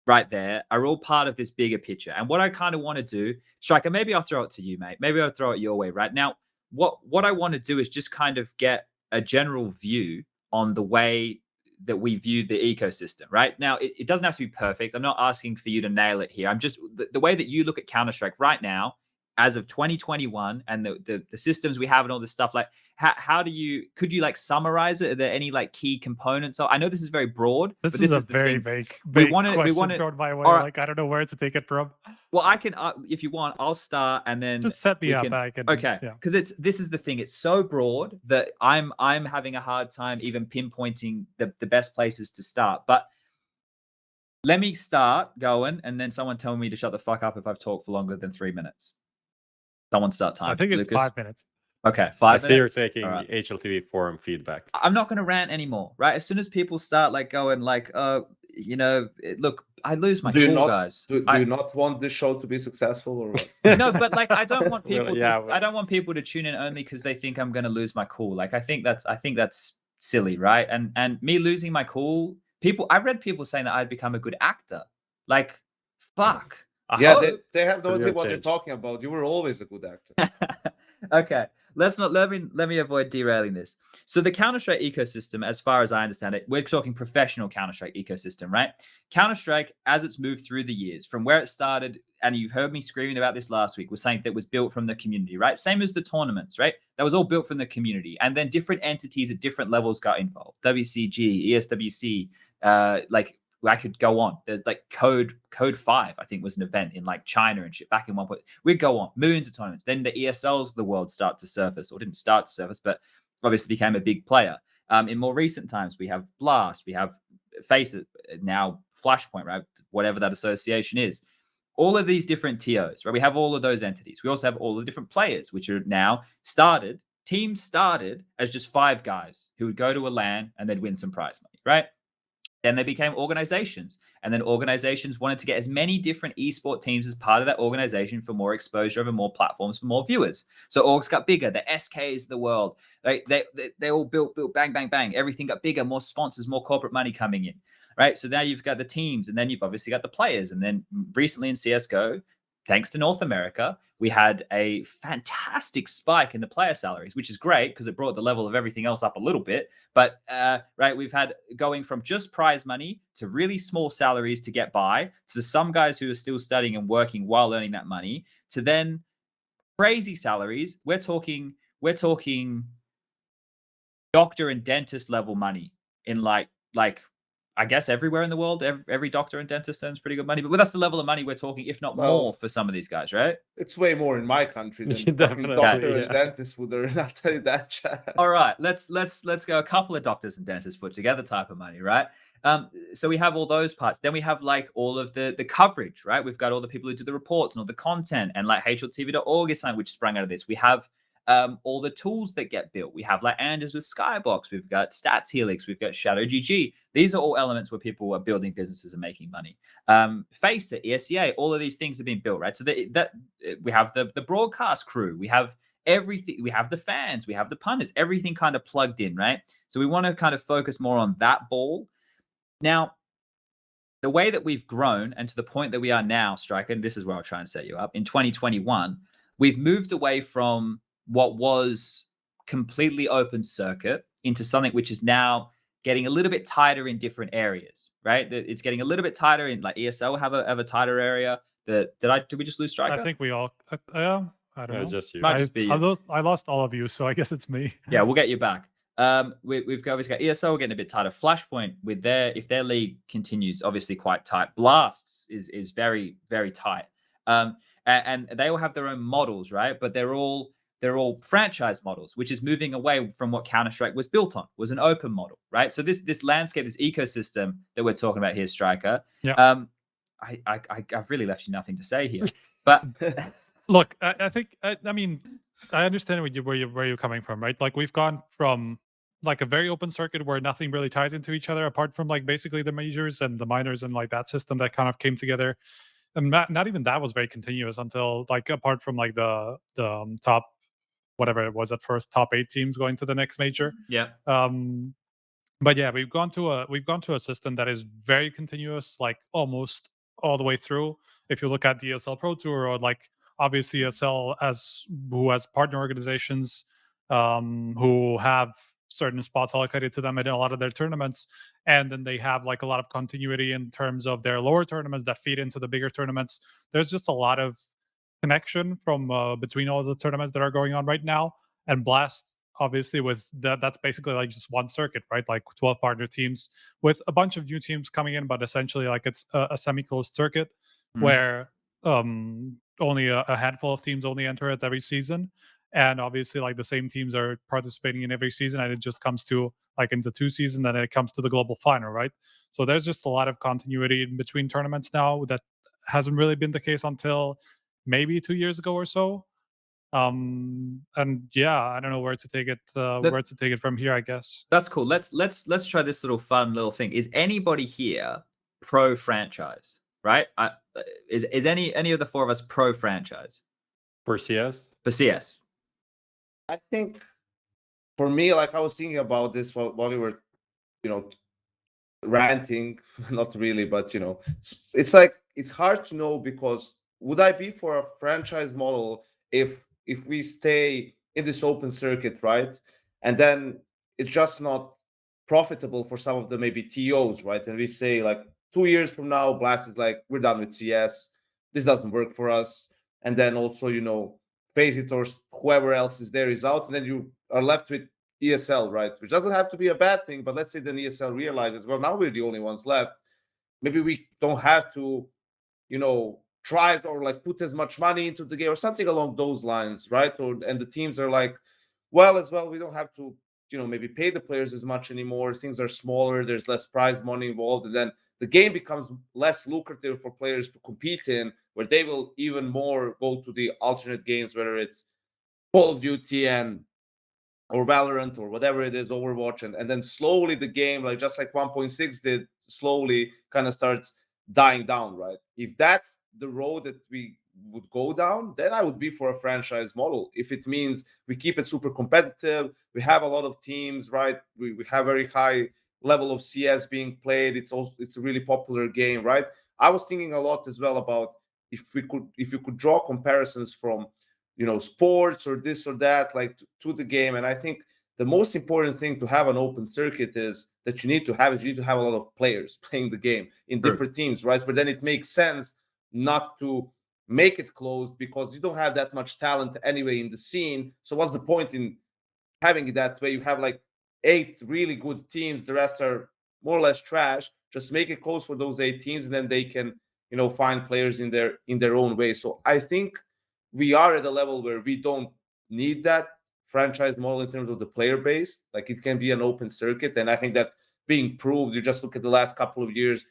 right there are all part of this bigger picture. And what I kind of want to do, Striker, maybe I'll throw it to you, mate. Maybe I'll throw it your way right now. What I want to do is just kind of get a general view on the way that we view the ecosystem right now. It doesn't have to be perfect. I'm not asking for you to nail it here. I'm just the way that you look at Counter-Strike right now, as of 2021, and the systems we have and all this stuff. Like, could you like summarize it? Are there any like key components? So I know this is very broad. This is a very vague question thrown my way. Right. Like, I don't know where to take it from. Well, I can, if you want, I'll start and then just set me up. Okay, because this is the thing. It's so broad that I'm having a hard time even pinpointing the best places to start. But let me start going, and then someone tell me to shut the fuck up if I've talked for longer than 3 minutes. Someone start time. I think it's Lucas? 5 minutes. Okay, 5 minutes. I see you're taking HLTV forum feedback. I'm not going to rant anymore, right? As soon as people start like going like, look, I lose my cool, guys. Do you not want this show to be successful or what? No, but like I don't want people I don't want people to tune in only because they think I'm going to lose my cool. Like I think that's silly, right? And me losing my cool, I read people saying that I'd become a good actor. Like, fuck. They have no idea what they're talking about. You were always a good actor. Okay, let me avoid derailing this. So the Counter-Strike ecosystem, as far as I understand it, we're talking professional Counter-Strike ecosystem, right? Counter-Strike, as it's moved through the years, from where it started, and you've heard me screaming about this last week, was something that was built from the community, right? Same as the tournaments, right? That was all built from the community, and then different entities at different levels got involved. WCG, ESWC, I could go on. There's like Code 5, I think, was an event in like China and shit back in one point. We'd go on millions of tournaments. Then the ESLs of the world start to surface, or didn't start to surface, but obviously became a big player. In more recent times, we have Blast, we have FACEIT, now Flashpoint, right? Whatever that association is. All of these different TOs, right? We have all of those entities. We also have all the different players, which are now teams started as just 5 guys who would go to a LAN and they'd win some prize money, right? Then they became organizations, and then organizations wanted to get as many different esport teams as part of that organization for more exposure over more platforms for more viewers. So orgs got bigger. The SKs of the world, right? They all built, bang, bang, bang. Everything got bigger, more sponsors, more corporate money coming in, right? So now you've got the teams, and then you've obviously got the players. And then recently in CSGO, thanks to North America, we had a fantastic spike in the player salaries, which is great because it brought the level of everything else up a little bit. But, right, we've had going from just prize money to really small salaries to get by, to some guys who are still studying and working while earning that money, to then crazy salaries. We're talking doctor and dentist level money in like I guess everywhere in the world, every doctor and dentist earns pretty good money. But that's the level of money we're talking, if not more, for some of these guys, right? It's way more in my country than doctor and dentist would earn. I'll tell you that, Chad. All right, let's go a couple of doctors and dentists put together type of money, right? So we have all those parts. Then we have like all of the coverage, right? We've got all the people who do the reports and all the content, and like HLTV.org is something which sprang out of this. We have all the tools that get built. We have like Anders with Skybox. We've got Stats Helix. We've got Shadow GG. These are all elements where people are building businesses and making money. FACEIT, ESEA, all of these things have been built, right? So that we have the broadcast crew. We have everything. We have the fans. We have the punters. Everything kind of plugged in, right? So we want to kind of focus more on that ball. Now, the way that we've grown and to the point that we are now, Striker, and this is where I'll try and set you up, in 2021, we've moved away from what was completely open circuit into something which is now getting a little bit tighter in different areas, right? It's getting a little bit tighter in like ESL have a tighter area. Did we just lose Striker? I think we all, I don't know. Just you. Might just be you. I lost all of you, so I guess it's me. Yeah, we'll get you back. We've obviously got ESL getting a bit tighter. Flashpoint with if their league continues, obviously quite tight. Blasts is very, very tight. And they all have their own models, right? But they're all they're all franchise models, which is moving away from what Counter-Strike was built on, was an open model, right? So this landscape, this ecosystem that we're talking about here, Striker, Yeah. I've really left you nothing to say here. But look, I think I mean I understand where you're coming from, right? Like we've gone from like a very open circuit where nothing really ties into each other apart from like basically the majors and the minors and like that system that kind of came together. And not even that was very continuous until like apart from like the top whatever it was at first, top 8 teams going to the next major. yeah, But yeah, we've gone to a system that is very continuous, like almost all the way through. If you look at the ESL Pro Tour or like obviously ESL who has partner organizations who have certain spots allocated to them in a lot of their tournaments, and then they have like a lot of continuity in terms of their lower tournaments that feed into the bigger tournaments. There's just a lot of connection from between all the tournaments that are going on right now, and Blast obviously with that's basically like just one circuit, right? Like 12 partner teams with a bunch of new teams coming in, but essentially like it's a semi-closed circuit where only a handful of teams only enter it every season, and obviously like the same teams are participating in every season, and it just comes to like into 2 seasons, and then it comes to the global final, right? So there's just a lot of continuity in between tournaments now that hasn't really been the case until maybe 2 years ago or so. And yeah, I don't know where to take it from here, I guess. that's cool. Let's try this little fun little thing. Is anybody here pro franchise? Right? Is any of the 4 of us pro franchise For CS? for CS? I think for me, like I was thinking about this while we were, ranting. Not really, but it's like it's hard to know, because would I be for a franchise model if we stay in this open circuit, right? And then it's just not profitable for some of the maybe TOs, right? And we say like 2 years from now, Blast is like, we're done with CS. This doesn't work for us. And then also, FaCEIT or whoever else is there is out, and then you are left with ESL, right? Which doesn't have to be a bad thing, but let's say then ESL realizes, well, now we're the only ones left. Maybe we don't have to, try or like put as much money into the game or something along those lines, right? And the teams are like, well, as well, we don't have to, maybe pay the players as much anymore. Things are smaller. There's less prize money involved, and then the game becomes less lucrative for players to compete in, where they will even more go to the alternate games, whether it's Call of Duty or Valorant or whatever it is, Overwatch, and then slowly the game, like just like 1.6 did, slowly kind of starts dying down, right? If that's the road that we would go down, then I would be for a franchise model. If it means we keep it super competitive, we have a lot of teams, right? We have very high level of CS being played. It's a really popular game, right? I was thinking a lot as well about if you could draw comparisons from sports or this or that, like to the game. And I think the most important thing to have an open circuit is that you need to have a lot of players playing the game in different teams, right? But then it makes sense not to make it closed, because you don't have that much talent anyway in the scene. So what's the point in having it that way? You have like 8 really good teams, the rest are more or less trash. Just make it close for those 8 teams, and then they can find players in their own way. So I think we are at a level where we don't need that franchise model in terms of the player base. Like it can be an open circuit, and I think that's being proved. You just look at the last couple of years,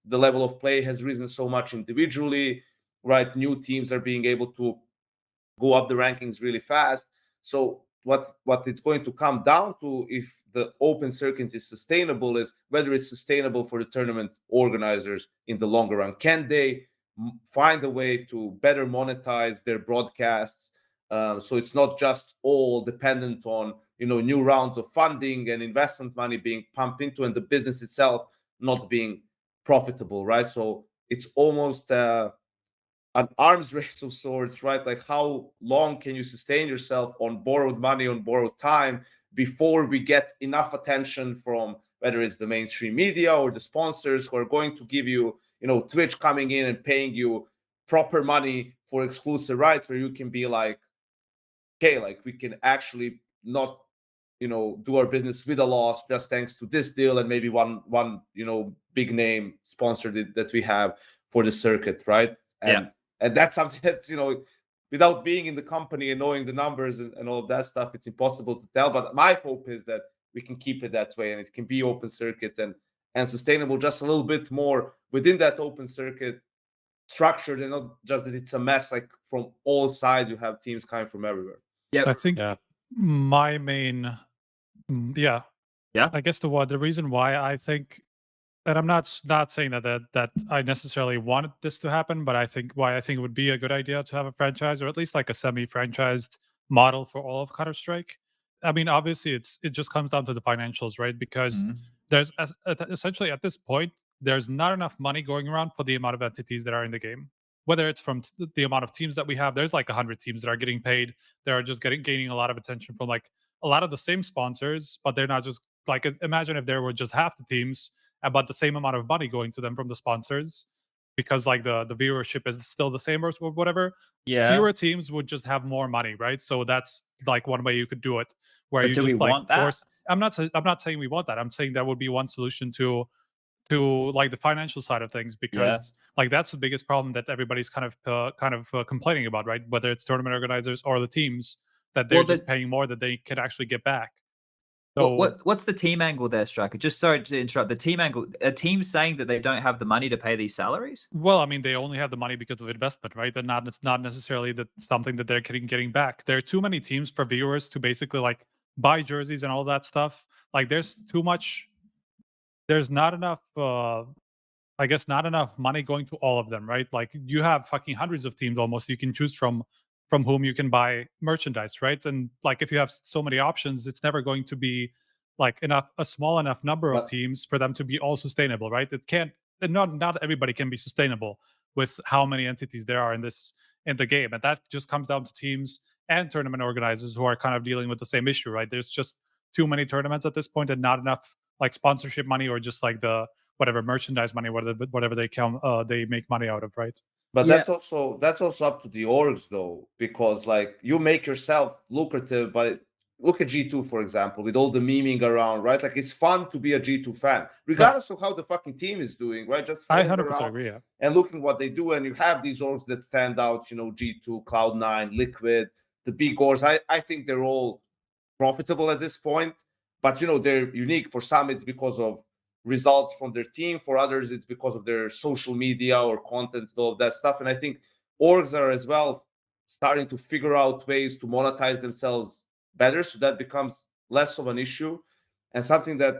the level of play has risen so much individually, right? New teams are being able to go up the rankings really fast. So what it's going to come down to, if the open circuit is sustainable, is whether it's sustainable for the tournament organizers in the longer run. Can they find a way to better monetize their broadcasts, so it's not just all dependent on new rounds of funding and investment money being pumped into, and the business itself not being profitable, right? So it's almost an arms race of sorts, right? Like how long can you sustain yourself on borrowed money, on borrowed time, before we get enough attention from whether it's the mainstream media or the sponsors who are going to give you, Twitch coming in and paying you proper money for exclusive rights, where you can be like, okay, like we can actually not, do our business with a loss just thanks to this deal and maybe one big name sponsor that we have for the circuit, right? And that's something that's without being in the company and knowing the numbers and all of that stuff, it's impossible to tell. But my hope is that we can keep it that way and it can be open circuit and sustainable, just a little bit more within that open circuit structured, and not just that it's a mess, like from all sides you have teams coming from everywhere. Yeah, I think Yeah. my main, yeah, Yeah. I guess the reason why I think, and I'm not saying that I necessarily wanted this to happen, but I think why I think it would be a good idea to have a franchise, or at least like a semi-franchised model for all of Counter-Strike. I mean, obviously, it just comes down to the financials, right? Because Mhm. there's essentially at this point there's not enough money going around for the amount of entities that are in the game. Whether it's from the amount of teams that we have, there's like 100 teams that are getting paid. They are just gaining a lot of attention from like a lot of the same sponsors, but they're not just like, imagine if there were just half the teams about the same amount of money going to them from the sponsors, because like the viewership is still the same or whatever. Yeah. Fewer teams would just have more money, right? So that's like one way you could do it, where But you do we just like want that? force. I'm not saying we want that. I'm saying that would be one solution to like the financial side of things, because like that's the biggest problem that everybody's kind of complaining about, right? Whether it's tournament organizers or the teams, that they're Well, just paying more that they could actually get back. Well, So what's the team angle there, Striker? Just sorry to interrupt. The team angle, a team saying that they don't have the money to pay these salaries? well, I mean, they only have the money because of investment, right? And not, it's not necessarily that something that they're getting back. There are too many teams for viewers to basically like buy jerseys and all that stuff. Like there's too much. There's not enough. I guess not enough money going to all of them, right? Like you have fucking hundreds of teams almost you can choose from whom you can buy merchandise, right? And like if you have so many options, it's never going to be like a small enough number of But- teams for them to be all sustainable, right? It can't, and not everybody can be sustainable with how many entities there are in the game. And that just comes down to teams and tournament organizers who are kind of dealing with the same issue, right? There's just too many tournaments at this point and not enough like sponsorship money or just like the whatever merchandise money, whatever they make money out of, right? But Yeah. that's also up to the orgs though, because like you make yourself lucrative by look at G2 for example, with all the memeing around, right? Like it's fun to be a G2 fan, regardless of how the fucking team is doing, right? Just I following 100% around agree. Yeah. and looking what they do, and you have these orgs that stand out, you know, G2, Cloud9, Liquid, the big orgs. I think they're all profitable at this point, but you know, they're unique. For some, it's because of results from their team. For others, it's because of their social media or content and all of that stuff. And I think orgs are as well starting to figure out ways to monetize themselves better, so that becomes less of an issue. And something that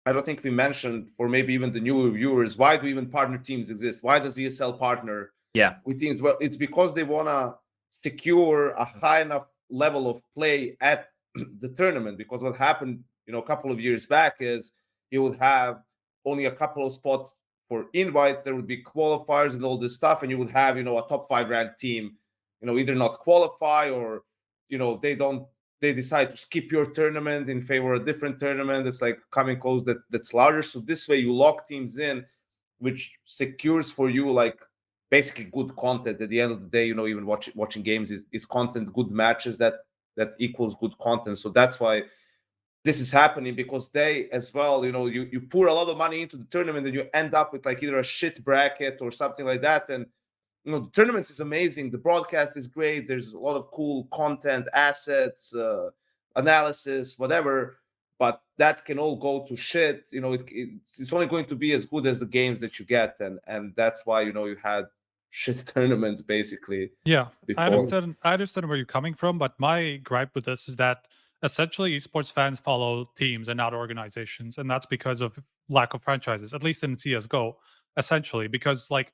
I don't think we mentioned for maybe even the newer viewers, why do even partner teams exist? Why does ESL partner Yeah. with teams? Well, it's because they want to secure a high enough level of play at the tournament. Because what happened, you know, a couple of years back is you would have only a couple of spots for invite. There would be qualifiers and all this stuff, and you would have, you know, a top 5 ranked team, you know, either not qualify or, you know, they decide to skip your tournament in favor of a different tournament that's like coming close that's larger. So this way you lock teams in, which secures for you like basically good content. At the end of the day, you know, even watching games is content, good matches that equals good content. So that's why this is happening, because they as well, you know, you pour a lot of money into the tournament and you end up with like either a shit bracket or something like that. And you know, the tournament is amazing, the broadcast is great, there's a lot of cool content, assets, analysis, whatever, but that can all go to shit. You know, it's only going to be as good as the games that you get, and that's why, you know, you had shit tournaments basically. Yeah, I before. understand where you're coming from, but my gripe with this is that essentially esports fans follow teams and not organizations, and that's because of lack of franchises, at least in CS:GO, essentially, because like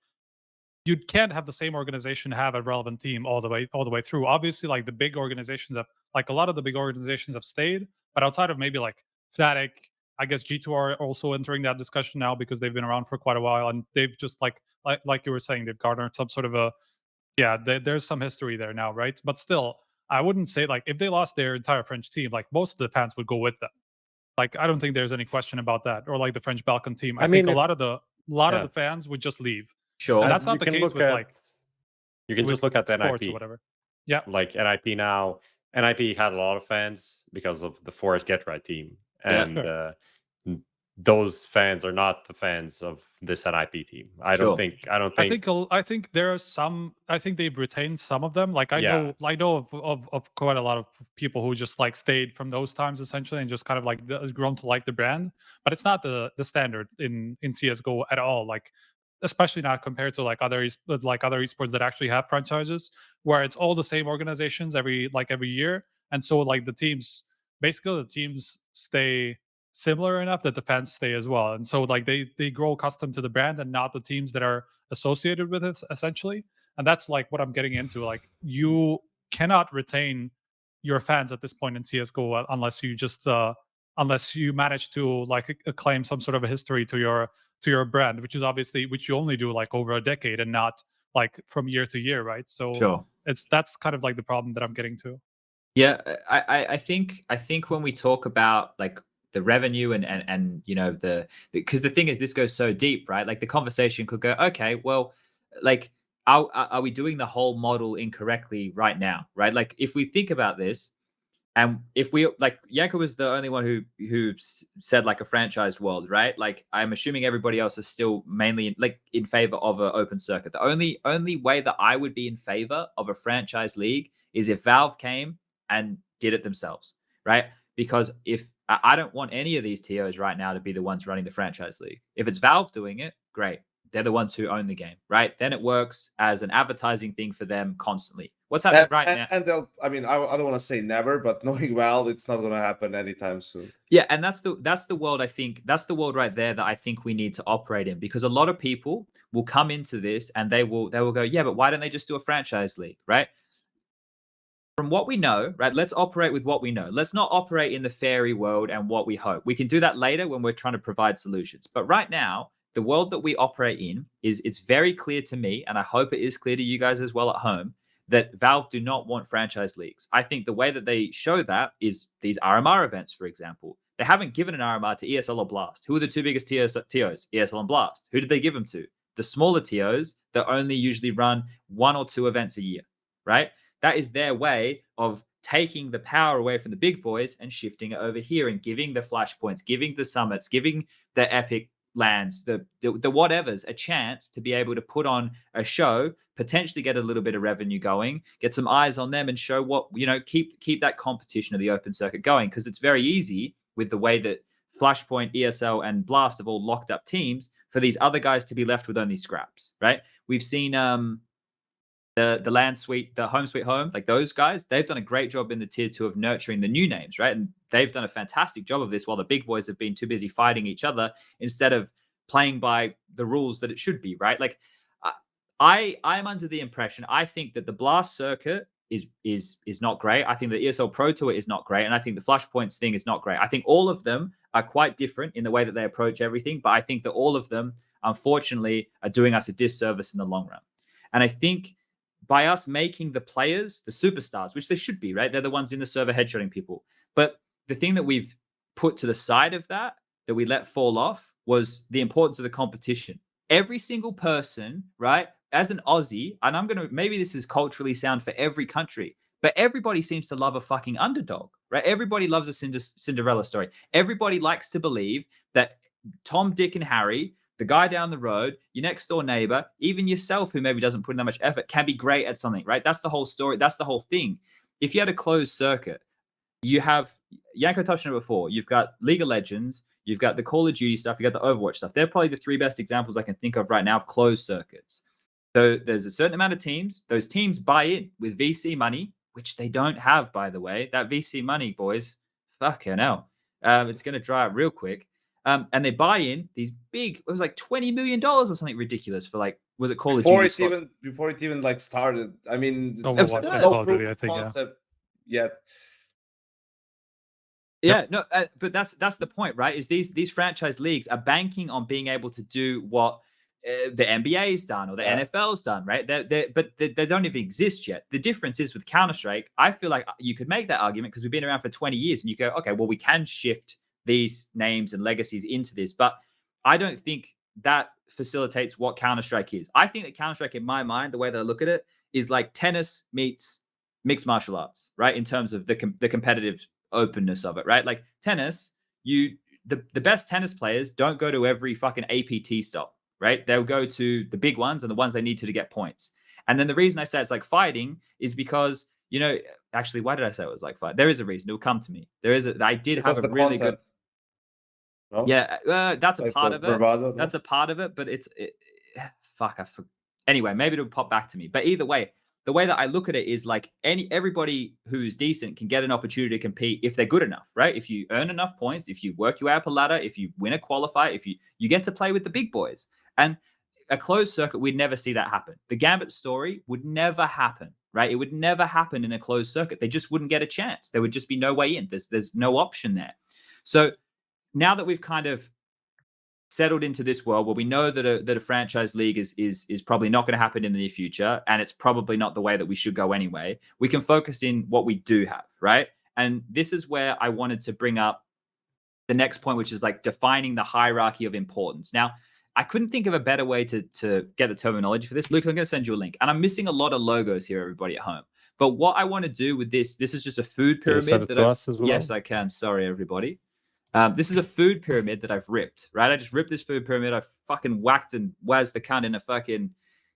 you can't have the same organization have a relevant team all the way through. Obviously, like the big organizations have, like a lot of the big organizations have stayed, but outside of maybe like Fnatic, I guess G2 are also entering that discussion now because they've been around for quite a while and they've just like you were saying, they've garnered some sort of a, yeah, there's some history there now, right? But still, I wouldn't say like if they lost their entire French team, like most of the fans would go with them. Like I don't think there's any question about that. Or like the French Balkan team, I I think mean, a if lot of yeah, the fans would just leave, Sure. and that's you not the can case look with at like you can with just look at the sports or NIP. whatever. Yeah, Like NIP now, NIP had a lot of fans because of the Forest Get Right team, Yeah. and Sure. those fans are not the fans of this NIP team. I Sure. don't think. I think there are some. I think they've retained some of them. Like I Yeah. know of quite a lot of people who just like stayed from those times essentially and just kind of like grown to like the brand. But it's not the standard in CS:GO at all. Like especially not compared to like other esports that actually have franchises where it's all the same organizations every year, and so like the teams stay similar enough that the fans stay as well, and so like they grow accustomed to the brand and not the teams that are associated with it essentially. And that's like what I'm getting into. Like you cannot retain your fans at this point in CS:GO unless you just unless you manage to like claim some sort of a history to your brand, which is obviously which you only do like over a decade and not like from year to year, right? So Sure. that's kind of like the problem that I'm getting to. Yeah, I think when we talk about like the revenue and you know because the thing is this goes so deep, right? Like the conversation could go, okay, well, like are we doing the whole model incorrectly right now, right? Like if we think about this, and if we like, Yanko was the only one who said like a franchised world, right? Like I'm assuming everybody else is still mainly like in favor of an open circuit. The only way that I would be in favor of a franchise league is if Valve came and did it themselves, right? Because if I don't want any of these TOs right now to be the ones running the franchise league. If it's Valve doing it, great. They're the ones who own the game, right? Then it works as an advertising thing for them constantly. What's happening right now? And they'll, I mean, I don't want to say never, but knowing Valve, it's not going to happen anytime soon. Yeah, and that's the world. I think that's the world right there that I think we need to operate in, because a lot of people will come into this and they will go, yeah, but why don't they just do a franchise league, right? From what we know, right? Let's operate with what we know. Let's not operate in the fairy world and what we hope. We can do that later when we're trying to provide solutions. But right now, the world that we operate in it's very clear to me, and I hope it is clear to you guys as well at home, that Valve do not want franchise leagues. I think the way that they show that is these RMR events, for example. They haven't given an RMR to ESL or Blast. Who are the two biggest TOs? ESL and Blast. Who did they give them to? The smaller TOs that only usually run 1 or 2 events a year, right? That is their way of taking the power away from the big boys and shifting it over here and giving the flashpoints, giving the summits, giving the epic lands, the whatevers a chance to be able to put on a show, potentially get a little bit of revenue going, get some eyes on them and show what, you know, keep that competition of the open circuit going. Because it's very easy with the way that Flashpoint, ESL, and Blast have all locked up teams for these other guys to be left with only scraps, right? We've seen the land suite, the home sweet home, like those guys, they've done a great job in the tier 2 of nurturing the new names, right? And they've done a fantastic job of this while the big boys have been too busy fighting each other instead of playing by the rules that it should be, right? Like I'm under the impression, I think that the Blast circuit is not great. I think the ESL Pro Tour is not great. And I think the Flashpoints thing is not great. I think all of them are quite different in the way that they approach everything. But I think that all of them, unfortunately, are doing us a disservice in the long run. And I think by us making the players the superstars, which they should be, right? They're the ones in the server headshotting people. But the thing that we've put to the side of that we let fall off was the importance of the competition. Every single person, right? As an Aussie, and I'm going to, maybe this is culturally sound for every country, but everybody seems to love a fucking underdog, right? Everybody loves a Cinderella story. Everybody likes to believe that Tom, Dick, and Harry, the guy down the road, your next door neighbor, even yourself, who maybe doesn't put in that much effort, can be great at something, right? That's the whole story. That's the whole thing. If you had a closed circuit, you have, Yanko touched on it before, you've got League of Legends, you've got the Call of Duty stuff, you got the Overwatch stuff. They're probably the 3 best examples I can think of right now of closed circuits. So there's a certain amount of teams. Those teams buy in with VC money, which they don't have, by the way. That VC money, boys, fucking hell. It's going to dry up real quick. And they buy in these big, it was like $20 million or something ridiculous for like, was it Call of Duty? Before it even like started. I mean, Call of Duty, I think, concept yet. Yeah, no, but that's the point, right? Is these franchise leagues are banking on being able to do what the NBA's done or the NFL's done, right? But they don't even exist yet. The difference is with Counter-Strike, I feel like you could make that argument because we've been around for 20 years and you go, okay, well, we can shift these names and legacies into this, but I don't think that facilitates what Counter-Strike is. I think that Counter-Strike, in my mind, the way that I look at it, is like tennis meets mixed martial arts, right? In terms of the competitive openness of it, right? Like tennis, the best tennis players don't go to every fucking APT stop, right? They'll go to the big ones and the ones they need to get points. And then the reason I say it's like fighting is because, you know, actually, why did I say it was like fight? There is a reason. It'll come to me. I did have a really good. No? Yeah, that's a Like part the of it. bravado, no? That's a part of it, but anyway, maybe it'll pop back to me. But either way, the way that I look at it is like everybody who's decent can get an opportunity to compete if they're good enough, right? If you earn enough points, if you work your way up a ladder, if you win a qualifier, if you get to play with the big boys. And a closed circuit, we'd never see that happen. The Gambit story would never happen, right? It would never happen in a closed circuit. They just wouldn't get a chance. There would just be no way in. There's no option there. So now that we've kind of settled into this world where we know that a franchise league is probably not going to happen in the near future, and it's probably not the way that we should go anyway, we can focus in what we do have, right? And this is where I wanted to bring up the next point, which is like defining the hierarchy of importance. Now, I couldn't think of a better way to get the terminology for this. Luke, I'm going to send you a link. And I'm missing a lot of logos here, everybody at home. But what I want to do with this is just a food pyramid. Can you send it to us as well? Yes, I can. Sorry, everybody. This is a food pyramid that I've ripped, right? I just ripped this food pyramid. I fucking whacked and wazzed the cunt in a fucking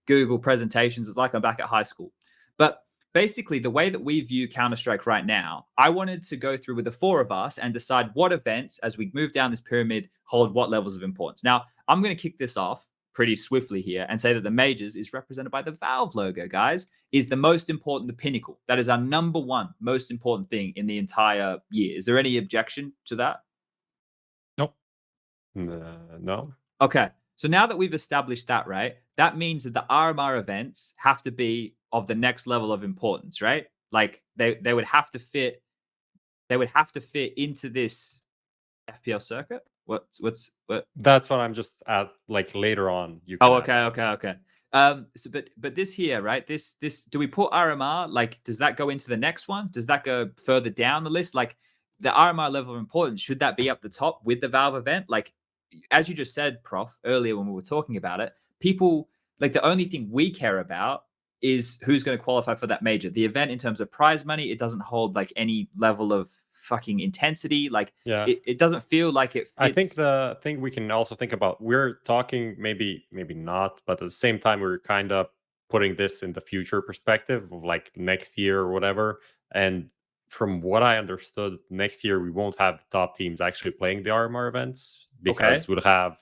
Google presentations. It's like I'm back at high school. But basically, the way that we view Counter-Strike right now, I wanted to go through with the four of us and decide what events, as we move down this pyramid, hold what levels of importance. Now, I'm going to kick this off pretty swiftly here and say that the majors is represented by the Valve logo, guys, is the most important, the pinnacle. That is our number one most important thing in the entire year. Is there any objection to that? No. Okay. So now that we've established that, right, that means that the RMR events have to be of the next level of importance, right? Like they would have to fit into this FPL circuit. What? That's what I'm just at, like, later on. You Oh, can okay. So but this here, right? This do we put RMR? Like, does that go into the next one? Does that go further down the list? Like the RMR level of importance, should that be up the top with the Valve event? Like, as you just said, Prof, earlier when we were talking about it, people, like, the only thing we care about is who's going to qualify for that major. The event, in terms of prize money, it doesn't hold like any level of fucking intensity. Like, Yeah. it doesn't feel like it fits. I think the thing we can also think about, we're talking maybe not, but at the same time, we're kind of putting this in the future perspective of like next year or whatever. And from what I understood, next year we won't have the top teams actually playing the RMR events, because we'll have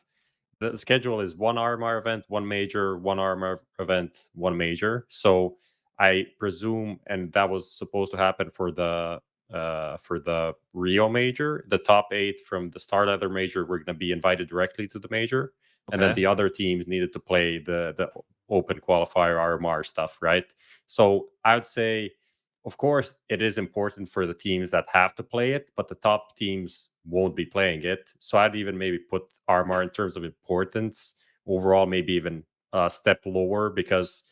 the schedule is one RMR event, one major, one RMR event, one major. So I presume, and that was supposed to happen for the Rio major, the top 8 from the start of their major were going to be invited directly to the major, and then the other teams needed to play the open qualifier RMR stuff, right? So I would say, of course, it is important for the teams that have to play it, but the top teams won't be playing it. So I'd even maybe put RMR in terms of importance overall, maybe even a step lower, because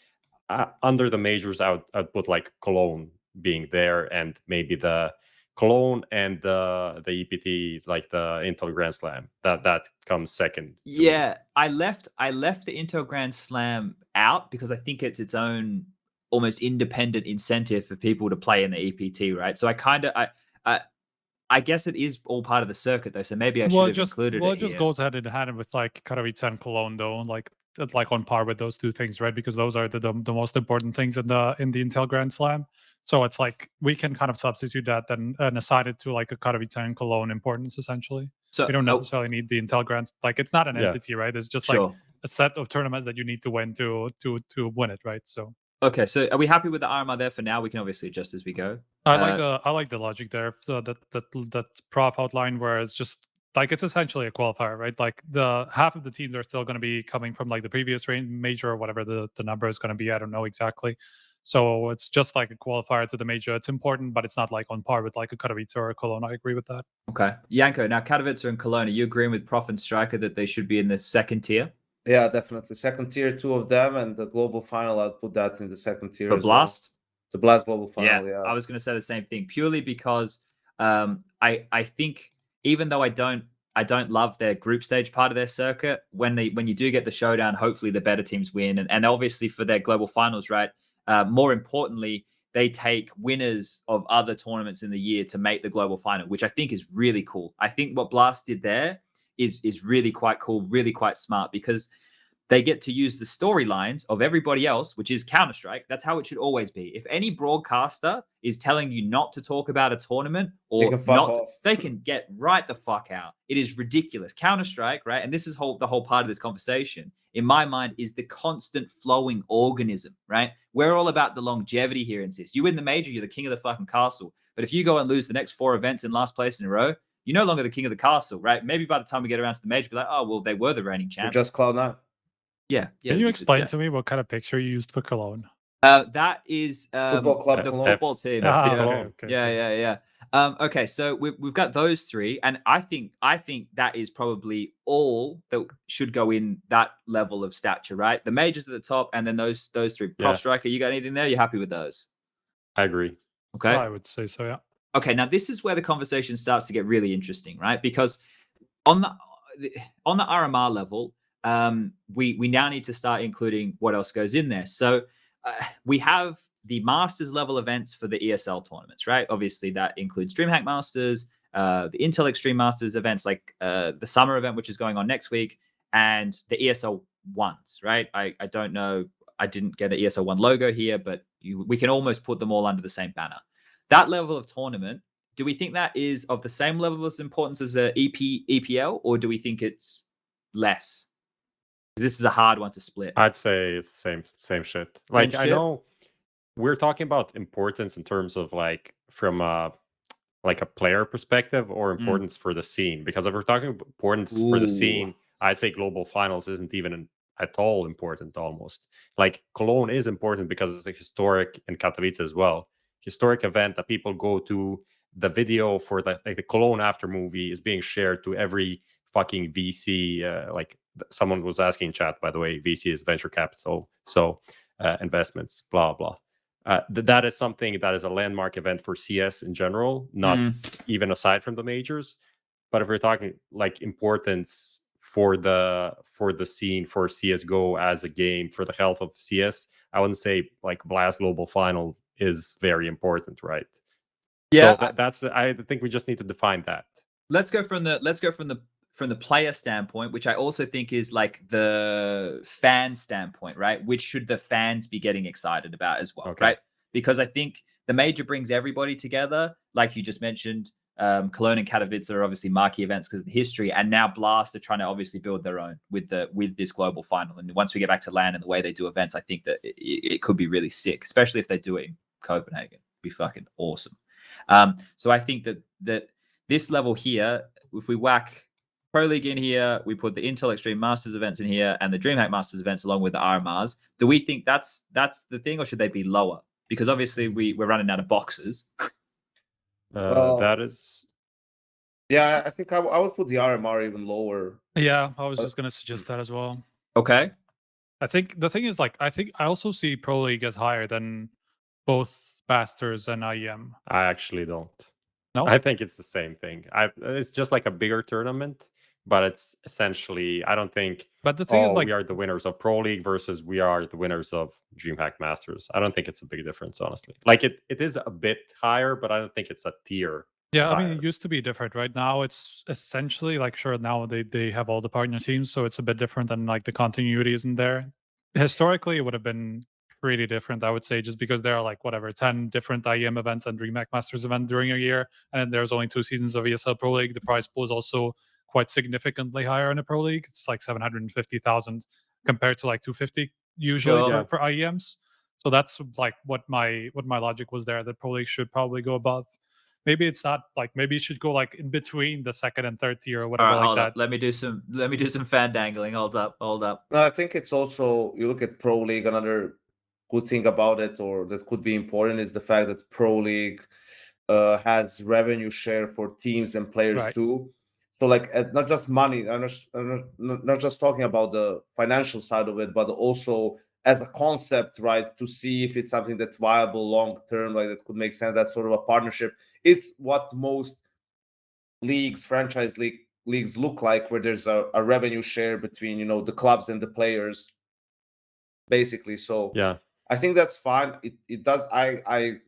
under the majors, I'd put like Cologne being there, and maybe the Cologne and the EPT, like the Intel Grand Slam, that comes second. Yeah, I left the Intel Grand Slam out because I think it's its own almost independent incentive for people to play in the EPT, right? So I guess it is all part of the circuit though, so maybe I should have included it. Well, it just goes hand in hand with like Katowice and Cologne though, like on par with those two things, right? Because those are the most important things in the Intel Grand Slam. So it's like we can kind of substitute that then and assign it to like a Katowice and Cologne importance essentially. So we don't necessarily need the Intel Grand. Like, it's not an entity, right? It's just like a set of tournaments that you need to win to win it, right? So okay, so are we happy with the RMR there for now? We can obviously adjust as we go. I like the logic there. So that Prof outline, where it's just like it's essentially a qualifier, right? Like the half of the teams are still going to be coming from like the previous major or whatever the number is going to be. I don't know exactly. So it's just like a qualifier to the major. It's important, but it's not like on par with like a Katowice or a Cologne. I agree with that. Okay, Yanko. Now Katowice and Cologne, are you agreeing with Prof and Striker that they should be in the second tier? Yeah, definitely. Second tier, 2 of them, and the global final, I'll put that in the second tier. The Blast? Well. The Blast global final, yeah. I was going to say the same thing, purely because I think even though I don't love their group stage part of their circuit, when you do get the showdown, hopefully the better teams win. And obviously for their global finals, right? More importantly, they take winners of other tournaments in the year to make the global final, which I think is really cool. I think what Blast did there is really quite cool, really quite smart, because they get to use the storylines of everybody else, which is Counter-Strike. That's how it should always be. If any broadcaster is telling you not to talk about a tournament or they can get right the fuck out. It is ridiculous. Counter-Strike, right? And this is the whole part of this conversation, in my mind, is the constant flowing organism, right? We're all about the longevity here in this. You win the major, you're the king of the fucking castle. But if you go and lose the next 4 events in last place in a row, you're no longer the king of the castle, right? Maybe by the time we get around to the major, be like, oh, well, they were the reigning champions. Just Cloud9. Yeah. Can you explain to me what kind of picture you used for Cologne? That is Football club, the Cologne. football team. Okay. Yeah. Okay, so we've got those 3, and I think that is probably all that should go in that level of stature, right? The majors at the top, and then those 3. Prop Striker, you got anything there? You happy with those? I agree. Okay, I would say so. Yeah. Okay, now this is where the conversation starts to get really interesting, right? Because on the RMR level, we now need to start including what else goes in there. So we have the Masters level events for the ESL tournaments, right? Obviously, that includes DreamHack Masters, the Intel Extreme Masters events, like the summer event, which is going on next week, and the ESL ones, right? I don't know. I didn't get an ESL 1 logo here, but we can almost put them all under the same banner. That level of tournament, do we think that is of the same level of importance as a EPL, or do we think it's less? This is a hard one to split. I'd say it's the same shit. Like, I know we're talking about importance in terms of like from a player perspective or importance for the scene. Because if we're talking importance for the scene, I'd say global finals isn't even at all important almost. Like Cologne is important because it's a historic, in Katowice as well. Historic event that people go to. The video for the Cologne after movie is being shared to every fucking VC. Like someone was asking in chat, by the way, VC is venture capital, so investments, blah blah. That is something that is a landmark event for CS in general, not even aside from the majors. But if we're talking like importance for the scene, for CSGO as a game, for the health of CS, I wouldn't say like Blast Global Final is very important, right? Yeah, so that's. I think we just need to define that. Let's go from the player standpoint, which I also think is like the fan standpoint, right? Which should the fans be getting excited about as well, right? Because I think the major brings everybody together, like you just mentioned. Cologne and Katowice are obviously marquee events because of the history, and now Blast are trying to obviously build their own with this global final. And once we get back to LAN and the way they do events, I think that it could be really sick, especially if they do it in Copenhagen. It'd be fucking awesome. So I think that this level here, if we whack Pro League in here, we put the Intel Extreme Masters events in here and the DreamHack Masters events along with the RMRs. Do we think that's the thing, or should they be lower? Because obviously we're running out of boxes. That is. Yeah, I think I would put the RMR even lower. Yeah, I was just going to suggest that as well. Okay. I think the thing is, like, I also see Pro League as higher than both Masters and IEM. I actually don't. No? I think it's the same thing. It's just like a bigger tournament, but it's essentially, I don't think, but the thing is, like, we are the winners of Pro League versus we are the winners of DreamHack Masters. I don't think it's a big difference, honestly. Like, it is a bit higher, but I don't think it's a tier. Yeah, I mean, it used to be different. Right now, it's essentially like, sure, now they have all the partner teams, so it's a bit different, and like the continuity isn't there. Historically, it would have been pretty different, I would say, just because there are like 10 different IEM events and DreamHack Masters event during a year, and then there's only 2 seasons of ESL Pro League. The prize pool is also quite significantly higher in the Pro League. It's like 750,000 compared to like 250 usually for IEMs. So that's like what my logic was there. That Pro League should probably go above. Maybe it's not like, maybe it should go like in between the second and third tier or whatever. Hold up. Let me do some fan dangling. Hold up. No, I think it's also, you look at Pro League, another good thing about it, or that could be important, is the fact that Pro League has revenue share for teams and players too. So like, not just money, I'm not just talking about the financial side of it, but also as a concept, right? To see if it's something that's viable long term, like that could make sense. That's sort of a partnership. It's what most leagues, franchise leagues look like, where there's a revenue share between, the clubs and the players, basically. So yeah, I think that's fine. It does. I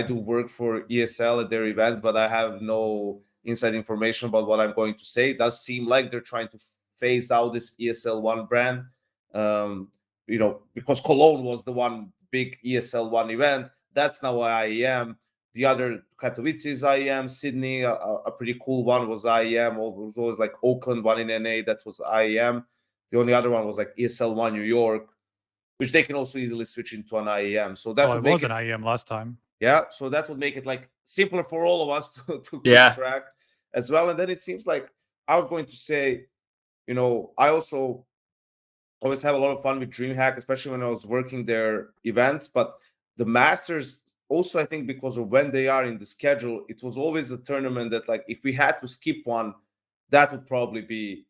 do work for ESL at their events, but I have no inside information about what I'm going to say. It does seem like they're trying to phase out this ESL One brand. Because Cologne was the one big ESL One event. That's now IEM. The other Katowice is IEM. Sydney, a pretty cool one, was IEM. It was always like Oakland one in NA. That was IEM. The only other one was like ESL One New York, which they can also easily switch into an IEM. So that would it make was an IEM last time. Yeah, so that would make it like simpler for all of us to keep Yeah. track as well. And then it seems like I was going to say, I also always have a lot of fun with DreamHack, especially when I was working their events. But the Masters also, I think, because of when they are in the schedule, it was always a tournament that, like, if we had to skip one, that would probably be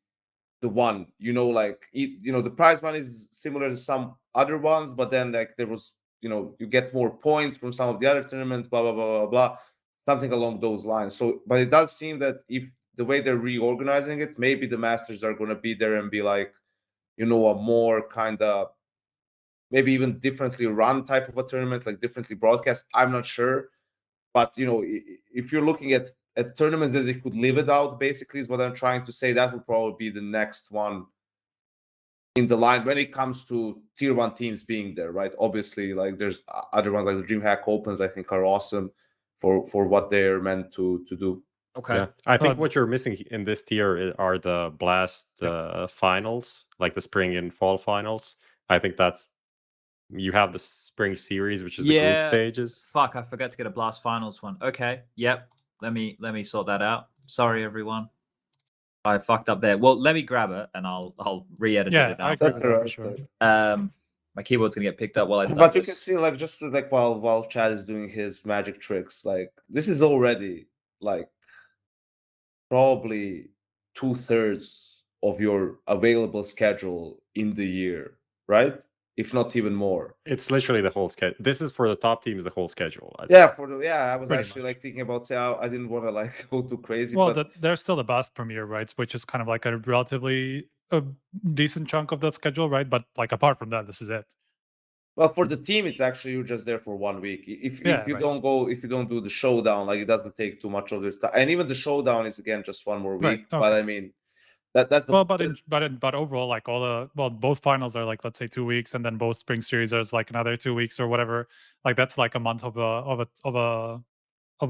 the one. The prize money is similar to some other ones, but then like there was, you get more points from some of the other tournaments, blah blah blah blah blah, something along those lines. So, but it does seem that if the way they're reorganizing it, maybe the Masters are going to be there and be like, a more kind of maybe even differently run type of a tournament, like differently broadcast. I'm not sure, but if you're looking at tournaments that they could live it out, basically, is what I'm trying to say. That would probably be the next one in the line when it comes to tier 1 teams being there, right? Obviously, like there's other ones like the DreamHack Opens, I think, are awesome for what they're meant to do. Okay. Yeah, I think what you're missing in this tier are the Blast finals, like the spring and fall finals. I think you have the spring series, which is the group stages. Fuck, I forgot to get a Blast finals one. Okay, yep. Let me sort that out. Sorry, everyone. I fucked up there. Well, let me grab it and I'll re-edit it. I agree with that for sure. My keyboard's gonna get picked up while I. But you can see, like, just like while Chad is doing his magic tricks, like this is already like probably 2/3 of your available schedule in the year, right? If not even more. It's literally the whole schedule. This is for the top teams, the whole schedule. I was Pretty actually like thinking about I didn't want to like go too crazy. Well, but there's still the Blast Premier, right? Which is kind of like a relatively decent chunk of that schedule, right? But like apart from that, this is it. Well, for the team, it's actually you're just there for 1 week. If you don't do the showdown, like it doesn't take too much of this time. And even the showdown is again just 1 more week. Right, okay. But I mean, that's the but overall, like both finals are like, let's say 2 weeks, and then both spring series are like another 2 weeks or whatever. Like that's like a month of a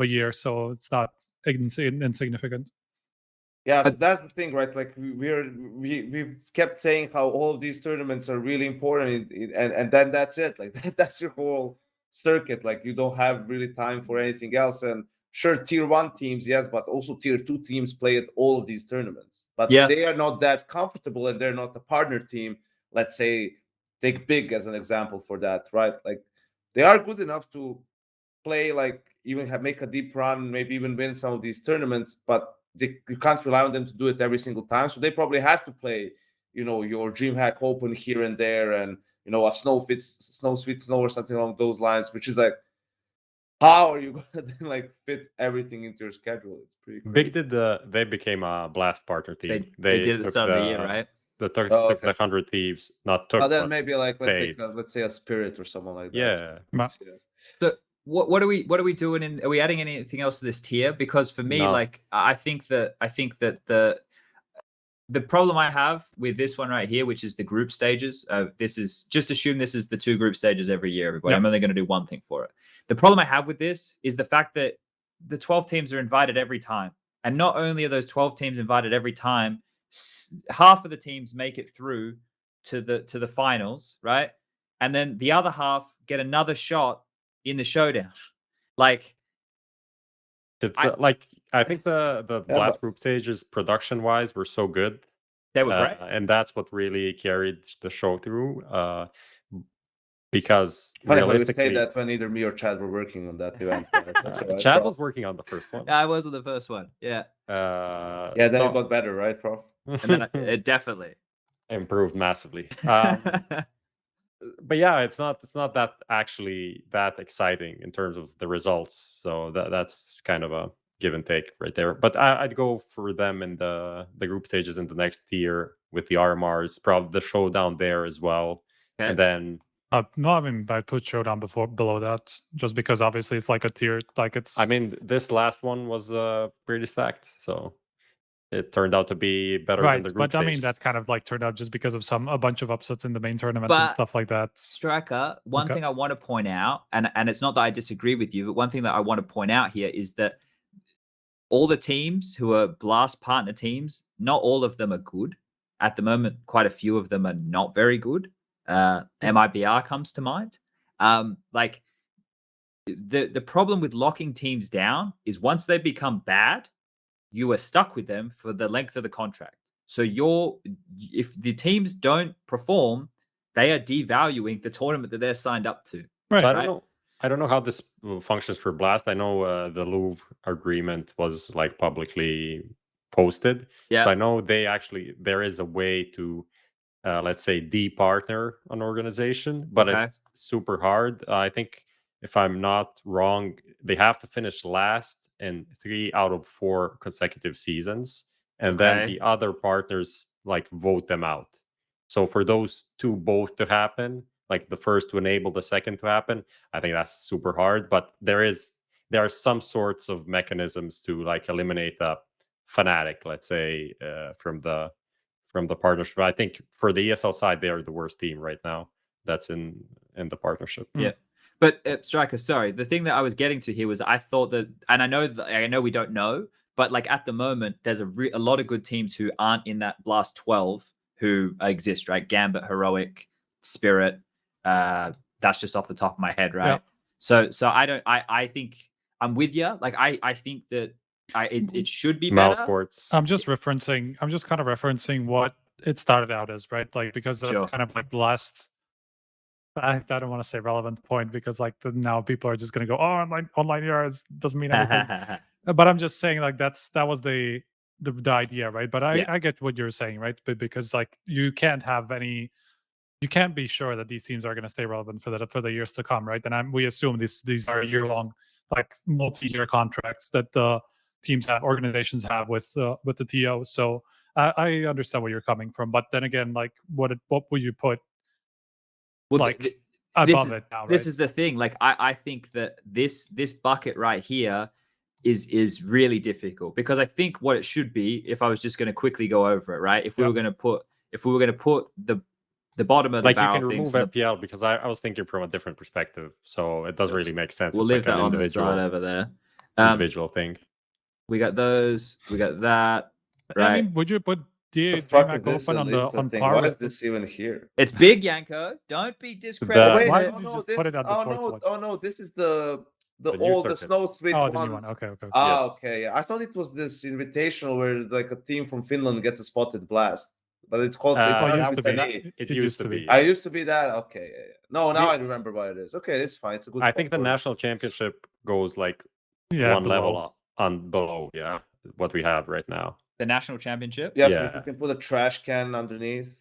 year, so it's not insignificant. Yeah, so that's the thing, right? Like we've kept saying how all of these tournaments are really important, and then that's it. Like that's your whole circuit. Like you don't have really time for anything else. And sure, tier 1 teams, yes, but also tier 2 teams play at all of these tournaments. But they are not that comfortable, and they're not a partner team. Let's say take Big as an example for that, right? Like they are good enough to play, like even make a deep run, maybe even win some of these tournaments, but you can't rely on them to do it every single time. So they probably have to play, your DreamHack Open here and there, and a Snow Sweet Snow or something along those lines, which is like, how are you gonna then like fit everything into your schedule? It's pretty crazy. Big they became a Blast partner team. They did at the start of the year, right? Took the 100 Thieves, not took. Then maybe like let's say a Spirit or someone like that. Yeah. So what are we doing? Are we adding anything else to this tier? Because for me, like I think that the problem I have with this one right here, which is the group stages, this is just assume this is the 2 group stages every year, everybody. I'm only going to do one thing for it. The problem I have with this is the fact that the 12 teams are invited every time. And not only are those 12 teams invited every time, half of the teams make it through to the finals, right? And then the other half get another shot in the showdown. Like, it's I think the Blast group stages production wise were so good. They were great. And that's what really carried the show through. Because realistically, that when either me or Chad were working on that event. Chad was working on the first one. Yeah, I was on the first one. Yeah. Then it got better, right, bro? And then it definitely improved massively. But yeah, it's not that actually that exciting in terms of the results. So that's kind of a give and take right there. But I'd go for them in the group stages in the next tier with the RMRs, probably the showdown there as well. Okay. And then No, I mean, I put Showdown below that just because obviously it's like a tier. Like it's. I mean, this last one was pretty stacked, so it turned out to be better than Right, the group but I mean stages. that kind of like turned out just because of a bunch of upsets in the main tournament and But stuff like that. Striker, one Okay. thing I want to point out, and it's not that I disagree with you, but one thing that I want to point out here is that all the teams who are Blast partner teams, not all of them are good. At the moment, quite a few of them are not very good. MIBR comes to mind. Like the problem with locking teams down is once they become bad, you are stuck with them for the length of the contract. So if the teams don't perform, they are devaluing the tournament that they're signed up to. Right. So I don't know how this functions for Blast. I know the Louvre agreement was like publicly posted. Yeah. So I know there is a way to let's say de-partner an organization, but Okay. it's super hard. I think if I'm not wrong, they have to finish last in 3 out of 4 consecutive seasons, and then Okay. the other partners like vote them out. So for those two both to happen, like the first to enable the second to happen, I think that's super hard. But there are some sorts of mechanisms to like eliminate a fanatic, let's say, from the partnership. I think for the ESL side, they are the worst team right now. That's in the partnership. Yeah. But Striker, sorry, the thing that I was getting to here was I thought that, and I know we don't know, but like at the moment, there's a lot of good teams who aren't in that Blast 12 who exist, right? Gambit, Heroic, Spirit. That's just off the top of my head, right? Yeah. So I think I'm with you. Like I think that it should be better. mousesports. I'm just kind of referencing what it started out as, right? Like because Sure. of kind of like the last. I don't want to say relevant point because like now people are just going to go, oh, online ERs doesn't mean anything. But I'm just saying like that was the idea, right? But I get what you're saying, right? But because like you can't be sure that these teams are going to stay relevant for the years to come, right? And we assume these are year-long, like multi-year contracts that the organizations have with the TO. So I understand where you're coming from, but then again, like what would you put above it now? Right? This is the thing. Like I think that this bucket right here is really difficult because I think what it should be, if I was just going to quickly go over it, right? If we were going to put the bottom of the barrel, you can remove FPL because I was thinking from a different perspective, so it doesn't really make sense. We'll leave that on the side over there. Individual thing. We got those. We got that. Right. I mean, would you put DMAC open on thing? par Why with is this even here? It's big, Yanko. Don't be discrediting. Why did you just put it on the fourth one? Oh no, this is the new Snow Sweet Oh, one. the new one. Okay. Ah, okay. I thought it was this invitational where like a team from Finland gets a spotted blast, but it's called. It used to be. I used to be that. Okay. No, now I remember what it is. Okay, it's fine. It's a good. I think the national championship goes like one level on below. Yeah, what we have right now. The national championship. Yeah, so if you can put a trash can underneath.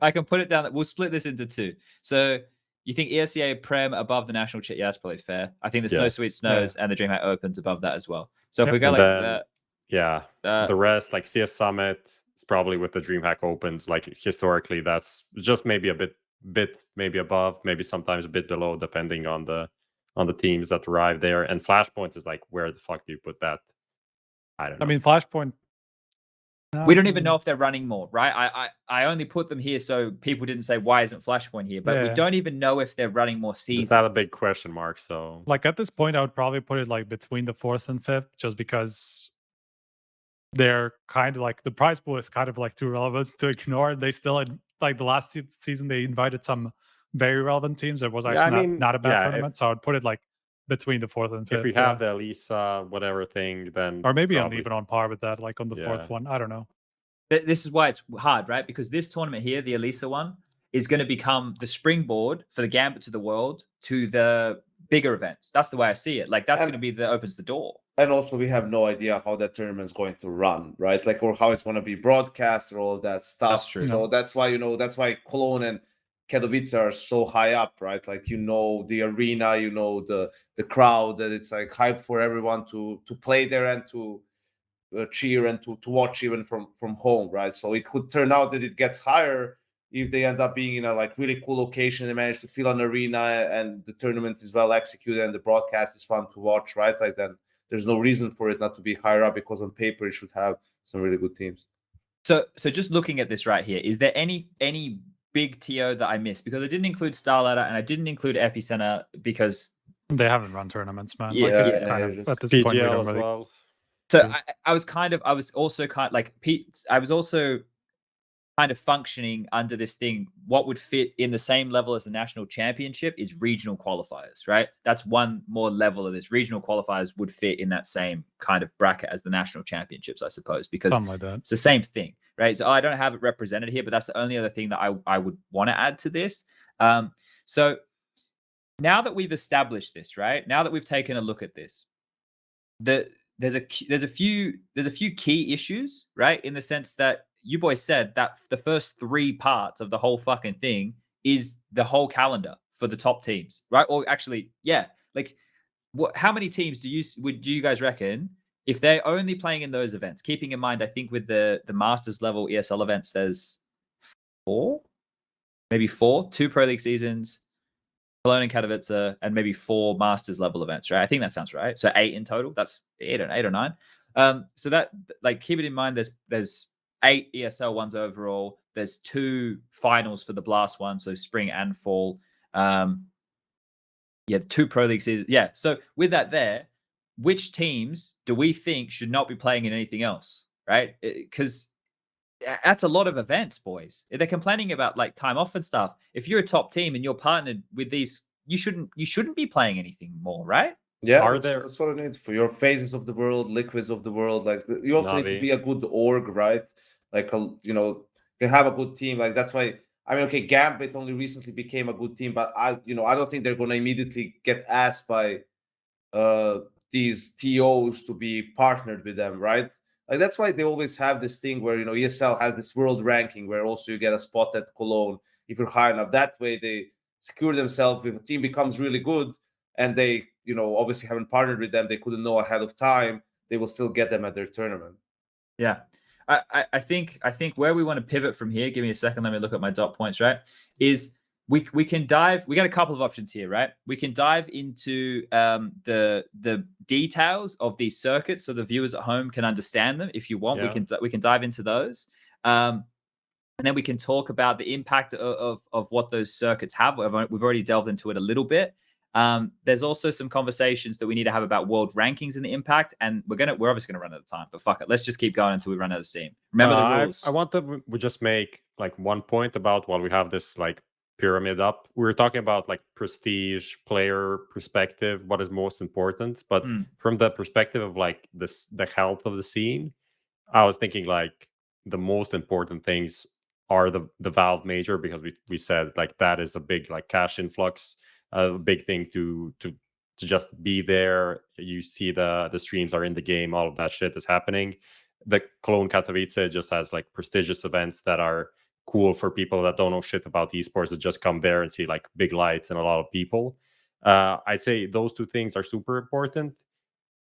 I can put it down. We'll split this into two. So you think ESEA Prem above the national chip? Yeah, that's probably fair. I think the Snow Sweet Snows and the DreamHack Opens above that as well. So if we go like that, the rest like CS Summit is probably with the DreamHack Opens. Like historically, that's just maybe a bit maybe above, maybe sometimes a bit below, depending on the teams that arrive there. And Flashpoint is like, where the fuck do you put that? I don't know. I mean, Flashpoint. We don't even know if they're running more, right? I only put them here so people didn't say why isn't Flashpoint here, but we don't even know if they're running more seasons. Is that a big question mark? So like at this point, I would probably put it like between the 4th and 5th, just because they're kind of like the prize pool is kind of like too relevant to ignore. They still like the last season they invited some very relevant teams. It was actually not a bad tournament, so I would put it like between the 4th and 5th. If we have the Elisa whatever thing, then or maybe I'm even on par with that, like on the 4th one. I don't know. This is why it's hard, right? Because this tournament here, the Elisa one, is going to become the springboard for the Gambit to the World to the bigger events. That's the way I see it. Like that's going to be that opens the door. And also, we have no idea how that tournament is going to run, right? Like, or how it's going to be broadcast or all of that stuff. That's true. So that's why that's why Cologne and Katowice are so high up, right? Like the arena, the crowd, that it's like hype for everyone to play there and to cheer and to watch even from home, right? So it could turn out that it gets higher if they end up being in a like really cool location, they manage to fill an arena and the tournament is well executed and the broadcast is fun to watch, right? Like then there's no reason for it not to be higher up, because on paper it should have some really good teams. So just looking at this right here, is there any big TO that I missed? Because I didn't include Starladder and I didn't include Epicenter because They haven't run tournaments, man. Yeah, Like, it's yeah, kind yeah, of, at this point, we PGL don't as really. well. so True. I was also like Pete. I was also kind of functioning under this thing. What would fit in the same level as the national championship is regional qualifiers, right? That's one more level of this. Regional qualifiers would fit in that same kind of bracket as the national championships, I suppose, because Something like that. it's the same thing, right? So I don't have it represented here, but that's the only other thing that I would want to add to this. So now that we've established this, right? Now that we've taken a look at this, there's a few key issues, right? In the sense that you boys said that the first 3 parts of the whole fucking thing is the whole calendar for the top teams, right? Or actually, yeah, like how many teams do you guys reckon if they're only playing in those events? Keeping in mind, I think with the Masters level ESL events, there's 4, maybe 4, 2 Pro League seasons, Cologne and Katowice, and maybe 4 Masters level events, right? I think that sounds right. So 8 in total. That's 8 or 9. So that, like, keep it in mind. There's 8 ESL ones overall. There's 2 finals for the Blast one, so spring and fall. 2 Pro League seasons. Yeah. So with that there, which teams do we think should not be playing in anything else, right? Because that's a lot of events, boys. If they're complaining about like time off and stuff, if you're a top team and you're partnered with these, you shouldn't be playing anything more, right? Yeah, that's what I need for your phases of the world, liquids of the world. Like you also need to Navi. be a good org, right? Like you have a good team. Like that's why I mean, okay, Gambit only recently became a good team, but I don't think they're gonna immediately get asked by these TOs to be partnered with them, right? Like that's why they always have this thing where ESL has this world ranking where also you get a spot at Cologne if you're high enough. That way they secure themselves. If a team becomes really good and they obviously haven't partnered with them, they couldn't know ahead of time, they will still get them at their tournament. Yeah. I think where we want to pivot from here, give me a second, let me look at my dot points, right? Is we can dive, we got a couple of options here, right? We can dive into the details of these circuits so the viewers at home can understand them. If you want, we can dive into those. And then we can talk about the impact of what those circuits have. We've already delved into it a little bit. There's also some conversations that we need to have about world rankings and the impact, and we're obviously gonna run out of time, but fuck it, let's just keep going until we run out of steam. Remember the rules. I want to just make like one point about while we have this like pyramid up. We were talking about like prestige, player perspective, what is most important, but from the perspective of like the health of the scene, I was thinking like the most important things are the Valve major, because we said like that is a big like cash influx, a big thing to just be there. You see the streams are in the game, all of that shit is happening. The Cologne Katowice just has like prestigious events that are cool for people that don't know shit about esports, that just come there and see like big lights and a lot of people. I'd say those 2 things are super important.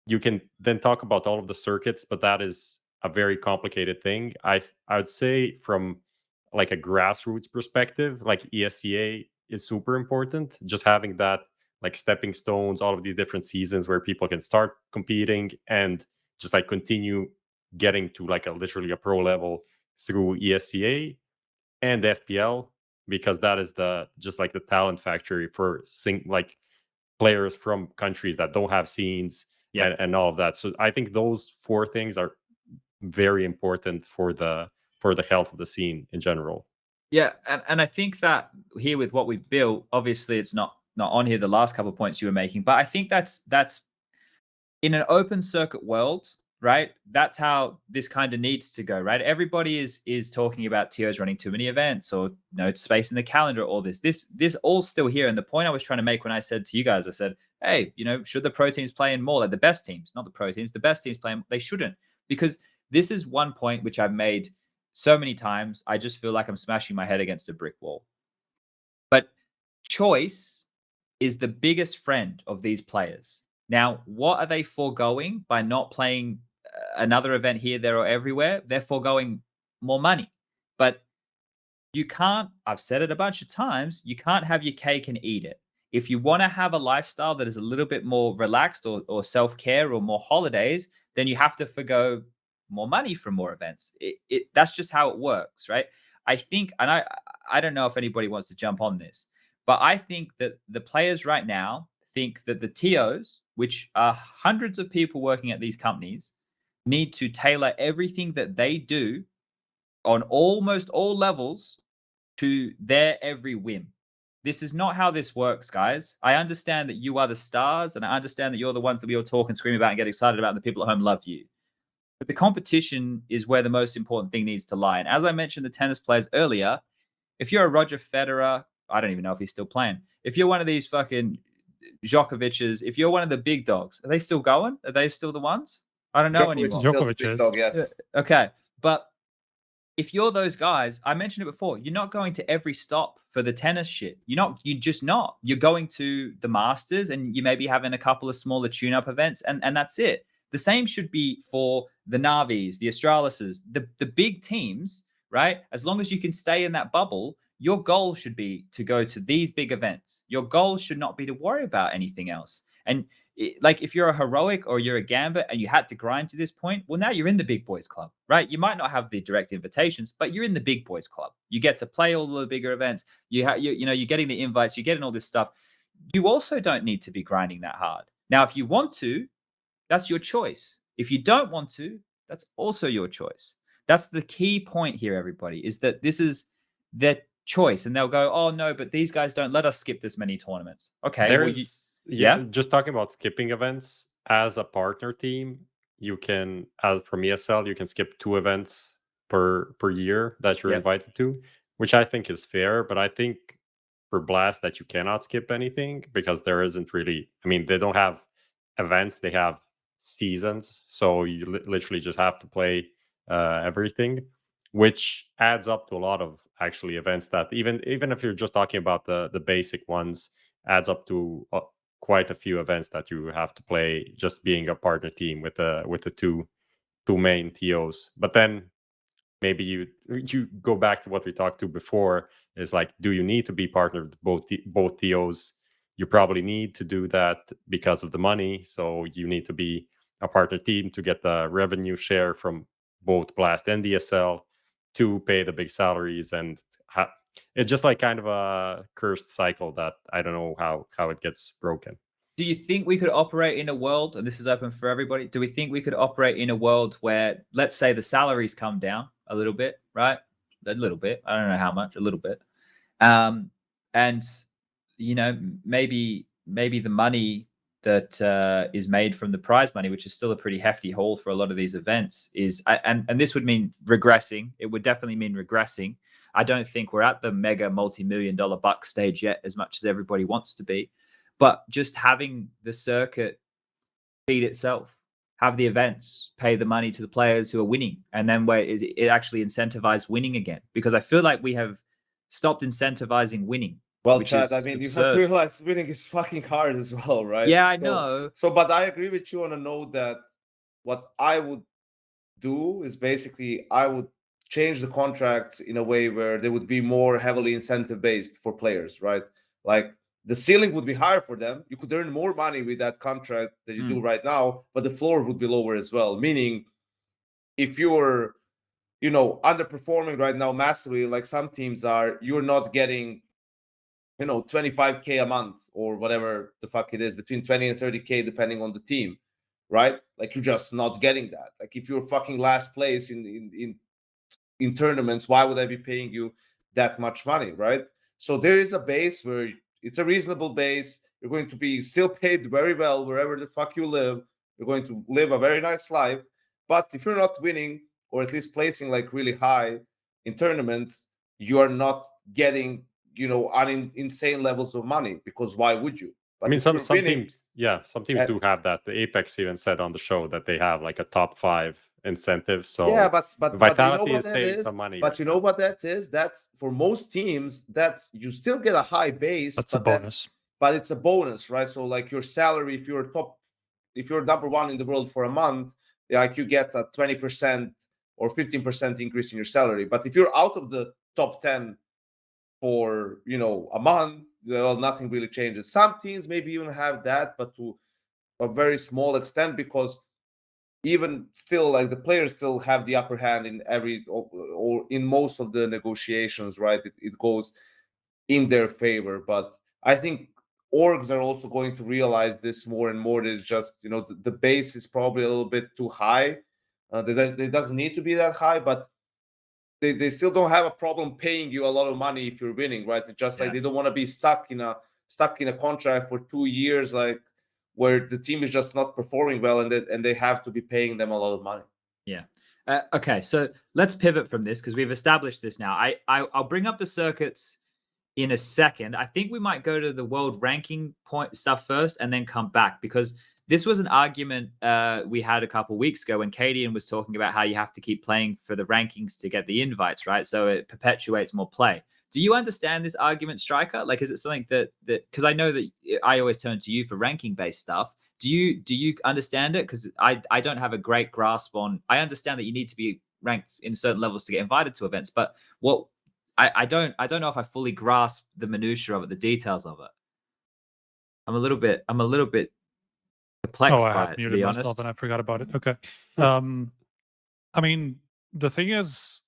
You can then talk about all of the circuits, but that is a very complicated thing. I would say from like a grassroots perspective, like ESCA is super important. Just having that like stepping stones, all of these different seasons where people can start competing and just like continue getting to like literally a pro level through ESCA and FPL, because that is just like the talent factory for like players from countries that don't have scenes and all of that. So I think those 4 things are very important for the health of the scene in general. Yeah, and I think that here with what we've built, obviously it's not on here the last couple of points you were making, but I think that's in an open circuit world, right? That's how this kind of needs to go, right? Everybody is talking about TOs running too many events or no space in the calendar, all this all still here. And the point I was trying to make when I said to you guys, I said, hey, should the pro teams play in more? Like the best teams, not the pro teams, the best teams play in, they shouldn't, because this is one point which I've made so many times. I just feel like I'm smashing my head against a brick wall. But choice is the biggest friend of these players. Now, what are they foregoing by not playing another event here, there, or everywhere? They're foregoing more money. But you can't, I've said it a bunch of times, you can't have your cake and eat it. If you want to have a lifestyle that is a little bit more relaxed or self-care or more holidays, then you have to forgo more money from more events. That's just how it works, right? I think, and I don't know if anybody wants to jump on this, but I think that the players right now think that the TOs, which are hundreds of people working at these companies, need to tailor everything that they do on almost all levels to their every whim. This is not how this works, guys. I understand that you are the stars, and I understand that you're the ones that we all talk and scream about and get excited about, and the people at home love you. But the competition is where the most important thing needs to lie. And as I mentioned the tennis players earlier, if you're a Roger Federer, I don't even know if he's still playing. If you're one of these fucking Djokovic's, if you're one of the big dogs, are they still going? Are they still the ones? I don't know anymore. Djokovic is. Yes. Okay. But if you're those guys, I mentioned it before, you're not going to every stop for the tennis shit. You're just not. You're going to the Masters and you may be having a couple of smaller tune-up events and that's it. The same should be for the Navis, the Astralises, the big teams, right? As long as you can stay in that bubble, your goal should be to go to these big events. Your goal should not be to worry about anything else. And like if you're a heroic or you're a gambit and you had to grind to this point, well, now you're in the big boys club, right? You might not have the direct invitations, but you're in the big boys club. You get to play all the bigger events. You're getting the invites, you're getting all this stuff. You also don't need to be grinding that hard. Now, if you want to, that's your choice. If you don't want to, that's also your choice. That's the key point here, everybody, is that this is their choice. And they'll go, oh, no, but these guys don't let us skip this many tournaments. Okay. Just talking about skipping events as a partner team, you can, as from ESL, you can skip 2 events per year that you're invited to, which I think is fair. But I think for Blast that you cannot skip anything because there isn't really, I mean, they don't have events, they have seasons. So you literally just have to play everything, which adds up to a lot of actually events that even if you're just talking about the basic ones, adds up to quite a few events that you have to play just being a partner team with the two main TOs. But then maybe you go back to what we talked to before, is like, do you need to be partnered with both TOs? You probably need to do that because of the money. So you need to be a partner team to get the revenue share from both Blast and DSL to pay the big salaries. And it's just like kind of a cursed cycle that I don't know how it gets broken. Do you think we could operate in a world, and this is open for everybody, do we think we could operate in a world where, let's say, the salaries come down a little bit, right? A little bit. I don't know how much, a little bit. And, maybe the money that is made from the prize money, which is still a pretty hefty haul for a lot of these events, is, and this would mean regressing. It would definitely mean regressing. I don't think we're at the mega multi-million-dollar buck stage yet, as much as everybody wants to be. But just having the circuit feed itself, have the events, pay the money to the players who are winning, and then where it actually incentivize winning again. Because I feel like we have stopped incentivizing winning. Well, Chad, I mean, you have to realize winning is fucking hard as well, right? Yeah, I know. But I agree with you on a note that what I would do is basically I would change the contracts in a way where they would be more heavily incentive-based for players, right? Like, the ceiling would be higher for them. You could earn more money with that contract that you do right now, but the floor would be lower as well. Meaning, if you're, underperforming right now massively, like some teams are, you're not getting, 25K a month or whatever the fuck it is, between 20 and 30K, depending on the team, right? Like, you're just not getting that. Like, if you're fucking last place in tournaments, why would I be paying you that much money, right? So there is a base where it's a reasonable base. You're going to be still paid very well wherever the fuck you live. You're going to live a very nice life. But if you're not winning, or at least placing like really high in tournaments, you are not getting, insane levels of money, because why would you? But I mean, some teams do have that. The Apex even said on the show that they have like a top 5 incentive. So yeah, but Vitality is saving some money. But you know what that is? That's for most teams. That's, you still get a high base. That's a bonus. But it's a bonus, right? So like your salary, if you're number 1 in the world for a month, like you get a 20% or 15% increase in your salary. But if you're out of the top 10 for a month, well, nothing really changes. Some teams maybe even have that, but to a very small extent, because even still, like, the players still have the upper hand in every or in most of the negotiations, right? It goes in their favor. But I think orgs are also going to realize this more and more. There's just the base is probably a little bit too high. It doesn't need to be that high, but they still don't have a problem paying you a lot of money if you're winning, right? It's just like they don't want to be stuck in a contract for 2 years, like, where the team is just not performing well, and they have to be paying them a lot of money. Yeah. Okay, so let's pivot from this because we've established this now. I'll bring up the circuits in a second. I think we might go to the world ranking point stuff first and then come back, because this was an argument we had a couple weeks ago when Cadian was talking about how you have to keep playing for the rankings to get the invites, right? So it perpetuates more play. Do you understand this argument, Striker? Like, is it something that because I know that I always turn to you for ranking based stuff. Do you understand it? Because I don't have a great grasp on. I understand that you need to be ranked in certain levels to get invited to events, but what I don't know if I fully grasp the minutiae of it, the details of it. I'm a little bit perplexed Oh, I by had it, to muted be myself honest. and I forgot about it. Okay. I mean, the thing is,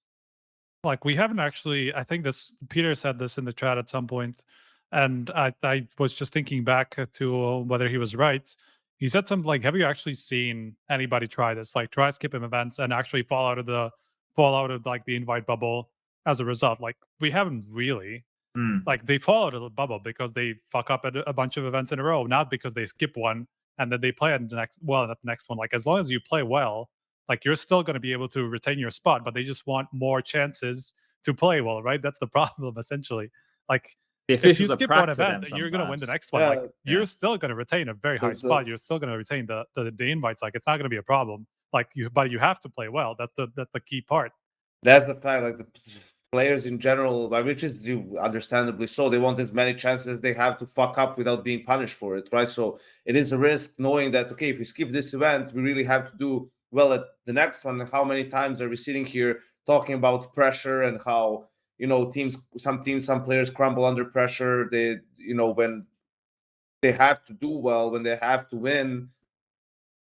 like, we haven't actually, I think Peter said this in the chat at some point, and I was just thinking back to whether he was right. He said something like, have you actually seen anybody try this? Like, try skipping events and actually fall out of like the invite bubble as a result? Like, we haven't really. Mm. Like, they fall out of the bubble because they fuck up at a bunch of events in a row, not because they skip one and then they play at the next one. Like, as long as you play well, like, you're still going to be able to retain your spot, but they just want more chances to play well, right? That's the problem, essentially. Like, The if you officials are skip one pracked to them event, you're going to win the sometimes. next one. Like, Yeah. you're still going to retain a very high spot. You're still going to retain the invites. Like, it's not going to be a problem. Like, but you have to play well. That's the key part. That's the fact. Like, the players in general, which is understandably so, they want as many chances as they have to fuck up without being punished for it, right? So it is a risk knowing that, okay, if we skip this event, we really have to do well at the next one. How many times are we sitting here talking about pressure and how some players crumble under pressure? They when they have to do well, when they have to win,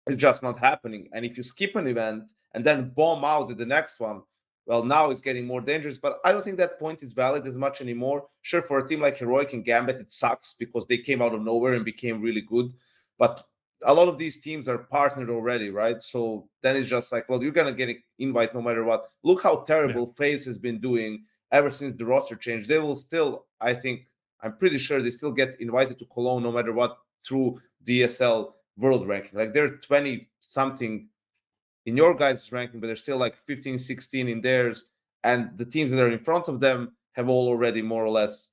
it's just not happening. And if you skip an event and then bomb out at the next one, well, now it's getting more dangerous. But I don't think that point is valid as much anymore. Sure, for a team like Heroic and Gambit, it sucks because they came out of nowhere and became really good. But a lot of these teams are partnered already, right? So then it's just like, well, you're going to get an invite no matter what. Look how terrible FaZe has been doing ever since the roster changed. They will still, I'm pretty sure they still get invited to Cologne no matter what through DSL world ranking. Like, they're 20 something in your guys' ranking, but they're still like 15, 16 in theirs. And the teams that are in front of them have all already more or less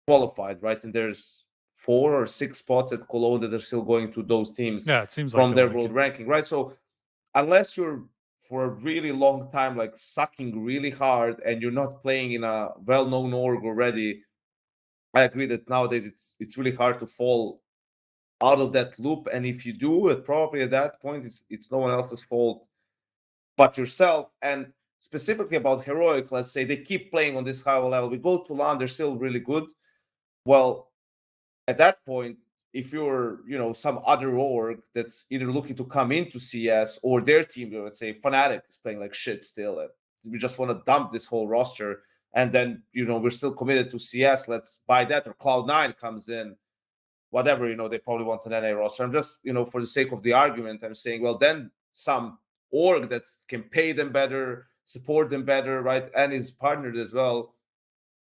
qualified, right? And there's 4 or 6 spots at Cologne that are still going to those teams Yeah, it seems from like their world ranking, right? So unless you're for a really long time like sucking really hard and you're not playing in a well-known org already, I agree that nowadays it's really hard to fall out of that loop. And if you do it, probably at that point it's no one else's fault but yourself. And specifically about Heroic, let's say they keep playing on this high level. We go to LAN, they're still really good. Well, at that point, if you're some other org that's either looking to come into CS or their team, let's say Fnatic is playing like shit still, and we just want to dump this whole roster, and then we're still committed to CS, let's buy that, or Cloud9 comes in, whatever, they probably want an NA roster. I'm just, for the sake of the argument, I'm saying, well, then some org that can pay them better, support them better, right, and is partnered as well,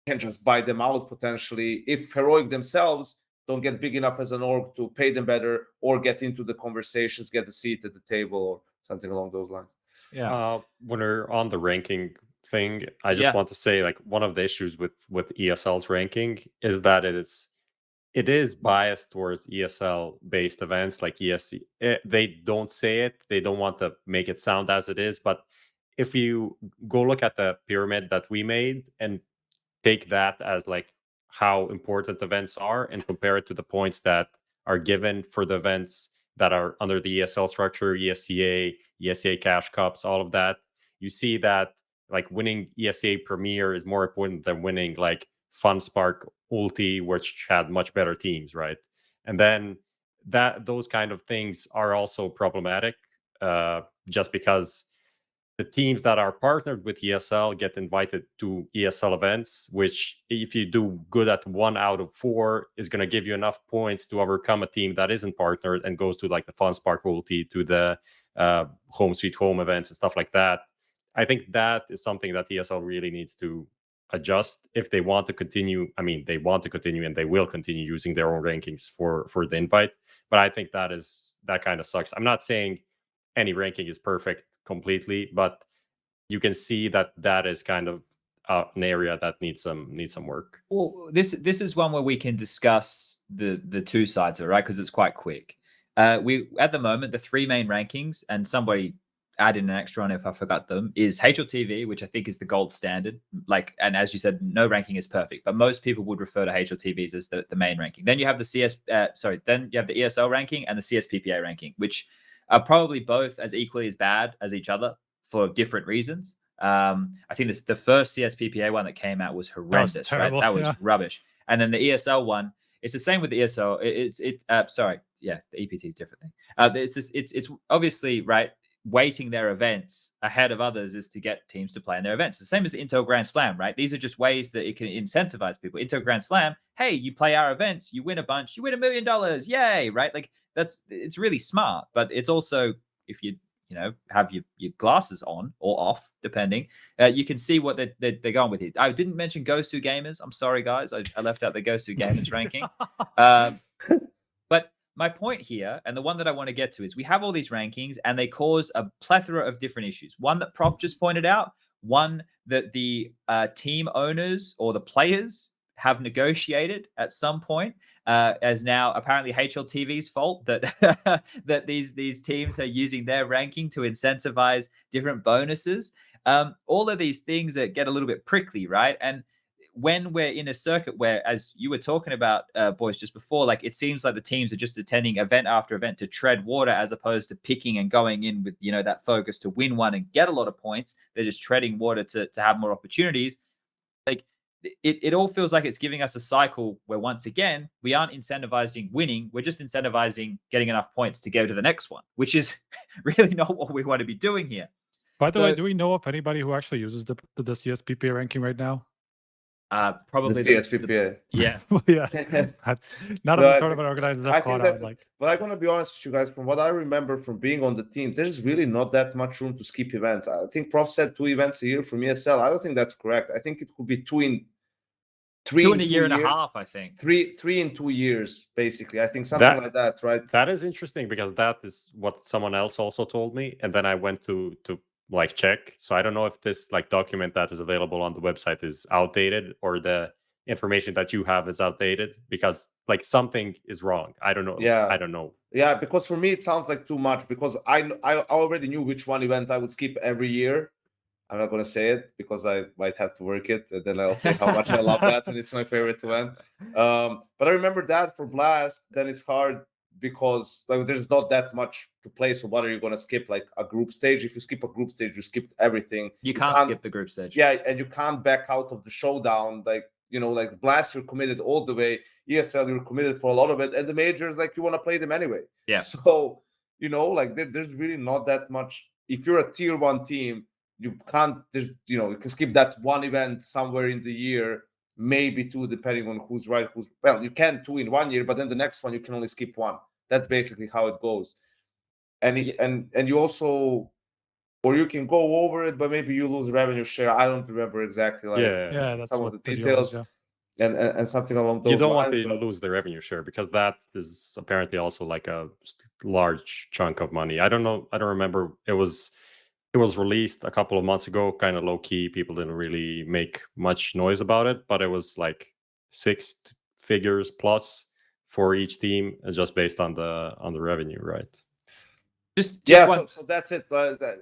can just buy them out potentially if Heroic themselves don't get big enough as an org to pay them better or get into the conversations, get a seat at the table or something along those lines. Yeah. When we're on the ranking thing, I just want to say, like, one of the issues with ESL's ranking is that it is biased towards ESL based events like ESC. They don't say it, they don't want to make it sound as it is, but if you go look at the pyramid that we made and take that as like how important events are and compare it to the points that are given for the events that are under the ESL structure, ESCA cash cups, all of that, you see that like winning ESCA Premier is more important than winning like FunSpark Ulti, which had much better teams, right? And then those kind of things are also problematic, just because the teams that are partnered with ESL get invited to ESL events, which if you do good at 1 out of 4 is going to give you enough points to overcome a team that isn't partnered and goes to like the FunSpark Ulti, to the Home Sweet Home events and stuff like that. I think that is something that ESL really needs to adjust if they want to continue. I mean, they want to continue and they will continue using their own rankings for the invite. But I think that kind of sucks. I'm not saying any ranking is perfect completely, but you can see that is kind of an area that needs some work. Well, this is one where we can discuss the two sides of it, right? Because it's quite quick. We at the moment, the 3 main rankings, and somebody add in an extra on if I forgot them, is HLTV, which I think is the gold standard. Like, and as you said, no ranking is perfect, but most people would refer to HLTVs as the main ranking. Then you have the then you have the ESL ranking and the CSPPA ranking, which are probably both as equally as bad as each other for different reasons. I think the first CSPPA one that came out was horrendous, terrible, right? That was yeah. rubbish. And then the ESL one, it's the same with the ESL. The EPT is different thing. It's obviously, right, weighting their events ahead of others is to get teams to play in their events. The same as the Intel Grand Slam, right? These are just ways that it can incentivize people. Intel Grand Slam, hey, you play our events, you win a bunch, you win $1 million, yay, right? Like it's really smart, but it's also, if you have your glasses on or off, depending, you can see what they're going with it. I didn't mention Gosu Gamers. I'm sorry, guys. I left out the Gosu Gamers ranking. But my point here, and the one that I want to get to, is we have all these rankings and they cause a plethora of different issues. One that Prof just pointed out, one that the team owners or the players have negotiated at some point, as now apparently HLTV's fault that that these teams are using their ranking to incentivize different bonuses. All of these things that get a little bit prickly, right? And when we're in a circuit where, as you were talking about, boys, just before, like it seems like the teams are just attending event after event to tread water, as opposed to picking and going in with that focus to win one and get a lot of points. They're just treading water to have more opportunities. Like it all feels like it's giving us a cycle where, once again, we aren't incentivizing winning. We're just incentivizing getting enough points to go to the next one, which is really not what we want to be doing here. By the way, do we know of anybody who actually uses the CSPPA ranking right now? Probably the CSPPA. Yeah. Yeah, that's not No, a tournament organizers have caught on. Like, but I'm gonna be honest with you guys. From what I remember from being on the team, there's really not that much room to skip events. I think Prof said 2 events a year from ESL. I don't think that's correct. I think it could be 2 in 2 in a year and a half. I think 3 in 2 years, basically. I think something like that, right? That is interesting because that is what someone else also told me, and then I went to like check. So I don't know if this like document that is available on the website is outdated, or the information that you have is outdated, because like something is wrong. I don't know. Yeah. I don't know. Yeah, because for me it sounds like too much, because I already knew which one event I would skip every year. I'm not gonna say it because I might have to work it, and then I'll say how much I love that, and it's my favorite event. But I remember that for Blast, then it's hard because like there's not that much to play. So what are you gonna skip? Like a group stage? If you skip a group stage, you skipped everything. You can't skip the group stage. Yeah, and you can't back out of the showdown. Like like Blast, you're committed all the way. ESL, you're committed for a lot of it, and the majors, like you want to play them anyway. Yeah. So like there's really not that much. If you're a tier 1 team, you can't. There's you can skip that one event somewhere in the year, maybe 2, depending on who's right. You can 2 in 1 year, but then the next one you can only skip 1. That's basically how it goes. And you also, or you can go over it, but maybe you lose revenue share. I don't remember exactly. Like that's some of the pretty details. obvious, And something along those lines. You don't want to lose the revenue share, because that is apparently also like a large chunk of money. I don't know. I don't remember. It was released a couple of months ago, kind of low key. People didn't really make much noise about it, but it was like 6 figures plus for each team, just based on the revenue, right? Just so that's it.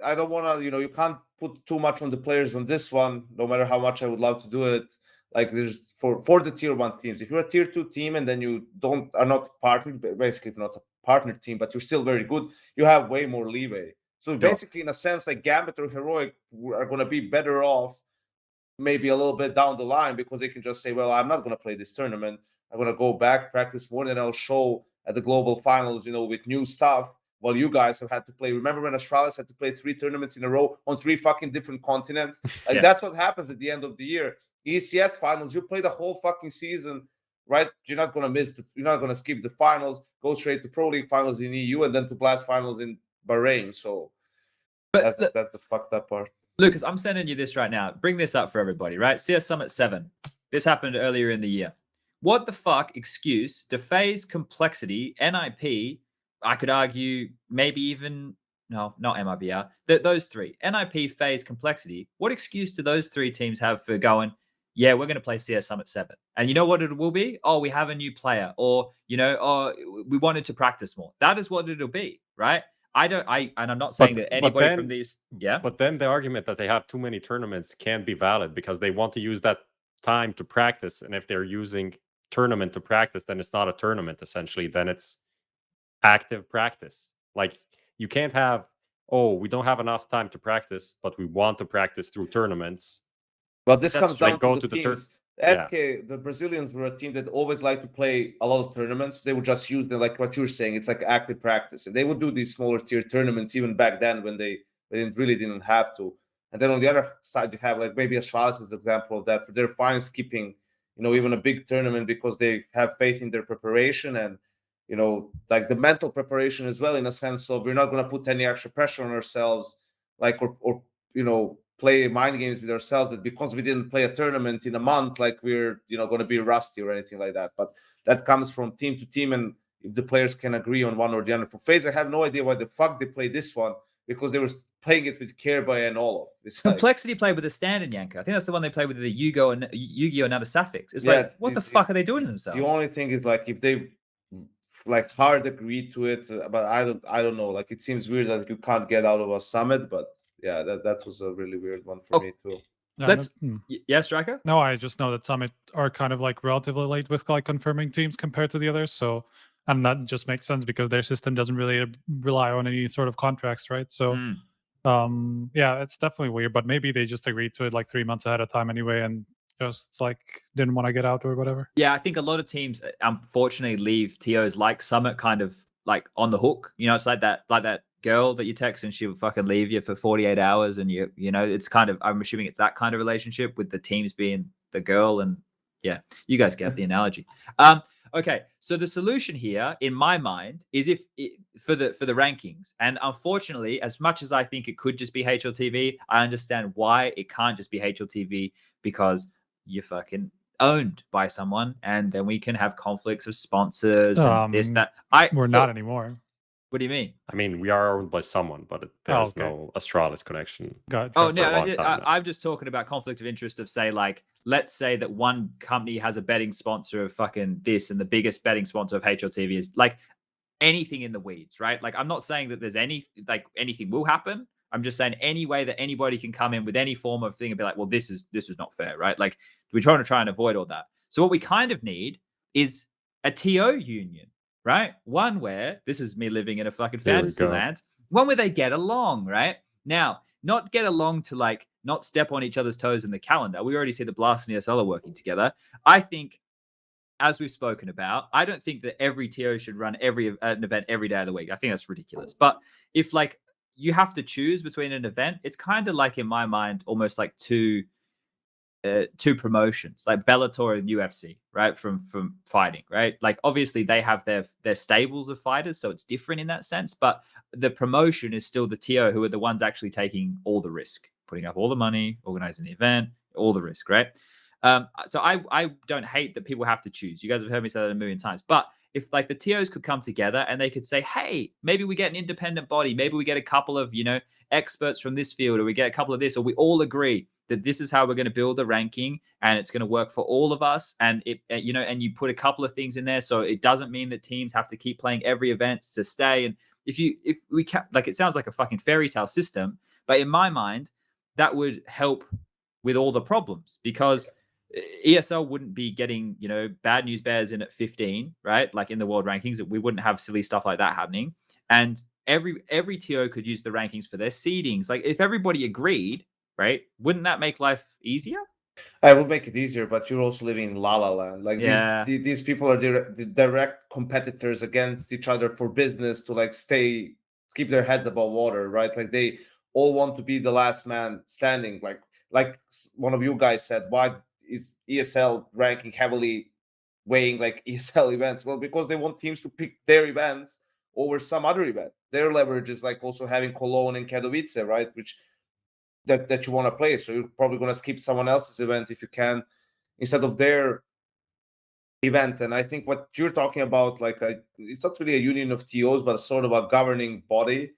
I don't want to. You can't put too much on the players on this one, no matter how much I would love to do it. Like there's for the tier 1 teams. If you're a tier 2 team and then you are not partnered, basically if you're not a partner team, but you're still very good, you have way more leeway. So basically, in a sense, like Gambit or Heroic are going to be better off maybe a little bit down the line, because they can just say, well, I'm not going to play this tournament. I'm going to go back, practice more, then I'll show at the global finals, with new stuff. While you guys have had to play. Remember when Astralis had to play 3 tournaments in a row on 3 fucking different continents? Like, that's what happens at the end of the year. ECS finals, you play the whole fucking season, right? You're not gonna you're not gonna skip the finals, go straight to Pro League finals in EU, and then to Blast finals in Bahrain. So that's the fucked up part. Lucas, I'm sending you this right now. Bring this up for everybody, right? CS Summit 7. This happened earlier in the year. What the fuck excuse do FaZe, Complexity, NIP, I could argue maybe even, no, not MIBR, those 3, NIP, FaZe, Complexity, what excuse do those 3 teams have for going, yeah, we're going to play CS Summit 7? And you know what it will be? Oh, we have a new player, or, oh, we wanted to practice more. That is what it'll be, right? And I'm not saying that anybody from these, But then the argument that they have too many tournaments can't be valid, because they want to use that time to practice. And if they're using tournament to practice, then it's not a tournament, essentially. Then it's active practice. Like, you can't have, oh, we don't have enough time to practice, but we want to practice through tournaments. Well, this comes down go to the teams. Yeah. FK, the Brazilians were a team that always liked to play a lot of tournaments. They would just use them, like what you're saying. It's like active practice, and they would do these smaller tier tournaments even back then when they really didn't have to. And then on the other side, you have like maybe Astralis is the example of that. They're fine skipping, even a big tournament, because they have faith in their preparation and, like the mental preparation as well, in a sense of we're not going to put any extra pressure on ourselves, like, or play mind games with ourselves that because we didn't play a tournament in a month, like we're going to be rusty or anything like that. But that comes from team to team, and if the players can agree on one or the other. For FaZe, I have no idea why the fuck they played this one, because they were playing it with Kerby and all of this. Complexity played with a standard Yanko. I think that's the one they played with the Yu-Gi-Oh and another Suffix. It's like, what the fuck are they doing to themselves? The only thing is, like, if they like hard agree to it, but I don't know. Like, it seems weird that you can't get out of a summit, but yeah, that was a really weird one for me too. Yes, Striker? No, I just know that Summit are kind of like relatively late with like confirming teams compared to the others. So, and that just makes sense because their system doesn't really rely on any sort of contracts, right? So, yeah, it's definitely weird. But maybe they just agreed to it like 3 months ahead of time anyway, and just like didn't want to get out or whatever. Yeah, I think a lot of teams unfortunately leave TOs like Summit kind of like on the hook. It's like that girl that you text and she would fucking leave you for 48 hours, and it's kind of, I'm assuming it's that kind of relationship with the teams being the girl, and yeah, you guys get the analogy. Okay, so the solution here in my mind is for the rankings, and unfortunately, as much as I think it could just be HLTV, I understand why it can't just be HLTV, because you're fucking owned by someone, and then we can have conflicts of sponsors and this, that. We're not anymore. What do you mean? I mean, we are owned by someone, but there's no Astralis connection. Oh, no, I'm just talking about conflict of interest of, say, like, let's say that one company has a betting sponsor of fucking this, and the biggest betting sponsor of HLTV is like anything in the weeds, right? Like, I'm not saying that there's anything will happen. I'm just saying any way that anybody can come in with any form of thing and be like, well, this is not fair, right? Like, we're trying to avoid all that. So what we kind of need is a TO union, right? One where, this is me living in a fucking fantasy land, one where they get along, right? Now, not get along to like not step on each other's toes in the calendar. We already see the Blast and ESL are working together. I think, as we've spoken about, I don't think that every TO should run an event every day of the week. I think that's ridiculous. But if like you have to choose between an event, it's kind of like, in my mind, almost like two promotions, like Bellator and UFC, right? From fighting, right? Like, obviously they have their stables of fighters, so it's different in that sense. But the promotion is still the TO, who are the ones actually taking all the risk, putting up all the money, organizing the event, all the risk, right? So I don't hate that people have to choose. You guys have heard me say that a million times. But if like the TOs could come together and they could say, hey, maybe we get an independent body, maybe we get a couple of, experts from this field, or we get a couple of this, or we all agree that this is how we're going to build a ranking and it's going to work for all of us. And and you put a couple of things in there. So it doesn't mean that teams have to keep playing every event to stay. And if we like, it sounds like a fucking fairy tale system, but in my mind, that would help with all the problems, because ESL wouldn't be getting, bad news bears in at 15, right? Like in the world rankings, we wouldn't have silly stuff like that happening. And every TO could use the rankings for their seedings. Like, if everybody agreed, right, wouldn't that make life easier? I will make it easier, but you're also living in La La Land. Like Yeah. these people are the direct competitors against each other for business to like keep their heads above water, right? Like they all want to be the last man standing. Like one of you guys said, why is ESL ranking heavily weighing like ESL events? Well, because they want teams to pick their events over some other event. Their leverage is like also having Cologne and Katowice, right? Which that you want to play. So you're probably going to skip someone else's event if you can, instead of their event. And I think what you're talking about, like, it's not really a union of TOs, but sort of a governing body,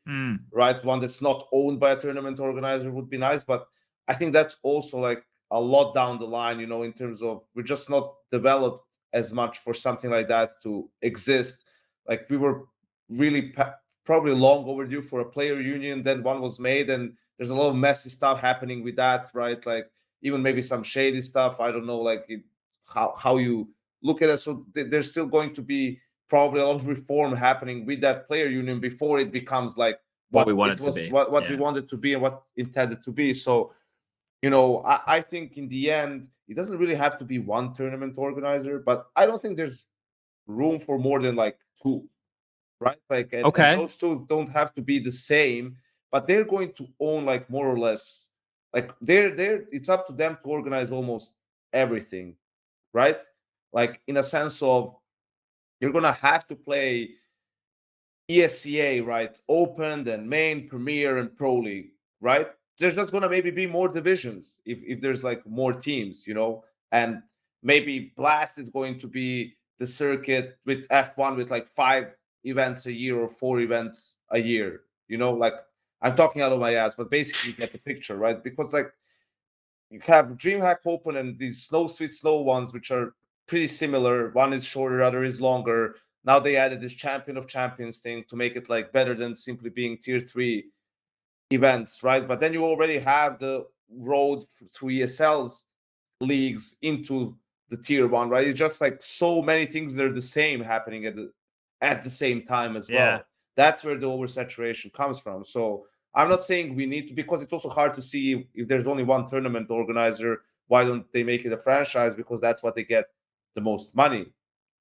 right? One that's not owned by a tournament organizer would be nice. But I think that's also like a lot down the line, you know, in terms of we're just not developed as much for something like that to exist. Like we were really probably long overdue for a player union. Then one was made, and there's a lot of messy stuff happening with that, right? Like even maybe some shady stuff. I don't know, like how you look at it. So there's still going to be probably a lot of reform happening with that player union before it becomes like What we what want it it to was, be. what Yeah. we wanted to be and what intended to be. So, you know, I think in the end, it doesn't really have to be one tournament organizer, but I don't think there's room for more than like two, right? Like, and Okay. those two don't have to be the same, but they're going to own like more or less, like they're it's up to them to organize almost everything, right? Like in a sense of you're gonna have to play ESCA, right? Open, then main, Premier, and Pro League, right? There's just gonna maybe be more divisions if there's like more teams, you know, and maybe Blast is going to be the circuit with F1 with like 5 events a year or 4 events a year, you know, like I'm talking out of my ass, but basically you get the picture, right? Because like you have DreamHack Open and these slow ones, which are pretty similar. One is shorter, other is longer. Now they added this Champion of Champions thing to make it like better than simply being tier 3 events, right? But then you already have the road to ESL's leagues into the tier 1, right? It's just like so many things that are the same happening at the same time as Yeah. well. That's where the oversaturation comes from. So I'm not saying we need to, because it's also hard to see if there's only one tournament organizer, why don't they make it a franchise? Because that's what they get the most money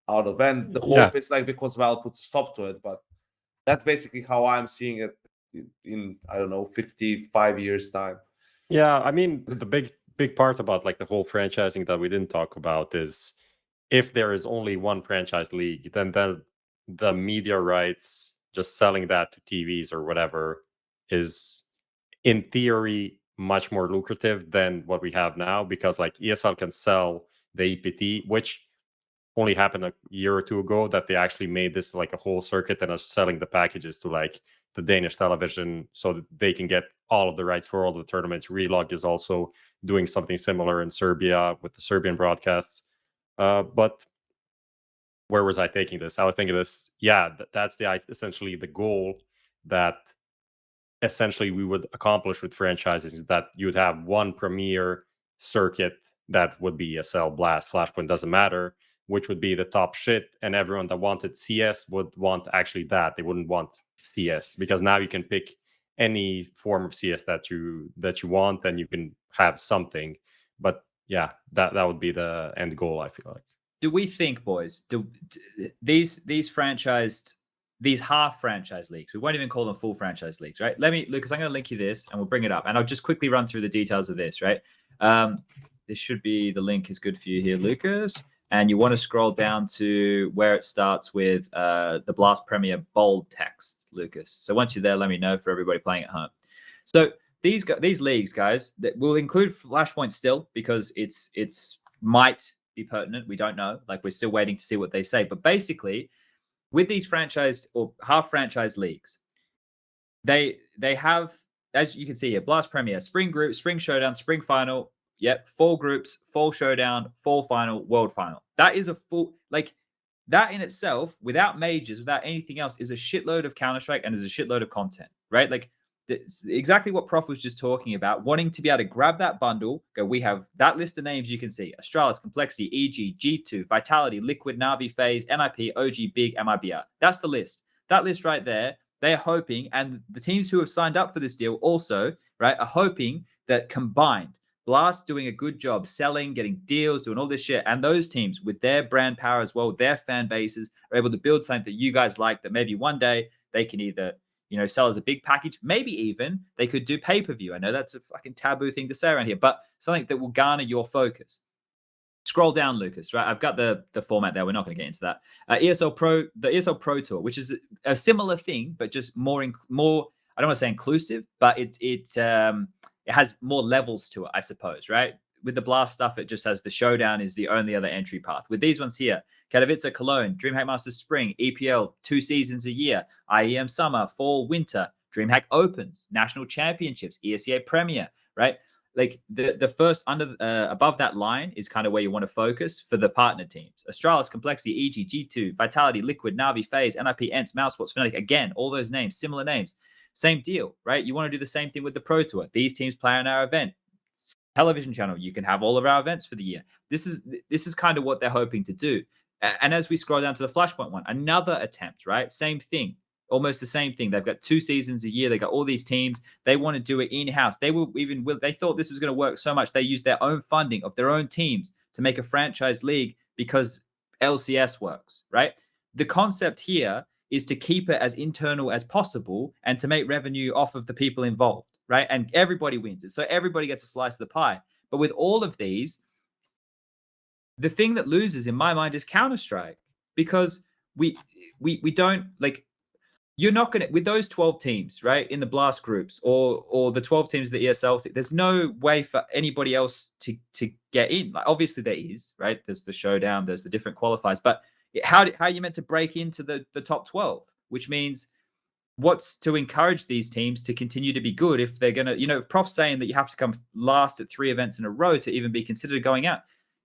out of. And the Yeah. hope is like because Valve puts a stop to it. But that's basically how I'm seeing it in I don't know, 55 years time. Yeah, I mean, the big part about like the whole franchising that we didn't talk about is if there is only one franchise league, then the media rights, just selling that to TVs or whatever, is in theory much more lucrative than what we have now, because like ESL can sell the EPT, which only happened a year or two ago, that they actually made this like a whole circuit and are selling the packages to like the Danish television so that they can get all of the rights for all the tournaments. Relog is also doing something similar in Serbia with the Serbian broadcasts. But where was I taking this? I was thinking this, yeah, that's essentially the goal that essentially we would accomplish with franchises, is that you would have one premier circuit that would be ESL, Blast, Flashpoint, doesn't matter, which would be the top shit, and everyone that wanted CS would want actually that. They wouldn't want CS, because now you can pick any form of CS that you want, and you can have something. But yeah, that would be the end goal, I feel like. Do we think, boys, these franchised, these half franchise leagues, we won't even call them full franchise leagues, right? Lucas, I'm going to link you this and we'll bring it up. And I'll just quickly run through the details of this, right? This should be, the link is good for you here, Lucas. And you want to scroll down to where it starts with the Blast Premier bold text, Lucas. So once you're there, let me know for everybody playing at home. So these leagues, guys, that will include Flashpoint still, because it's might be pertinent. We don't know. Like, we're still waiting to see what they say. But basically, with these franchised or half franchise leagues, they have, as you can see here, Blast Premier, Spring Group, Spring Showdown, Spring Final. Yep, 4 groups, Fall Showdown, Fall Final, World Final. That is a full, like, that in itself, without majors, without anything else, is a shitload of Counter-Strike and is a shitload of content, right? Like, exactly what Prof was just talking about, wanting to be able to grab that bundle, go, we have that list of names you can see: Astralis, Complexity, EG, G2, Vitality, Liquid, Navi, FaZe, NIP, OG, Big, MIBR. That's the list. That list right there, they're hoping, and the teams who have signed up for this deal also, right, are hoping that combined, Blast doing a good job selling, getting deals, doing all this shit. And those teams with their brand power as well, their fan bases are able to build something that you guys like, that maybe one day they can either, sell as a big package. Maybe even they could do pay-per-view. I know that's a fucking taboo thing to say around here, but something that will garner your focus. Scroll down, Lucas, right? I've got the format there. We're not going to get into that. The ESL Pro Tour, which is a similar thing, but just more, I don't want to say inclusive, but it has more levels to it, I suppose, right? With the Blast stuff, it just says the Showdown is the only other entry path. With these ones here, Katowice, Cologne, DreamHack Masters Spring, EPL, 2 seasons a year, IEM Summer, Fall, Winter, DreamHack Opens, National Championships, ESEA Premier, right? Like the first above that line is kind of where you want to focus for the partner teams. Astralis, Complexity, EG, G2, Vitality, Liquid, Navi, FaZe, NIP, ENCE, mousesports, Fnatic. Again, all those names, similar names. Same deal, right? You want to do the same thing with the Pro Tour. These teams play on our event. Television channel, you can have all of our events for the year. This is kind of what they're hoping to do. And as we scroll down to the Flashpoint one, another attempt, right? Same thing. Almost the same thing. They've got 2 seasons a year. They got all these teams. They want to do it in-house. They thought this was going to work so much. They used their own funding of their own teams to make a franchise league because LCS works, right? The concept here is to keep it as internal as possible and to make revenue off of the people involved, right? And everybody wins it. So everybody gets a slice of the pie. But with all of these, the thing that loses in my mind is Counter-Strike, because we don't, like, you're not going to, with those 12 teams, right, in the Blast groups or the 12 teams of the ESL, there's no way for anybody else to get in. Like, obviously there is, right? There's the Showdown, there's the different qualifiers, but how are you meant to break into the top 12? Which means what's to encourage these teams to continue to be good if they're going to, if Prof's saying that you have to come last at 3 events in a row to even be considered going out,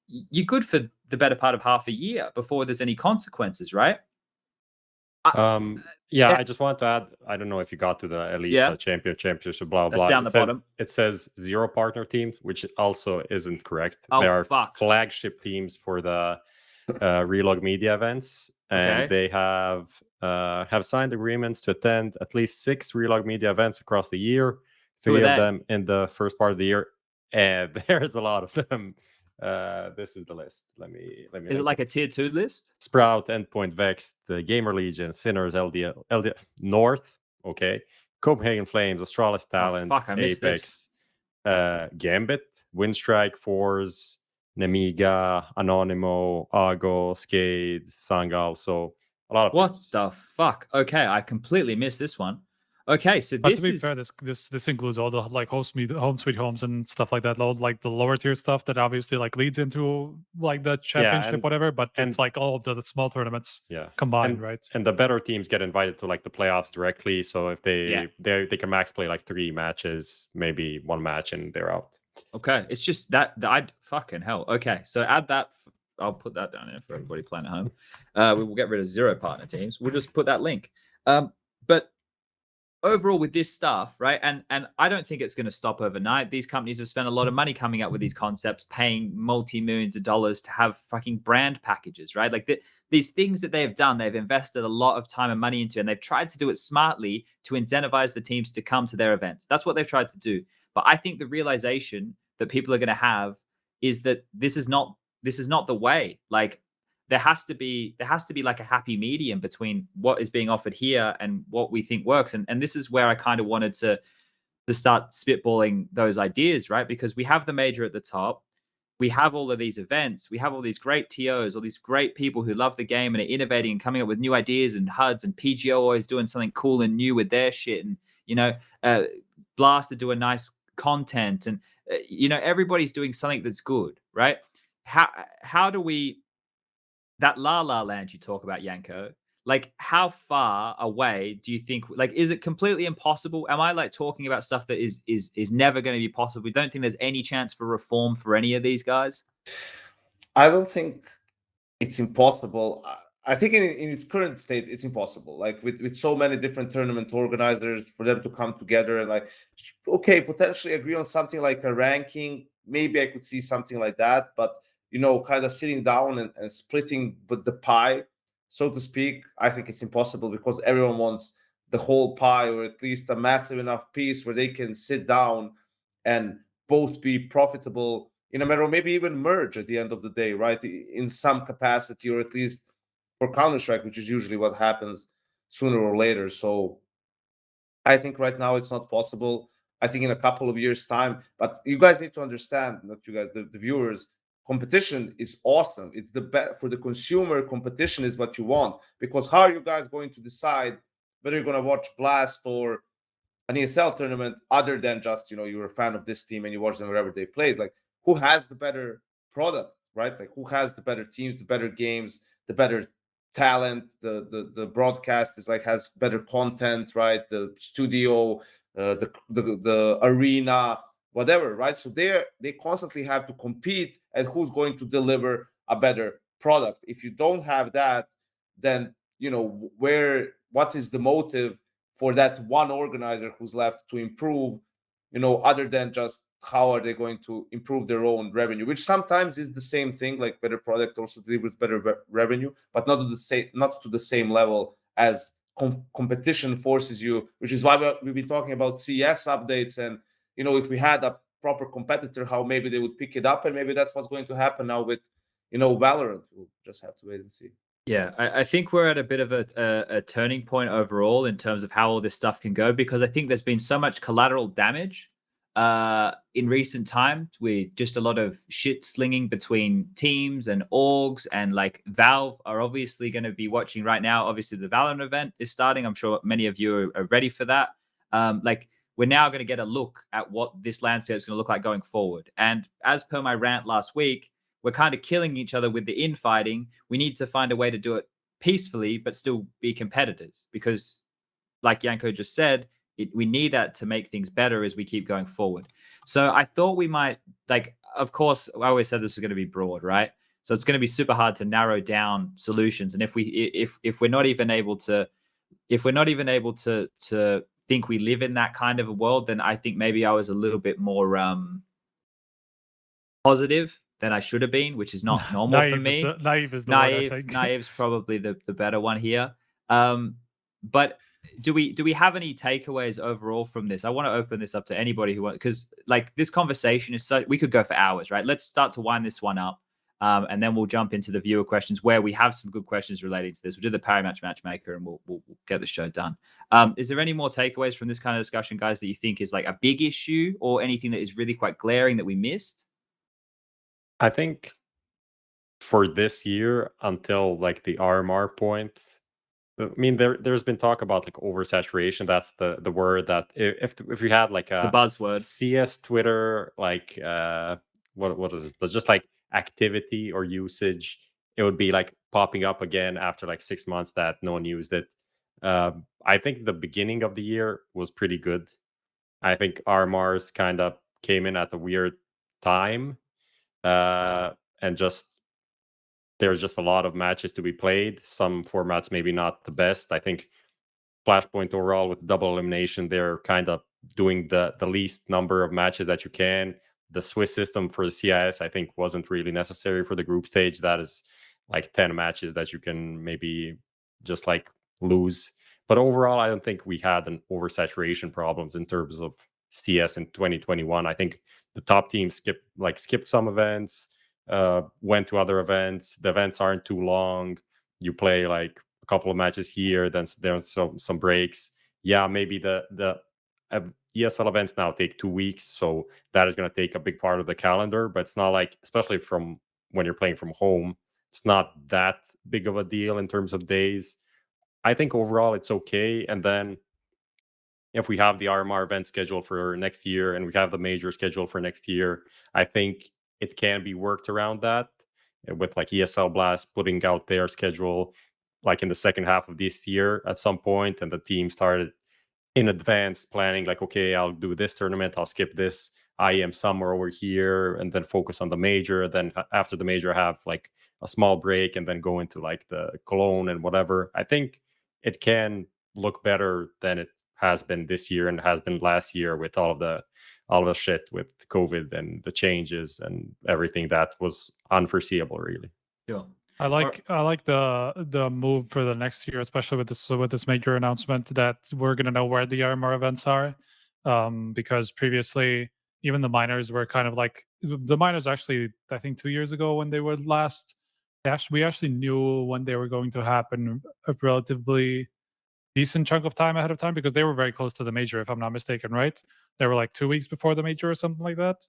you're good for the better part of half a year before there's any consequences, right? I just want to add, I don't know if you got to the Elisa championship, blah, blah. That's down the bottom. It says 0 partner teams, which also isn't correct. Oh, there are fuck. flagship teams for the Relog Media events, and they have signed agreements to attend at least 6 Relog Media events across the year, 3 of them in the first part of the year, and there's a lot of them. This is the list. Let me. Is it like a tier 2 list? Sprout, Endpoint, Vex, the Gamer Legion, Sinners, LDL North. Okay, Copenhagen Flames, Astralis Talent, Apex, Gambit, Windstrike, Force, Nemiga, Anonymo, Argo, Skade, Sangal. So a lot of what teams. the fuck? Okay, I completely missed this one. Okay, so but to be fair, this includes all the like home sweet homes and stuff like that, like the lower tier stuff that obviously like leads into like the championship, whatever. But it's like all of the small tournaments combined, right? And the better teams get invited to like the playoffs directly. So if they can max play like 3 matches, maybe 1 match, and they're out. Okay, it's just that I'd fucking hell. Okay, so add that. I'll put that down there for everybody playing at home. We will get rid of 0 partner teams. We'll just put that link. But overall with this stuff, right? And I don't think it's going to stop overnight. These companies have spent a lot of money coming up with these concepts, paying multi-millions of dollars to have fucking brand packages, right? Like these things that they've done, they've invested a lot of time and money into, and they've tried to do it smartly to incentivize the teams to come to their events. That's what they've tried to do. But I think the realization that people are going to have is that this is not the way. Like, there has to be like a happy medium between what is being offered here and what we think works. And this is where I kind of wanted to start spitballing those ideas, right? Because we have the major at the top. We have all of these events. We have all these great TOs, all these great people who love the game and are innovating and coming up with new ideas, and HUDs and PGO always doing something cool and new with their shit. And, Blast to do a nice content, and, everybody's doing something that's good, right? How do we, that La La Land you talk about, Yanko, like, how far away do you think, like, is it completely impossible? Am I like talking about stuff that is never going to be possible? We don't think there's any chance for reform for any of these guys? I don't think it's impossible. I think in its current state, it's impossible. Like with so many different tournament organizers, for them to come together and like, okay, potentially agree on something like a ranking. Maybe I could see something like that, but kind of sitting down and splitting the pie, so to speak, I think it's impossible, because everyone wants the whole pie, or at least a massive enough piece where they can sit down and both be profitable in a matter of maybe even merge at the end of the day, right? In some capacity, or at least for Counter-Strike, which is usually what happens sooner or later. So I think right now it's not possible. I think in a couple of years' time, but you guys need to understand, not you guys, the viewers, competition is awesome. It's the best for the consumer. Competition is what you want, because how are you guys going to decide whether you're going to watch Blast or an ESL tournament other than just, you're a fan of this team and you watch them wherever they play? Like, who has the better product, right? Like, who has the better teams, the better games, the better talent? The broadcast is like, has better content, right? The studio, the arena, whatever, right? So they constantly have to compete at who's going to deliver a better product. If you don't have that, then what is the motive for that one organizer who's left to improve, other than just how are they going to improve their own revenue, which sometimes is the same thing. Like, better product also delivers better revenue, but not to the same level as competition forces you, which is why we've been talking about CS updates. And if we had a proper competitor, how maybe they would pick it up, and maybe that's what's going to happen now with Valorant. We'll just have to wait and see. Yeah, I think we're at a bit of a turning point overall in terms of how all this stuff can go, because I think there's been so much collateral damage in recent times, with just a lot of shit slinging between teams and orgs. And like, Valve are obviously going to be watching right now. Obviously, the Valorant event is starting. I'm sure many of you are ready for that. Like, we're now going to get a look at what this landscape is going to look like going forward. And as per my rant last week, we're kind of killing each other with the infighting. We need to find a way to do it peacefully, but still be competitors, because, like Yanko just said, we need that to make things better as we keep going forward. So I thought we might, like, of course, I always said this was going to be broad, right? So it's going to be super hard to narrow down solutions. And if we're not even able to think we live in that kind of a world, then I think maybe I was a little bit more positive than I should have been, which is not normal for me. Naive is the word, I think. Naive's probably the better one here. But do we have any takeaways overall from this? I want to open this up to anybody who wants, because like, this conversation is so, we could go for hours, right? Let's start to wind this one up. And then we'll jump into the viewer questions, where we have some good questions relating to this. We'll do the Parry Match Matchmaker, and we'll get the show done. Is there any more takeaways from this kind of discussion, guys, that you think is like a big issue, or anything that is really quite glaring that we missed? I think for this year, until like the RMR point, I mean, there's been talk about like oversaturation. That's the word that if you had like a The buzzword CS Twitter, like what is it? That's just like activity or usage. It would be like popping up again after like 6 months that no one used it. I think the beginning of the year was pretty good. I think RMRs kind of came in at a weird time, and just there's just a lot of matches to be played. Some formats maybe not the best. I think Flashpoint overall, with double elimination, they're kind of doing the least number of matches that you can. The Swiss system for the CIS, I think, wasn't really necessary for the group stage. That is like 10 matches that you can maybe just like lose. But overall, I don't think we had an oversaturation problems in terms of CS in 2021. I think the top teams skipped some events, went to other events. The events aren't too long. You play like a couple of matches here, then there's some breaks. Yeah, maybe the ESL events now take 2 weeks, so that is going to take a big part of the calendar. But it's not like, especially from when you're playing from home, it's not that big of a deal in terms of days. I think overall it's okay. And then if we have the RMR event scheduled for next year and we have the major scheduled for next year, I think it can be worked around that, with like ESL Blast putting out their schedule like in the second half of this year at some point, and the team started in advance planning like, okay, I'll do this tournament, I'll skip this IEM summer over here, and then focus on the major. Then after the major, have like a small break, and then go into like the Cologne and whatever. I think it can look better than it has been this year and has been last year, with all of the shit with COVID and the changes and everything that was unforeseeable, really. Sure. I like the move for the next year, especially with this major announcement that we're gonna know where the RMR events are, because previously even the minors were kind of like the minors actually, I think 2 years ago when they were last, we actually knew when they were going to happen a relatively decent chunk of time ahead of time because they were very close to the major, if I'm not mistaken, right? They were like 2 weeks before the major or something like that.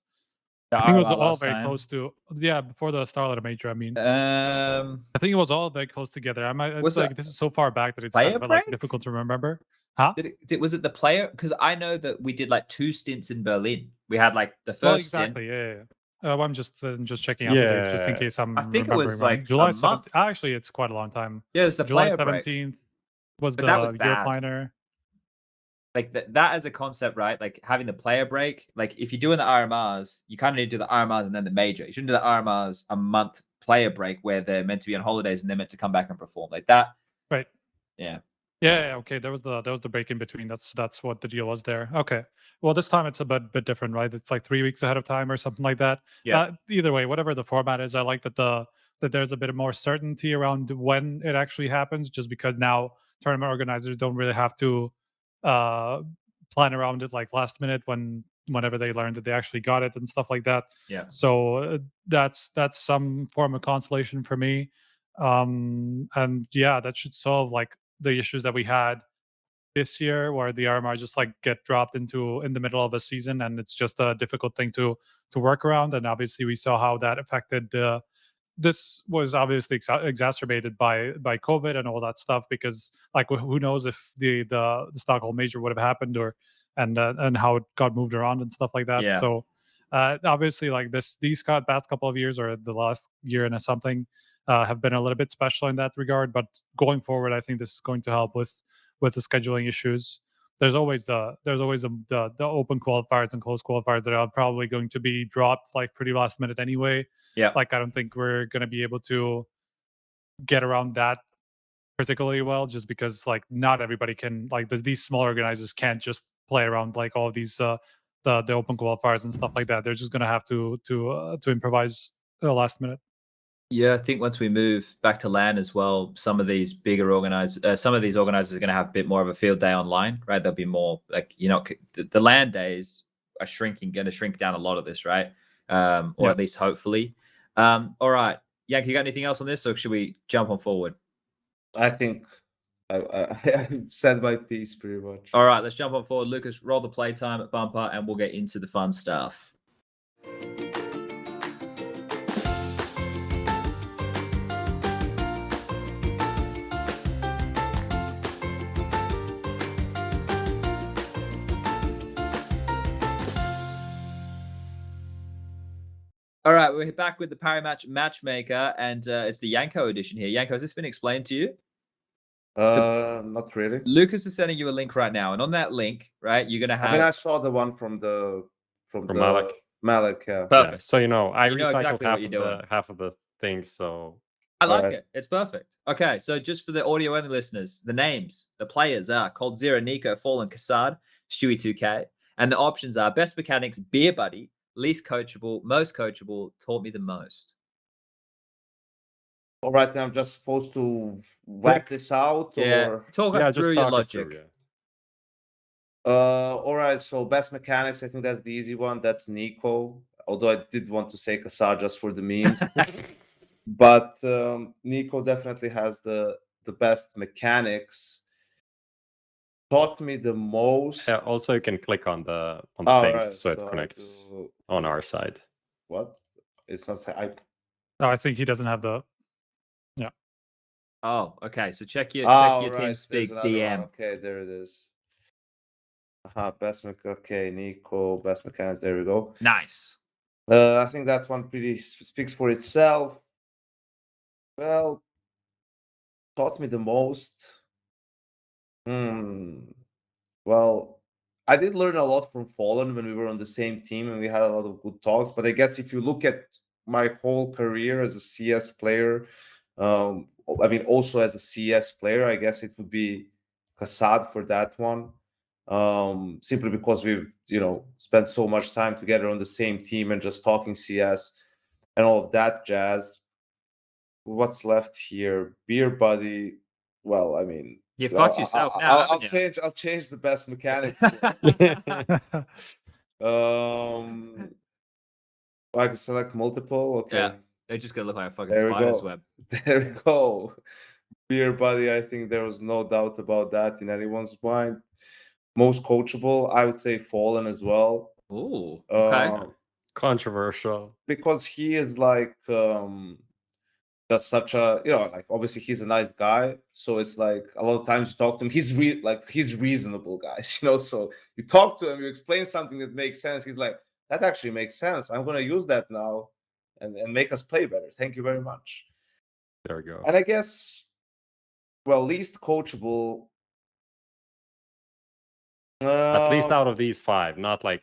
I think it was all very close to, yeah, before the Starlight major. I mean, I think it was all very close together. It's like this is so far back that it's kind of like difficult to remember. Huh? Was it the player? Because I know that we did like 2 stints in Berlin. We had like the first exactly, stint. yeah. I'm just checking out the dates just in case I'm I think it remembering was wrong. like July a month. 17th. Actually, it's quite a long time. Yeah, it was the July player 17th was But the that was Europe bad. minor. Like that as a concept, right? Like having the player break. Like if you're doing the RMRs, you kind of need to do the RMRs and then the major. You shouldn't do the RMRs a month player break where they're meant to be on holidays and they're meant to come back and perform like that. Right. Yeah. Yeah, okay. There was the break in between. That's what the deal was there. Okay. Well, this time it's a bit different, right? It's like 3 weeks ahead of time or something like that. Yeah. Either way, whatever the format is, I like that that there's a bit more certainty around when it actually happens, just because now tournament organizers don't really have to plan around it like last minute whenever they learn that they actually got it and stuff like that. Yeah. So that's some form of consolation for me. And yeah, that should solve like the issues that we had this year where the RMR just like get dropped in the middle of a season, and it's just a difficult thing to work around. And obviously we saw how that affected this was obviously exacerbated by COVID and all that stuff, because like who knows if the Stockholm major would have happened or and how it got moved around and stuff like that. Yeah. So obviously like these past couple of years or the last year and something have been a little bit special in that regard, but going forward I think this is going to help with the scheduling issues. There's always the open qualifiers and closed qualifiers that are probably going to be dropped like pretty last minute anyway. Yeah. Like I don't think we're going to be able to get around that particularly well, just because like not everybody can, like these small organizers can't just play around like all of these the open qualifiers and stuff like that. They're just going to have to improvise last minute. Yeah, I think once we move back to LAN as well, some of these organizers are going to have a bit more of a field day online, right? There'll be more like, the LAN days are going to shrink down a lot of this, right? Or at least hopefully. All right, Yank, you got anything else on this, or should we jump on forward? I think I said my piece pretty much. All right, let's jump on forward. Lucas, roll the playtime at bumper, and we'll get into the fun stuff. All right, we're back with the Parry Match Matchmaker, and it's the Yanko edition here. Yanko, has this been explained to you? Not really. Lucas is sending you a link right now, and on that link, right, you're gonna have. I mean, I saw the one from Malik. Malik, yeah. Perfect. Yeah, so I recycled exactly half of the things, so I like it. It's perfect. Okay, so just for the audio only listeners, the names, the players are Cold Zero, Nico, Fallen, Kassad, Stewie 2K, and the options are Best Mechanics, Beer Buddy, Least Coachable, Most Coachable, Taught Me the Most. All right, I'm just supposed to whack this out, or talk us through your logic. All right, so Best Mechanics, I think that's the easy one. That's Nico. Although I did want to say Kassad just for the memes. But Nico definitely has the best mechanics. Taught me the most. Yeah, also you can click on the thing, right, so it connects on our side. What? It's not. I think he doesn't have the. Yeah. Oh, okay. So check your TeamSpeak DM. Okay, there it is. Best okay, Nico, Best Mechanics. There we go. Nice. I think that one pretty speaks for itself. Well, taught me the most. Well, I did learn a lot from Fallen when we were on the same team and we had a lot of good talks. But I guess if you look at my whole career as a CS player, I mean, also as a CS player, I guess it would be Kassad for that one. Simply because we've, spent so much time together on the same team and just talking CS and all of that jazz. What's left here? Beer Buddy. Well, I mean, you fucked yourself now. I'll change the Best Mechanics. I can select multiple. Okay. Yeah. They're just gonna look like a fucking There we spider's go. web. There we go. Beer buddy, I think there was no doubt about that in anyone's mind. Most coachable, I would say Fallen as well. Ooh. Okay. Controversial. Because he is like just such a, you know, like obviously he's a nice guy, so it's like a lot of times you talk to him, he's he's reasonable, guys, you know. So you talk to him, you explain something that makes sense, he's like, that actually makes sense, I'm gonna use that now and make us play better, thank you very much. There we go. And I guess, well, least coachable, At least out of these 5, not like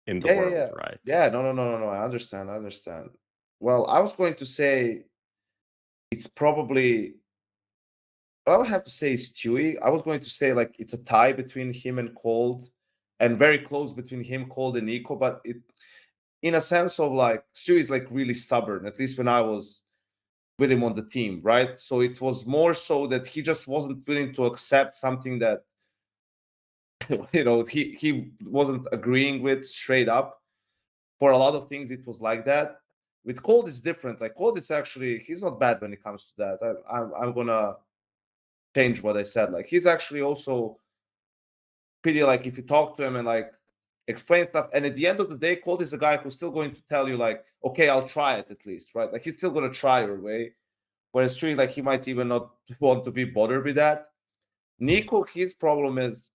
in the world, right? Yeah, no. I understand. Well, I was going to say it's probably, I would have to say is Stewie. I was going to say like it's a tie between him and Cold, and very close between him, Cold, and Nico. But it, in a sense of like, Stewie is like really stubborn. At least when I was with him on the team, right? So it was more so that he just wasn't willing to accept something that you know he wasn't agreeing with straight up. For a lot of things, it was like that. With Cold, it's different. Like Cold is actually, he's not bad when it comes to that. I'm gonna change what I said. Like he's actually also pretty, like if you talk to him and like explain stuff, and at the end of the day, Cold is a guy who's still going to tell you like, okay, I'll try it at least, right? Like he's still gonna try your way. Whereas Tree, like he might even not want to be bothered with that. Nico, his problem is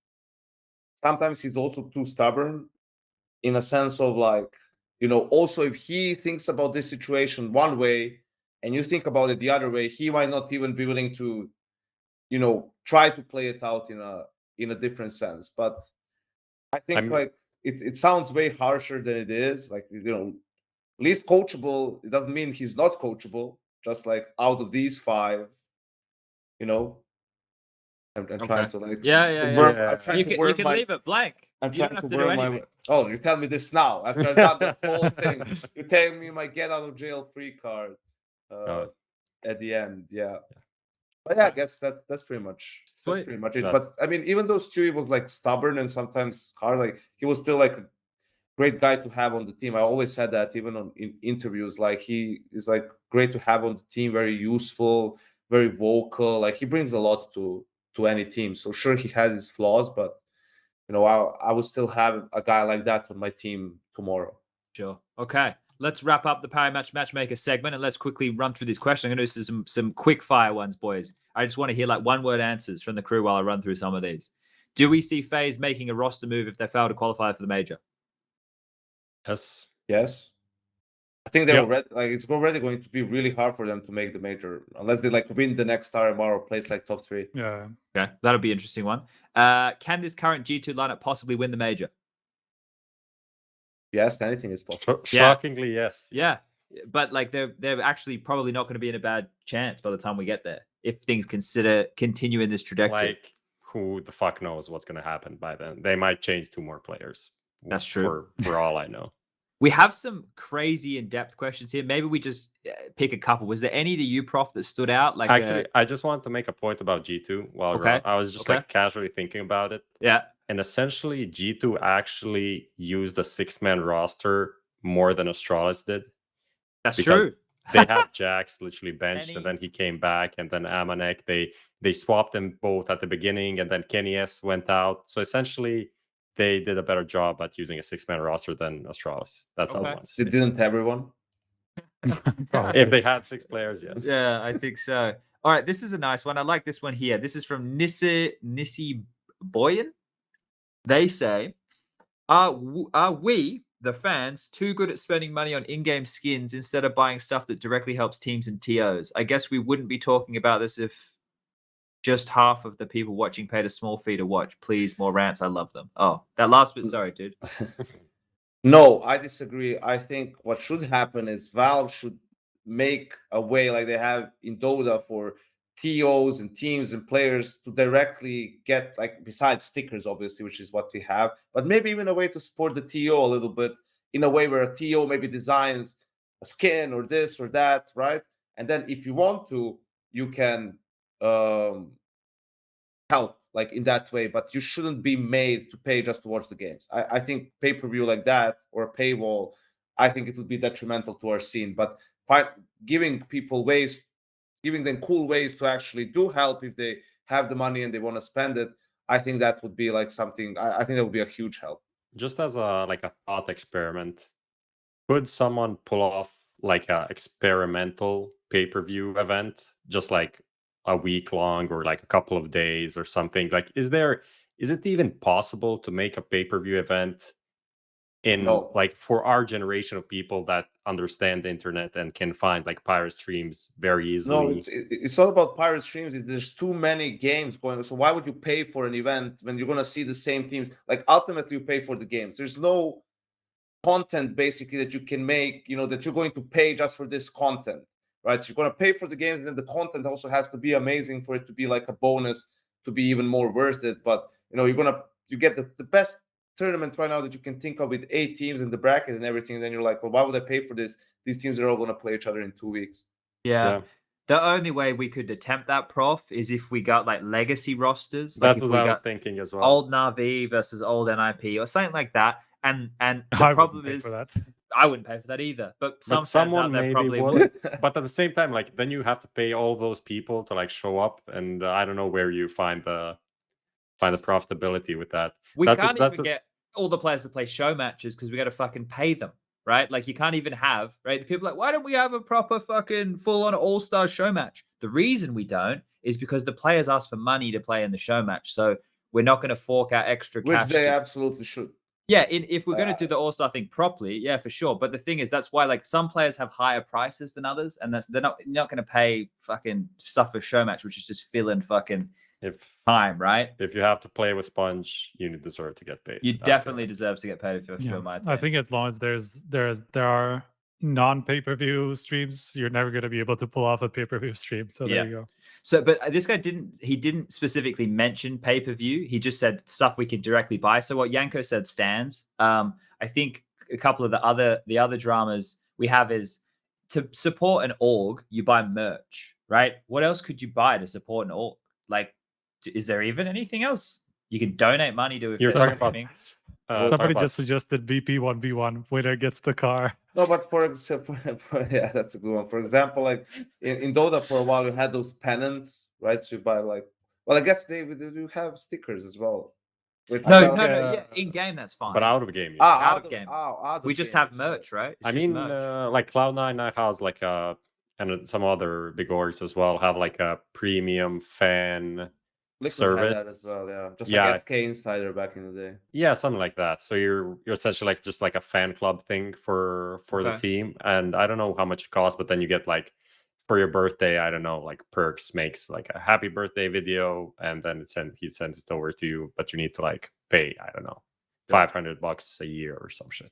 sometimes he's also too stubborn in a sense of like, you know, also if he thinks about this situation one way and you think about it the other way, he might not even be willing to, you know, try to play it out in a different sense. But I think like it sounds way harsher than it is. Like, you know, least coachable, it doesn't mean he's not coachable. Just like out of these 5, you know, I'm trying to like I'm trying You to can word my, leave it blank. I'm You trying don't to have to do word my. anything. Oh, you tell me this now after I've done the whole thing. You're telling me my get out of jail free card at the end, yeah. But yeah, I guess that's pretty much it. But I mean, even though Stewie was like stubborn and sometimes hard, like he was still like a great guy to have on the team. I always said that even in interviews, like he is like great to have on the team, very useful, very vocal. Like he brings a lot to any team. So sure, he has his flaws, but you know, I would still have a guy like that on my team tomorrow. Sure. Okay. Let's wrap up the Parimatch Matchmaker segment and let's quickly run through this question. I'm going to do some quick fire ones, boys. I just want to hear like 1-word answers from the crew while I run through some of these. Do we see FaZe making a roster move if they fail to qualify for the major? Yes. I think they're already like, it's already going to be really hard for them to make the major unless they like win the next RMR or place like top 3. Yeah. Okay, that'll be an interesting one. Can this current G2 lineup possibly win the major? Yes, anything is possible. Shockingly, yes. Yeah, but like they're actually probably not going to be in a bad chance by the time we get there if things continue in this trajectory. Like, who the fuck knows what's going to happen by then? They might change 2 more players. That's true. For all I know. We have some crazy in-depth questions here. Maybe we just pick a couple. Was there any to you, Prof, that stood out? Like, actually, I just wanted to make a point about G2 while I was just like casually thinking about it. Yeah. And essentially, G2 actually used a 6-man roster more than Astralis did. That's true. They had Jax literally benched, and then he came back, and then Amanek, they swapped them both at the beginning, and then Kenny S went out. So essentially, they did a better job at using a 6-man roster than Astralis. That's all I want to say. Didn't everyone? If they had 6 players, yes. Yeah, I think so. All right, this is a nice one. I like this one here. This is from Nissi Boyan. They say, are we, the fans, too good at spending money on in-game skins instead of buying stuff that directly helps teams and TOs? I guess we wouldn't be talking about this if just half of the people watching paid a small fee to watch. Please, more rants. I love them. Oh, that last bit. Sorry, dude. No, I disagree. I think what should happen is Valve should make a way like they have in Dota for TOs and teams and players to directly get, like, besides stickers, obviously, which is what we have, but maybe even a way to support the TO a little bit in a way where a TO maybe designs a skin or this or that, right? And then if you want to, you can help like in that way, but you shouldn't be made to pay just to watch the games. I think pay-per-view like that or a paywall, I think it would be detrimental to our scene. But giving people ways, giving them cool ways to actually do help if they have the money and they want to spend it, I think that would be like something. I think that would be a huge help. Just as a thought experiment, could someone pull off like a experimental pay-per-view event, just like a week long or like a couple of days or something? Like, is it even possible to make a pay-per-view event in like for our generation of people that understand the internet and can find like pirate streams very easily? No, it's all about pirate streams. There's too many games going on. So why would you pay for an event when you're gonna see the same teams? Like ultimately, you pay for the games. There's no content basically that you can make, that you're going to pay just for this content, right? So you're going to pay for the games, and then the content also has to be amazing for it to be like a bonus to be even more worth it. But you get the best tournament right now that you can think of with 8 teams in the bracket and everything, and then you're like, well, why would I pay for this? These teams are all going to play each other in 2 weeks. Yeah. The only way we could attempt that, Prof, is if we got like legacy rosters. That's like what I was thinking as well. Old Na'Vi versus old NIP or something like that. And the problem is, I wouldn't pay for that either. But someone maybe probably would. But at the same time, like then you have to pay all those people to like show up, and I don't know where you find the profitability with that. We can't even get all the players to play show matches because we got to fucking pay them, right? Like you can't even have, right? The people are like, why don't we have a proper fucking full-on all-star show match? The reason we don't is because the players ask for money to play in the show match, so we're not going to fork out extra cash. Which they absolutely should. Yeah, if we're going to do the all-star thing properly, yeah, for sure. But the thing is, that's why like some players have higher prices than others, and they're not going to pay fucking stuff for show match, which is just filling fucking time, right? If you have to play with Sponge, you deserve to get paid. You definitely deserve to get paid if you're my team. I think as long as there are non-pay-per-view streams, you're never going to be able to pull off a pay-per-view stream. So there you go. So, but this guy didn't specifically mention pay-per-view. He just said stuff we could directly buy. So what Yanko said stands. I think a couple of the other dramas we have is to support an org, you buy merch, right? What else could you buy to support an org? Like, is there even anything else? You can donate money to. You're talking about. Somebody just suggested VP 1v1. Winner gets the car. No, but for example, yeah, that's a good one. For example, like in Dota for a while, you had those pennants, right? To buy like, well, I guess they do have stickers as well. No. Yeah, in game that's fine. But out of game, out of game. We just have merch, right? I mean, like Cloud9 now has like and some other big orgs as well have like a premium fan service as well, yeah. Just like FK Insider back in the day. Yeah, something like that. So you're essentially like just like a fan club thing for the team, and I don't know how much it costs, but then you get like for your birthday, I don't know, like Perks makes like a happy birthday video, and then he sends it over to you, but you need to like pay, I don't know, $500 a year or some shit.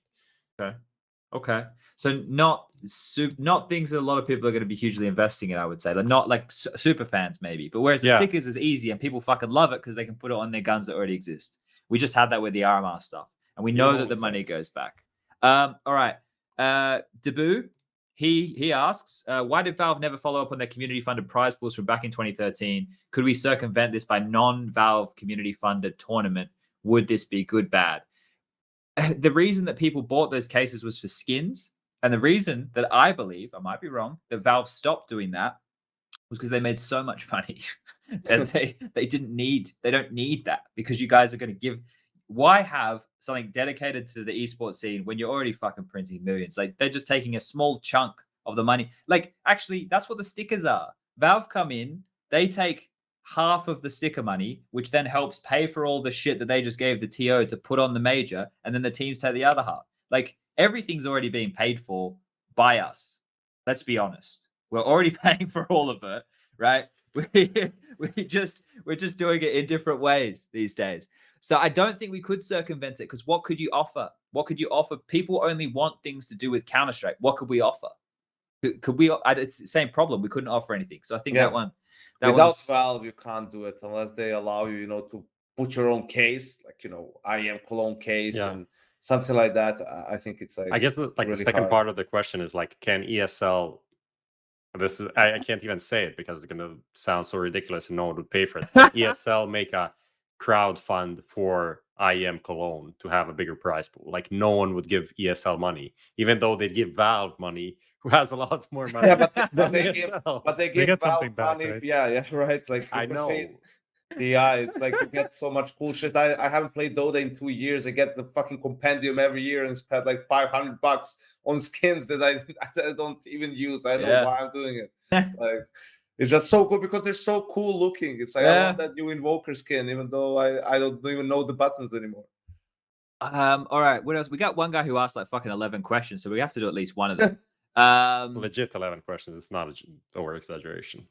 Okay. So not things that a lot of people are going to be hugely investing in, I would say. Like not like super fans maybe, but whereas the stickers is easy and people fucking love it because they can put it on their guns that already exist. We just had that with the RMR stuff, and we know that the money goes back. All right. Debu, he asks, why did Valve never follow up on their community-funded prize pools from back in 2013? Could we circumvent this by non-Valve community-funded tournament? Would this be good, bad? The reason that people bought those cases was for skins. And the reason that I believe, I might be wrong, that Valve stopped doing that was because they made so much money that they don't need that, because you guys are going to give. Why have something dedicated to the esports scene when you're already fucking printing millions? Like they're just taking a small chunk of the money. Like actually, that's what the stickers are. Valve come in, they take half of the sticker money, which then helps pay for all the shit that they just gave the TO to put on the major, and then the teams take the other half. Like everything's already being paid for by us. Let's be honest. We're already paying for all of it, right? We're just doing it in different ways these days. So I don't think we could circumvent it, because what could you offer? What could you offer? People only want things to do with Counter-Strike. What could we offer? Could we? It's the same problem. We couldn't offer anything. So I think that one. Without Valve, you can't do it unless they allow you, to put your own case, like I am Cologne case and something like that. I think it's like. I guess the second part of the question is like, can ESL? This is I can't even say it because it's gonna sound so ridiculous and no one would pay for it. ESL make a crowd fund for IEM Cologne to have a bigger prize pool. Like no one would give ESL money, even though they give Valve money, who has a lot more money. Yeah, but than they give ESL. but they They give get Valve something back, money. right? Yeah, right. Like I especially know. DI, it's like you get so much cool shit. I haven't played Dota in 2 years. I get the fucking compendium every year and spend like $500 on skins that I don't even use. I don't know why I'm doing it. Like it's just so good because they're so cool looking. It's like I want that new Invoker skin, even though I don't even know the buttons anymore. All right, what else? We got one guy who asked like fucking 11 questions, so we have to do at least one of them. Legit 11 questions. It's not an over exaggeration.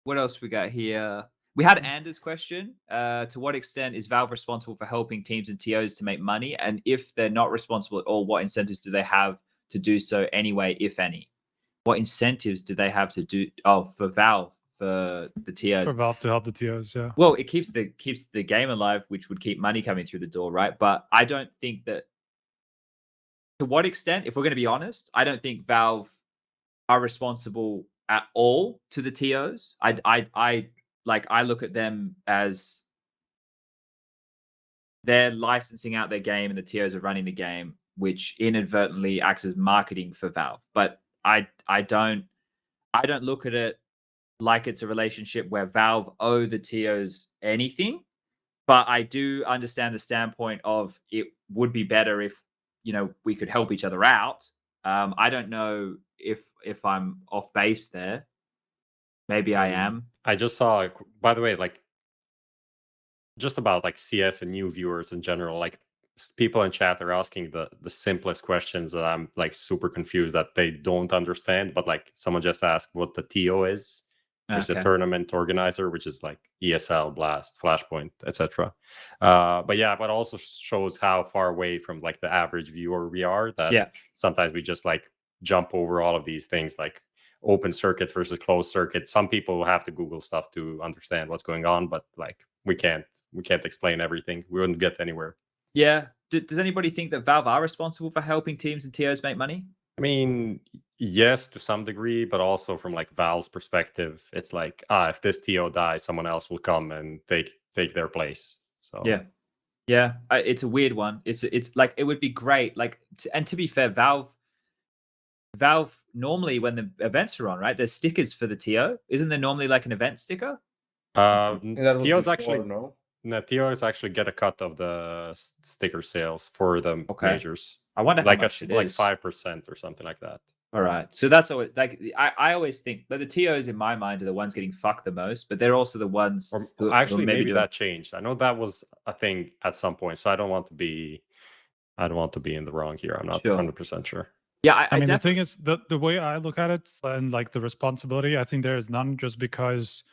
What else we got here? We had Anders' question. To what extent is Valve responsible for helping teams and TOs to make money? And if they're not responsible at all, what incentives do they have to do so anyway, if any? What incentives do they have to do? Oh, for Valve, for the TOs. For Valve to help the TOs, yeah. Well, it keeps the game alive, which would keep money coming through the door, right? But I don't think that. To what extent, if we're going to be honest, I don't think Valve are responsible at all to the TOs. I look at them as they're licensing out their game and the TOs are running the game, which inadvertently acts as marketing for Valve. But I don't look at it like it's a relationship where Valve owe the TOs anything. But I do understand the standpoint of it would be better if, we could help each other out. I don't know if I'm off base there. Maybe I am. I just saw, by the way, like just about like CS and new viewers in general, like people in chat are asking the simplest questions that I'm like super confused that they don't understand. But like someone just asked what the TO is. There's a tournament organizer, which is like ESL, Blast, Flashpoint, etc. But also shows how far away from like the average viewer we are. That sometimes we just like jump over all of these things, like open circuit versus closed circuit. Some people have to Google stuff to understand what's going on, but like we can't explain everything. We wouldn't get anywhere. Yeah. Does anybody think that Valve are responsible for helping teams and TOs make money? I mean, yes, to some degree, but also from like Valve's perspective, it's like, if this TO dies, someone else will come and take their place. So yeah, it's a weird one. It's like it would be great. Like, and to be fair, Valve normally when the events are on, right? There's stickers for the TO. Isn't there normally like an event sticker? TOs actually TOs actually get a cut of the sticker sales for the majors. I wonder like how much it is. Like 5% or something like that. All right. So that's always like I always think that the TOs in my mind are the ones getting fucked the most, but they're also the ones who actually maybe that changed. I know that was a thing at some point, so I don't want to be in the wrong here. I'm not 100% sure. Yeah, I mean the thing is the way I look at it and like the responsibility, I think there is none, just because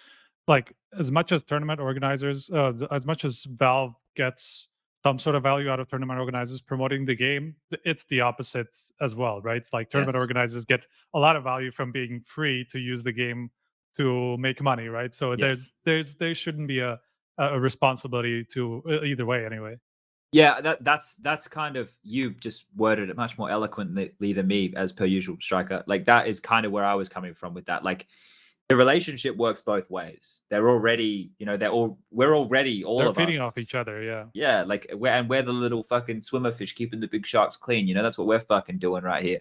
like as much as tournament organizers, as much as Valve gets some sort of value out of tournament organizers promoting the game, it's the opposite as well, right? It's like tournament organizers get a lot of value from being free to use the game to make money, right? So there shouldn't be a responsibility to either way anyway. Yeah, that's kind of, you just worded it much more eloquently than me, as per usual, Striker. Like that is kind of where I was coming from with that. Like the relationship works both ways. They're already, we're already all They're of us feeding off each other, yeah. Yeah, like we're the little fucking swimmer fish keeping the big sharks clean. That's what we're fucking doing right here.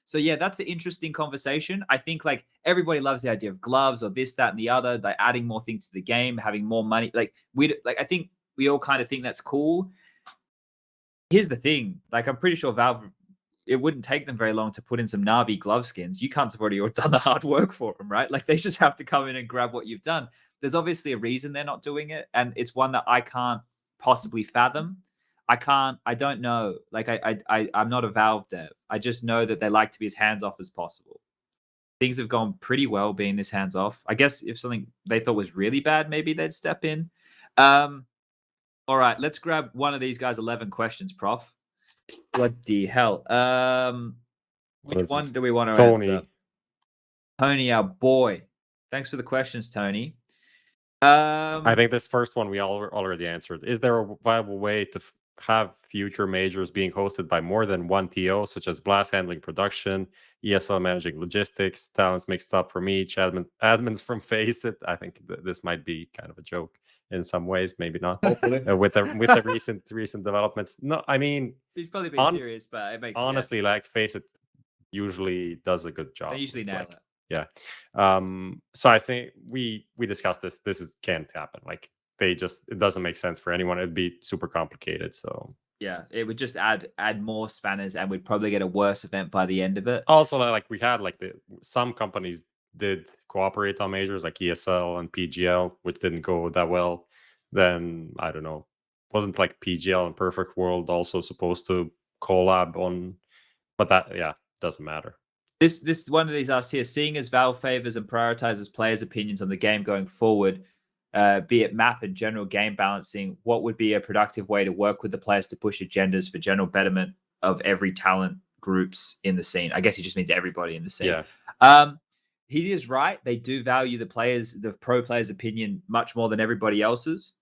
So yeah, that's an interesting conversation. I think like everybody loves the idea of gloves or this, that, and the other. Like adding more things to the game, having more money. I think we all kind of think that's cool. Here's the thing. Like I'm pretty sure Valve, it wouldn't take them very long to put in some Navi glove skins. You can't have already done the hard work for them, right? Like they just have to come in and grab what you've done. There's obviously a reason they're not doing it, and it's one that I can't possibly fathom. I don't know. Like I'm not a Valve dev. I just know that they like to be as hands-off as possible. Things have gone pretty well being this hands-off. I guess if something they thought was really bad, maybe they'd step in. All right, let's grab one of these guys' 11 questions, Prof. What the hell? Which one do we want to answer? Tony, our boy. Thanks for the questions, Tony. I think this first one we already answered. Is there a viable way have future majors being hosted by more than one TO, such as blast handling production, ESL managing logistics, talents mixed up from each, admins from FACEIT. I think this might be kind of a joke in some ways, maybe not. Hopefully. With the recent developments. No, I mean, He's probably being serious, but it makes honestly, like FACEIT usually does a good job. They usually with, nail like, it. yeah. So I think we discussed this. Can't happen. Like it doesn't make sense for anyone. It'd be super complicated. So Yeah, it would just add more spanners, and we'd probably get a worse event by the end of it. also, like we had like some companies did cooperate on majors like ESL and PGL, which didn't go that well. Then I don't know, wasn't like PGL and Perfect World also supposed to collab on? But that doesn't matter. This one of these asks here: seeing as Valve favors and prioritizes players' opinions on the game going forward, be it map and general game balancing, what would be a productive way to work with the players to push agendas for general betterment of every talent groups in the scene? I guess he just means everybody in the scene. Yeah. He is right. They do value the pro players' opinion much more than everybody else's.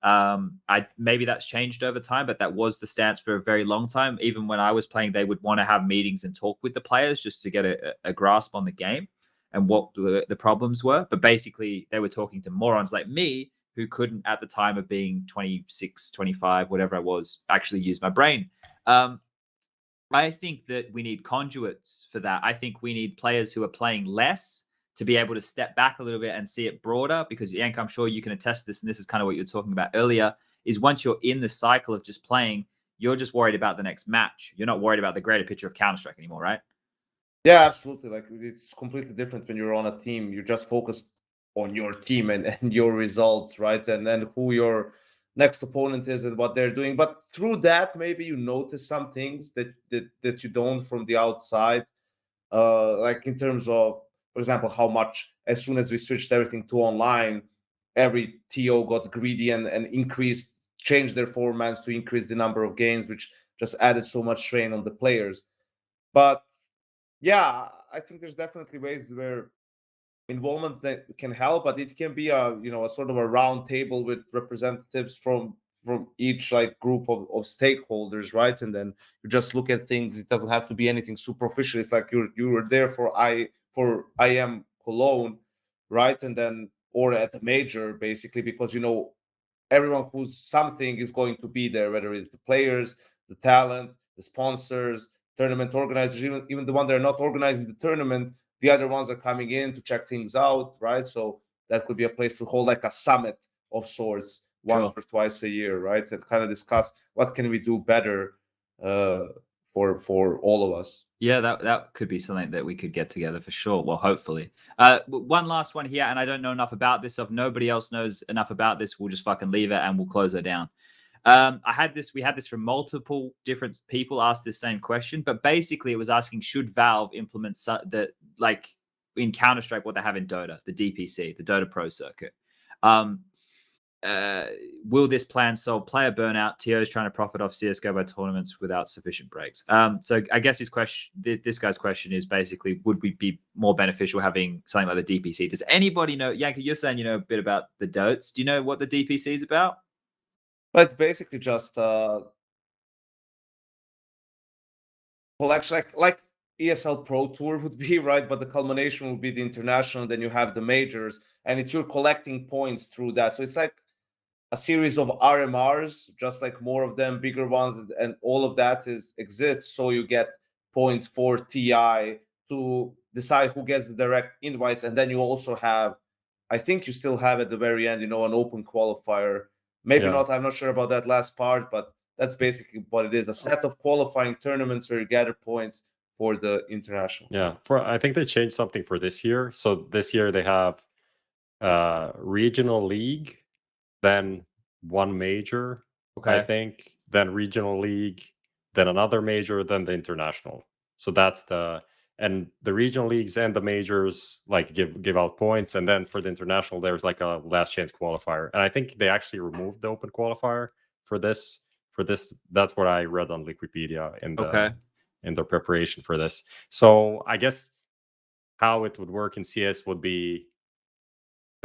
Maybe that's changed over time, but that was the stance for a very long time. Even when I was playing, they would want to have meetings and talk with the players just to get a grasp on the game and what the problems were. But basically, they were talking to morons like me who couldn't, at the time of being 26, 25, whatever I was, actually use my brain. I think that we need conduits for that. I think we need players who are playing less to be able to step back a little bit and see it broader, because Yank, I'm sure you can attest this, and this is kind of what you were talking about earlier, is once you're in the cycle of just playing, you're just worried about the next match. You're not worried about the greater picture of Counter-Strike anymore, right? Yeah, absolutely. Like it's completely different when you're on a team. You're just focused on your team and your results, right? And then who your next opponent is and what they're doing. But through that, maybe you notice some things that you don't from the outside. Like in terms of, for example, how much as soon as we switched everything to online, every TO got greedy and changed their formats to increase the number of games, which just added so much strain on the players. But yeah, I think there's definitely ways where involvement that can help, but it can be a sort of a round table with representatives from each like group of stakeholders, right? And then you just look at things. It doesn't have to be anything superficial. It's like you were there for I am Cologne, right? And then or at the major basically, because everyone who's something is going to be there, whether it's the players, the talent, the sponsors, tournament organizers, even the one that are not organizing the tournament, the other ones are coming in to check things out, right? So that could be a place to hold like a summit of sorts once or twice a year, right? And kind of discuss what can we do better for all of us. Yeah, that could be something that we could get together for sure. Well, hopefully. One last one here, and I don't know enough about this. If nobody else knows enough about this, we'll just fucking leave it and we'll close her down. We had this from multiple different people asked this same question, but basically it was asking, should Valve implement like in Counter-Strike what they have in Dota, the DPC, the Dota Pro Circuit? Will this plan solve player burnout? TOs trying to profit off CSGO by tournaments without sufficient breaks. So I guess this guy's question is basically, would we be more beneficial having something like the DPC? Does anybody know? Yanka, you're saying you know a bit about the DOTS. Do you know what the DPC is about? But it's basically just collection like ESL Pro Tour would be, right? But the culmination would be the international, then you have the majors, and you're collecting points through that. So it's like a series of RMRs, just like more of them, bigger ones, and all of that exists. So you get points for TI to decide who gets the direct invites, and then you also have, I think you still have at the very end, an open qualifier. Maybe not. I'm not sure about that last part, but that's basically what it is: a set of qualifying tournaments where you gather points for the international. Yeah, I think they changed something for this year. So this year they have regional league, then one major, I think, then regional league, then another major, then the international. So that's the regional leagues and the majors like give out points, and then for the international there's like a last chance qualifier. And I think they actually removed the open qualifier for this. That's what I read on Wikipedia in their preparation for this. So I guess how it would work in CS would be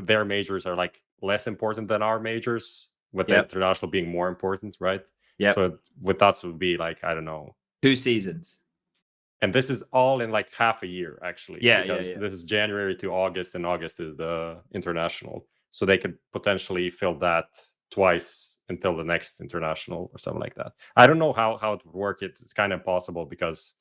their majors are like less important than our majors, with the international being more important, right? Yeah. So with us, it would be like, I don't know. 2 seasons. And this is all in like half a year, actually. Yeah, because this is January to August, and August is the international. So they could potentially fill that twice until the next international or something like that. I don't know how it would work. It's kind of impossible because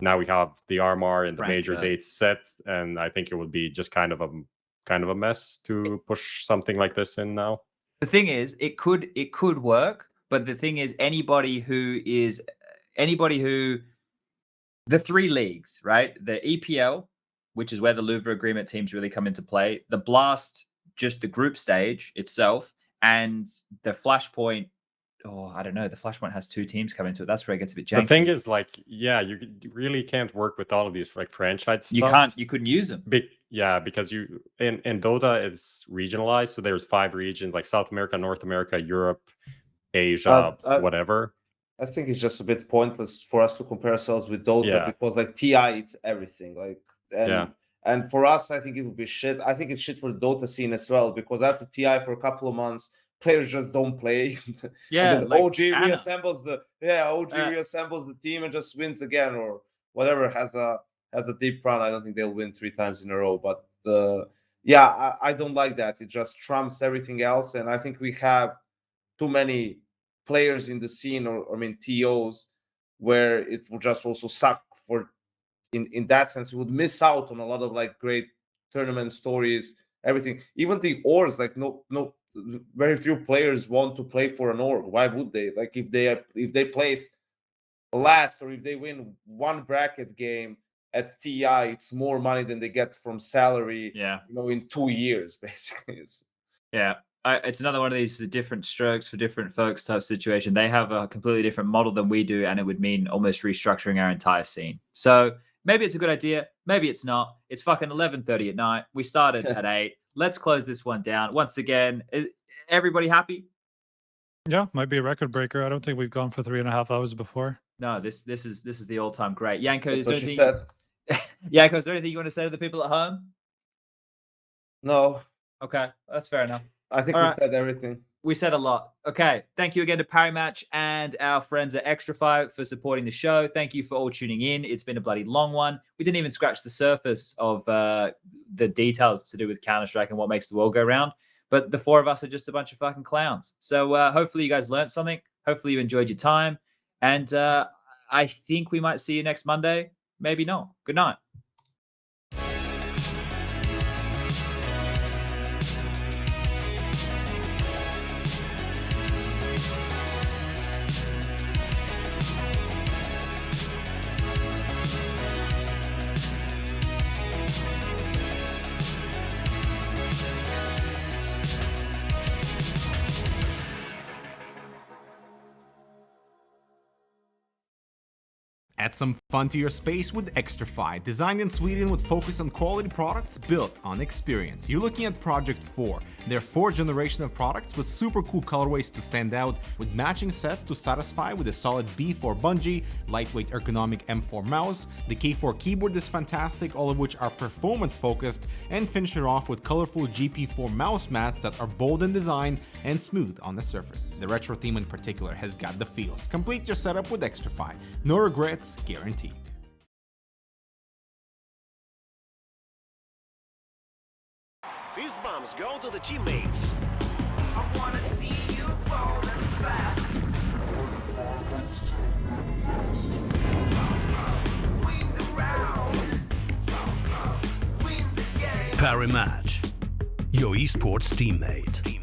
now we have the RMR and the major Frankfurt. dates set, and I think it would be just kind of a mess to push something like this in now. The thing is, it could work, but the thing is, anybody who the 3 leagues, right? The EPL, which is where the Louvre agreement teams really come into play, the Blast, just the group stage itself, and the Flashpoint. Oh, I don't know. The Flashpoint has 2 teams come into it. That's where it gets a bit janky. The thing is, like, yeah, you really can't work with all of these like franchise stuff. You couldn't use them. Because you in Dota it's regionalized, so there's 5 regions like South America, North America, Europe, Asia, whatever. I think it's just a bit pointless for us to compare ourselves with Dota because like TI, it's everything. Like, and for us, I think it would be shit. I think it's shit for the Dota scene as well, because after TI for a couple of months, players just don't play. Yeah, and then like OG reassembles reassembles the team and just wins again, or whatever. Has a deep run. I don't think they'll win 3 times in a row, but I don't like that. It just trumps everything else, and I think we have too many players in the scene, or I mean TOs, where it will just also suck for. In that sense, we would miss out on a lot of like great tournament stories, everything. Even the orgs, like no, very few players want to play for an org. Why would they? Like if they place last, or if they win 1 bracket game at TI, it's more money than they get from salary. In 2 years, basically. Yeah. It's another one of these different strokes for different folks type situation. They have a completely different model than we do, and it would mean almost restructuring our entire scene. So maybe it's a good idea. Maybe it's not. It's fucking 11:30 at night. We started at 8. Let's close this one down. Once again, everybody happy? Yeah, might be a record breaker. I don't think we've gone for 3.5 hours before. No, this is the all-time great. Yanko, is there anything? Yanko, is there anything you want to say to the people at home? No. Okay, that's fair enough. I think we said everything. We said a lot. Okay. Thank you again to Parimatch and our friends at Xtrfy for supporting the show. Thank you for all tuning in. It's been a bloody long one. We didn't even scratch the surface of the details to do with Counter-Strike and what makes the world go round. But the 4 of us are just a bunch of fucking clowns. So hopefully you guys learned something. Hopefully you enjoyed your time. And I think we might see you next Monday. Maybe not. Good night. Add some fun to your space with Xtrfy, designed in Sweden with focus on quality products built on experience. You're looking at Project 4, their 4th generation of products with super cool colorways to stand out, with matching sets to satisfy with a solid B4 bungee, lightweight ergonomic M4 mouse, the K4 keyboard is fantastic, all of which are performance focused, and finish it off with colorful GP4 mouse mats that are bold in design and smooth on the surface. The retro theme in particular has got the feels. Complete your setup with Xtrfy. No regrets guaranteed. Fist bumps go to the teammates. I wanna see you rolling fast. Win the round. Win the game. Parimatch, your esports teammate.